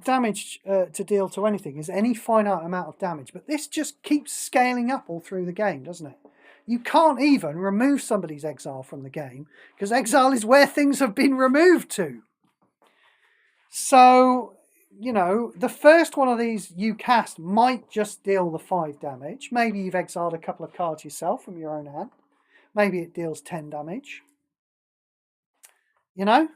damage to deal to anything is any finite amount of damage. But this just keeps scaling up all through the game, doesn't it? You can't even remove somebody's exile from the game, because exile is where things have been removed to. So, you know, the first one of these you cast might just deal the 5 damage. Maybe you've exiled a couple of cards yourself from your own hand. Maybe it deals 10 damage. You know?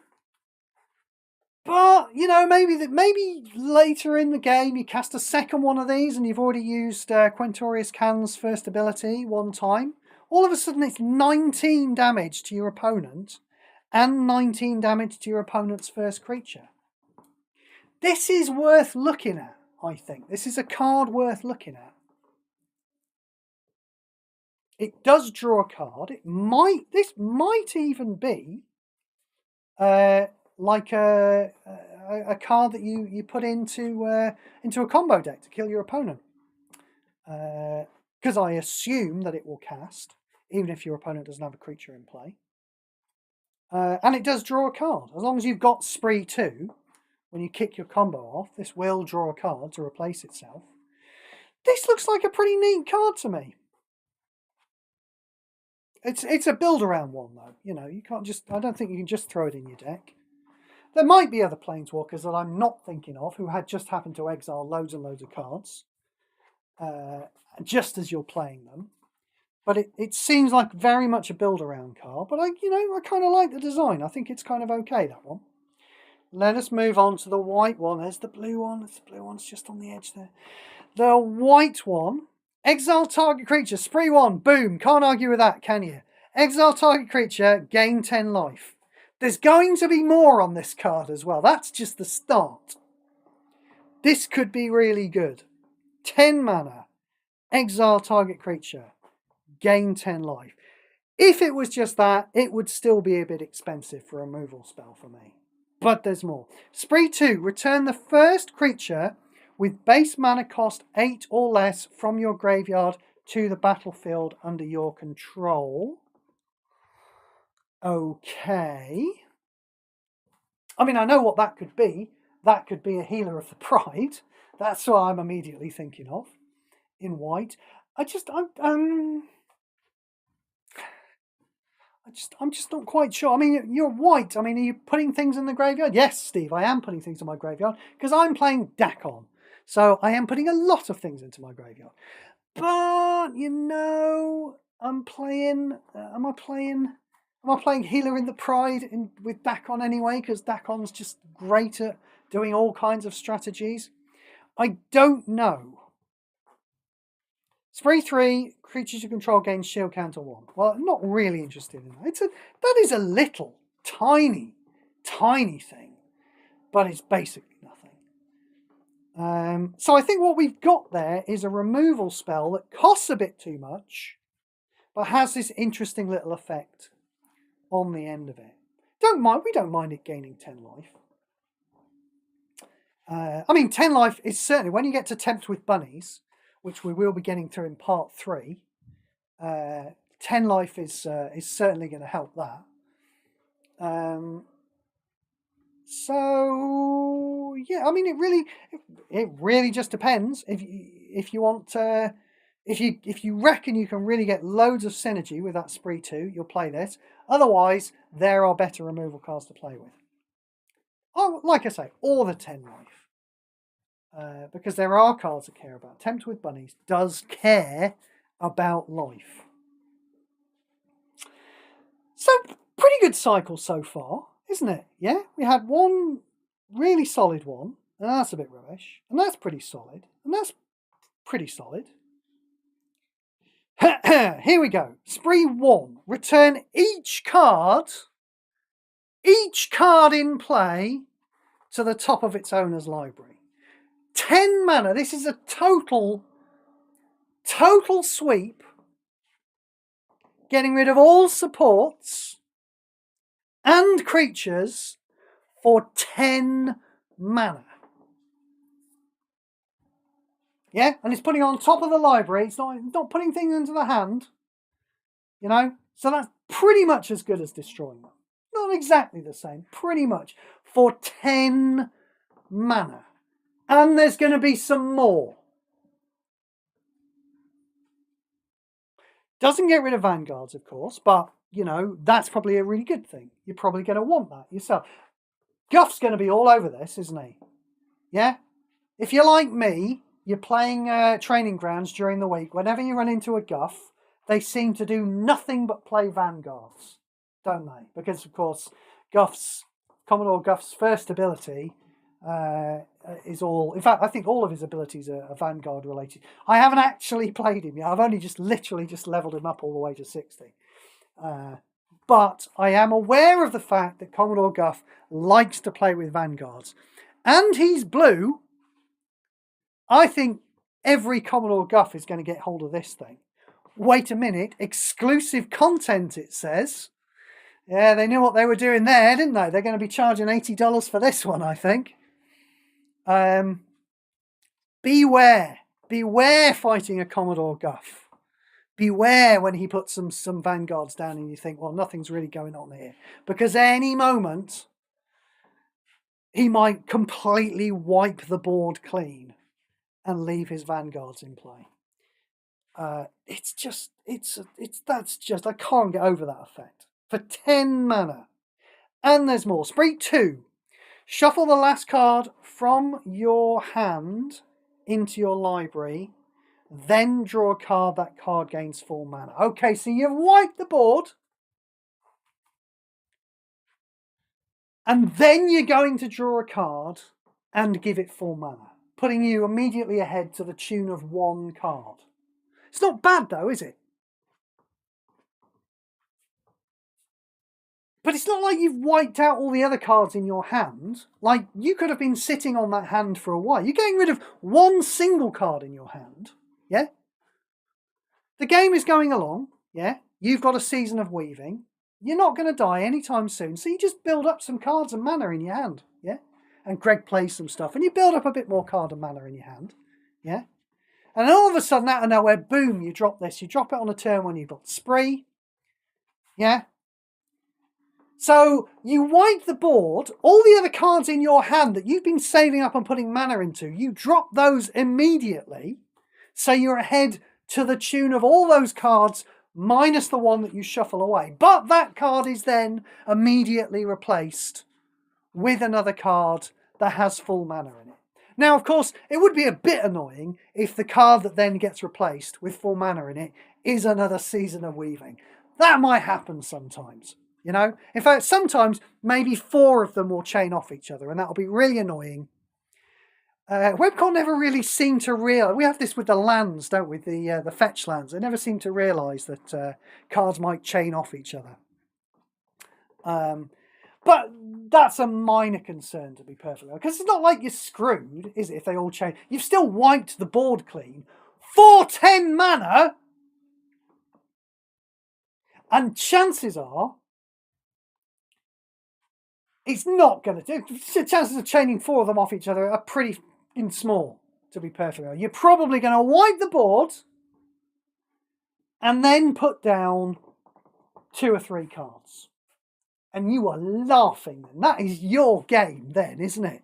But, you know, maybe later in the game you cast a second one of these and you've already used Quintorius Can's first ability one time. All of a sudden it's 19 damage to your opponent and 19 damage to your opponent's first creature. This is worth looking at, I think. This is a card worth looking at. It does draw a card. This might even be like a card that you put into a combo deck to kill your opponent. Because I assume that it will cast, even if your opponent doesn't have a creature in play. And it does draw a card. As long as you've got Spree 2, when you kick your combo off, this will draw a card to replace itself. This looks like a pretty neat card to me. It's a build-around one, though. You know, you can't just... I don't think you can just throw it in your deck. There might be other Planeswalkers that I'm not thinking of who had just happened to exile loads and loads of cards just as you're playing them. But it seems like very much a build-around card. But I kind of like the design. I think it's kind of okay, that one. Let us move on to the white one. There's the blue one. The blue one's just on the edge there. The white one. Exile target creature. Spree 1. Boom. Can't argue with that, can you? Exile target creature. Gain 10 life. There's going to be more on this card as well. That's just the start. This could be really good. 10 mana. Exile target creature. Gain 10 life. If it was just that, it would still be a bit expensive for a removal spell for me. But there's more. Spree 2. Return the first creature with base mana cost 8 or less from your graveyard to the battlefield under your control. Okay. I mean, I know what that could be. That could be a Healer of the Pride. That's what I'm immediately thinking of in white. I'm just not quite sure. I mean, you're white. I mean, are you putting things in the graveyard? Yes, Steve, I am putting things in my graveyard because I'm playing Dakon. So I am putting a lot of things into my graveyard. But, you know, I'm playing... Am I playing Healer in the Pride with Dakon anyway? Because Dakon's just great at doing all kinds of strategies. I don't know. Spree 3, creatures you control gain shield counter 1. Well, I'm not really interested in that. That is a little, tiny thing. But it's basically nothing. So I think what we've got there is a removal spell that costs a bit too much, but has this interesting little effect on the end of it. We don't mind it gaining 10 life. I mean, 10 life is certainly, when you get to Tempt with Bunnies, which we will be getting through in part 3, 10 life is certainly going to help that. So yeah, I mean, it really just depends. If you want if you reckon you can really get loads of synergy with that Spree 2, you'll play this. Otherwise, there are better removal cards to play with. Oh, like I say, or the 10 life. Because there are cards that care about. Tempt with Bunnies does care about life. So, pretty good cycle so far, isn't it? Yeah, we had one really solid one, and that's a bit rubbish, and that's pretty solid, and that's pretty solid. Here we go. Spree 1. Return each card in play to the top of its owner's library. 10 mana. This is a total sweep. Getting rid of all supports and creatures for 10 mana. Yeah, and it's putting it on top of the library. It's not putting things into the hand. You know? So that's pretty much as good as destroying them. Not exactly the same, pretty much. For 10 mana. And there's going to be some more. Doesn't get rid of vanguards, of course, but, you know, that's probably a really good thing. You're probably going to want that yourself. Guff's going to be all over this, isn't he? Yeah? If you're like me, you're playing training grounds during the week. Whenever you run into a Guff, they seem to do nothing but play vanguards, don't they? Because, of course, Commodore Guff's first ability is all... In fact, I think all of his abilities are vanguard related. I haven't actually played him yet. I've only literally leveled him up all the way to 60. But I am aware of the fact that Commodore Guff likes to play with vanguards. And he's blue. I think every Commodore Guff is going to get hold of this thing. Wait a minute. Exclusive content, it says. Yeah, they knew what they were doing there, didn't they? They're going to be charging $80 for this one, I think. Beware. Beware fighting a Commodore Guff. Beware when he puts some vanguards down and you think, well, nothing's really going on here. Because any moment, he might completely wipe the board clean and leave his vanguards in play. I can't get over that effect. For 10 mana. And there's more. Spree 2. Shuffle the last card from your hand into your library. Then draw a card. That card gains 4 mana. Okay, so you've wiped the board. And then you're going to draw a card and give it 4 mana. Putting you immediately ahead to the tune of 1 card. It's not bad though, is it? But it's not like you've wiped out all the other cards in your hand. Like, you could have been sitting on that hand for a while. You're getting rid of 1 single card in your hand. Yeah? The game is going along. Yeah? You've got a Season of Weaving. You're not going to die anytime soon. So you just build up some cards and mana in your hand. Yeah? And Greg plays some stuff. And you build up a bit more card and mana in your hand. Yeah? And all of a sudden, out of nowhere, boom, you drop this. You drop it on a turn when you've got Spree. Yeah? So you wipe the board, all the other cards in your hand that you've been saving up and putting mana into, you drop those immediately. So you're ahead to the tune of all those cards minus the one that you shuffle away. But that card is then immediately replaced with another card that has full mana in it. Now, of course, it would be a bit annoying if the card that then gets replaced with full mana in it is another Season of Weaving. That might happen sometimes. You know, in fact, sometimes maybe 4 of them will chain off each other, and that'll be really annoying. Webcon never really seemed to realise. We have this with the lands, don't we? The fetch lands. They never seem to realise that cards might chain off each other. But that's a minor concern, to be perfectly honest, because it's not like you're screwed, is it? If they all chain, you've still wiped the board clean for 10 mana, and chances are. It's not going to do. The chances of chaining 4 of them off each other are pretty small, to be perfectly honest. You're probably going to wipe the board and then put down 2 or 3 cards. And you are laughing. And that is your game then, isn't it?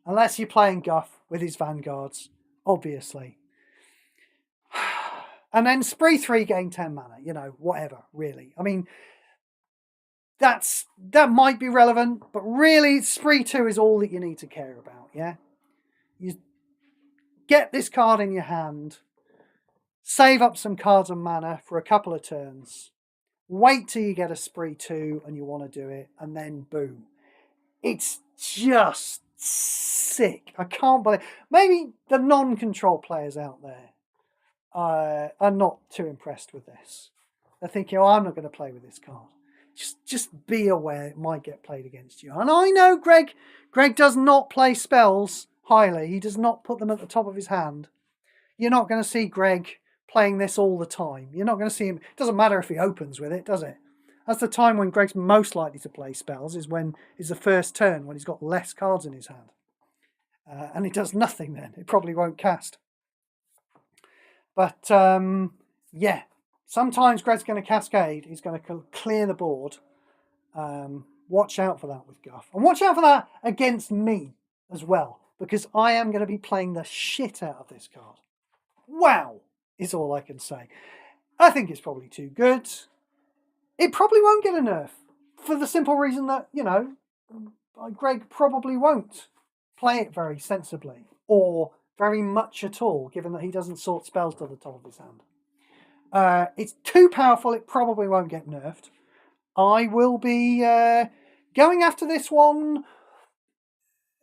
Unless you're playing Guff with his vanguards, obviously. And then Spree 3 gain 10 mana. You know, whatever, really. I mean... That might be relevant, but really Spree 2 is all that you need to care about, yeah? You get this card in your hand, save up some cards and mana for a couple of turns, wait till you get a Spree 2 and you want to do it, and then boom. It's just sick. I can't believe... Maybe the non-control players out there are not too impressed with this. They're thinking, oh, I'm not going to play with this card. Just be aware it might get played against you. And I know Greg does not play spells highly. He does not put them at the top of his hand. You're not going to see Greg playing this all the time. You're not going to see him. It doesn't matter if he opens with it, does it? That's the time when Greg's most likely to play spells, is the first turn, when he's got less cards in his hand. And it does nothing then. It probably won't cast. But, yeah. Sometimes Greg's going to cascade. He's going to clear the board. Watch out for that with Guff. And watch out for that against me as well, because I am going to be playing the shit out of this card. Wow, is all I can say. I think it's probably too good. It probably won't get a nerf, for the simple reason that, you know, Greg probably won't play it very sensibly, or very much at all, given that he doesn't sort spells to the top of his hand. It's too powerful, it probably won't get nerfed. I will be going after this one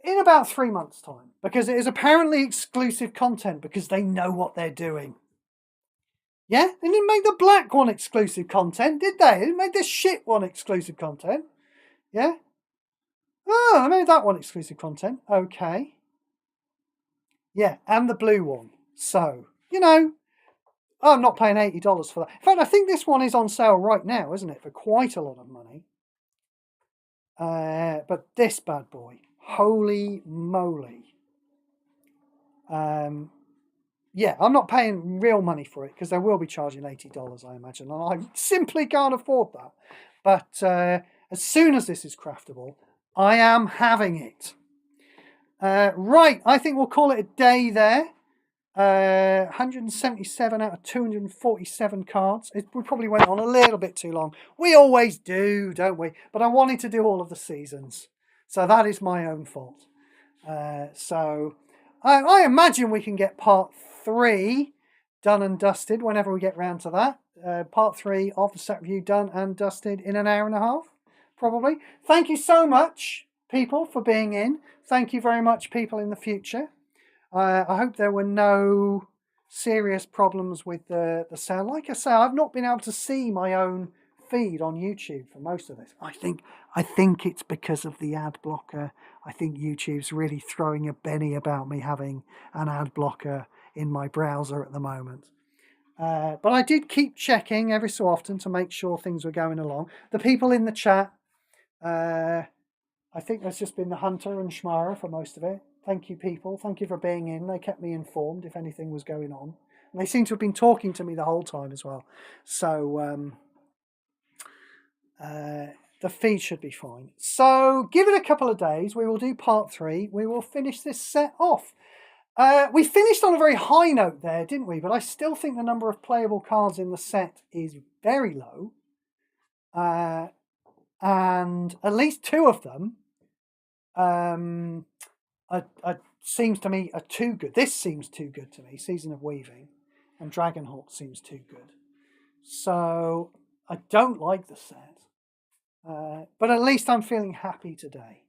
in about 3 months' time, because it is apparently exclusive content, because they know what they're doing. Yeah, they didn't make the black one exclusive content, did they? They didn't make this shit one exclusive content. Yeah? Oh, I made that one exclusive content. Okay. Yeah, and the blue one. So, you know, I'm not paying $80 for that. In fact, I think this one is on sale right now, isn't it? For quite a lot of money. But this bad boy, holy moly. Yeah, I'm not paying real money for it, because they will be charging $80, I imagine, and I simply can't afford that. But as soon as this is craftable, I am having it. Right, I think we'll call it a day there. 177 out of 247 cards. We probably went on a little bit too long. We always do, don't we? But I wanted to do all of the seasons, so that is my own fault. So I imagine we can get part 3 done and dusted whenever we get round to that. Part 3 of the set review done and dusted in an hour and a half, probably. Thank you so much, people, for being in. Thank you very much, people in the future. I hope there were no serious problems with the sound. Like I say, I've not been able to see my own feed on YouTube for most of this. I think it's because of the ad blocker. I think YouTube's really throwing a benny about me having an ad blocker in my browser at the moment. But I did keep checking every so often to make sure things were going along. The people in the chat, I think there's just been the Hunter and Schmara for most of it. Thank you, people. Thank you for being in. They kept me informed if anything was going on. And they seem to have been talking to me the whole time as well. So the feed should be fine. So give it a couple of days. We will do part 3. We will finish this set off. We finished on a very high note there, didn't we? But I still think the number of playable cards in the set is very low. And at least 2 of them seems to me are too good. This seems too good to me. Season of Weaving and Dragonhawk seems too good. So I don't like the set. But at least I'm feeling happy today.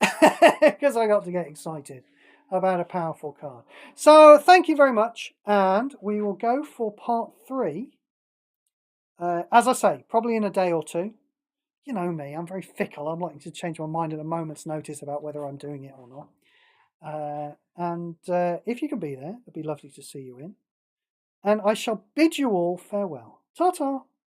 Because I got to get excited about a powerful card. So thank you very much. And we will go for part 3. As I say, probably in a day or 2. You know me, I'm very fickle. I'm likely to change my mind at a moment's notice about whether I'm doing it or not. And if you can be there, it'd be lovely to see you in. And I shall bid you all farewell. Ta-ta!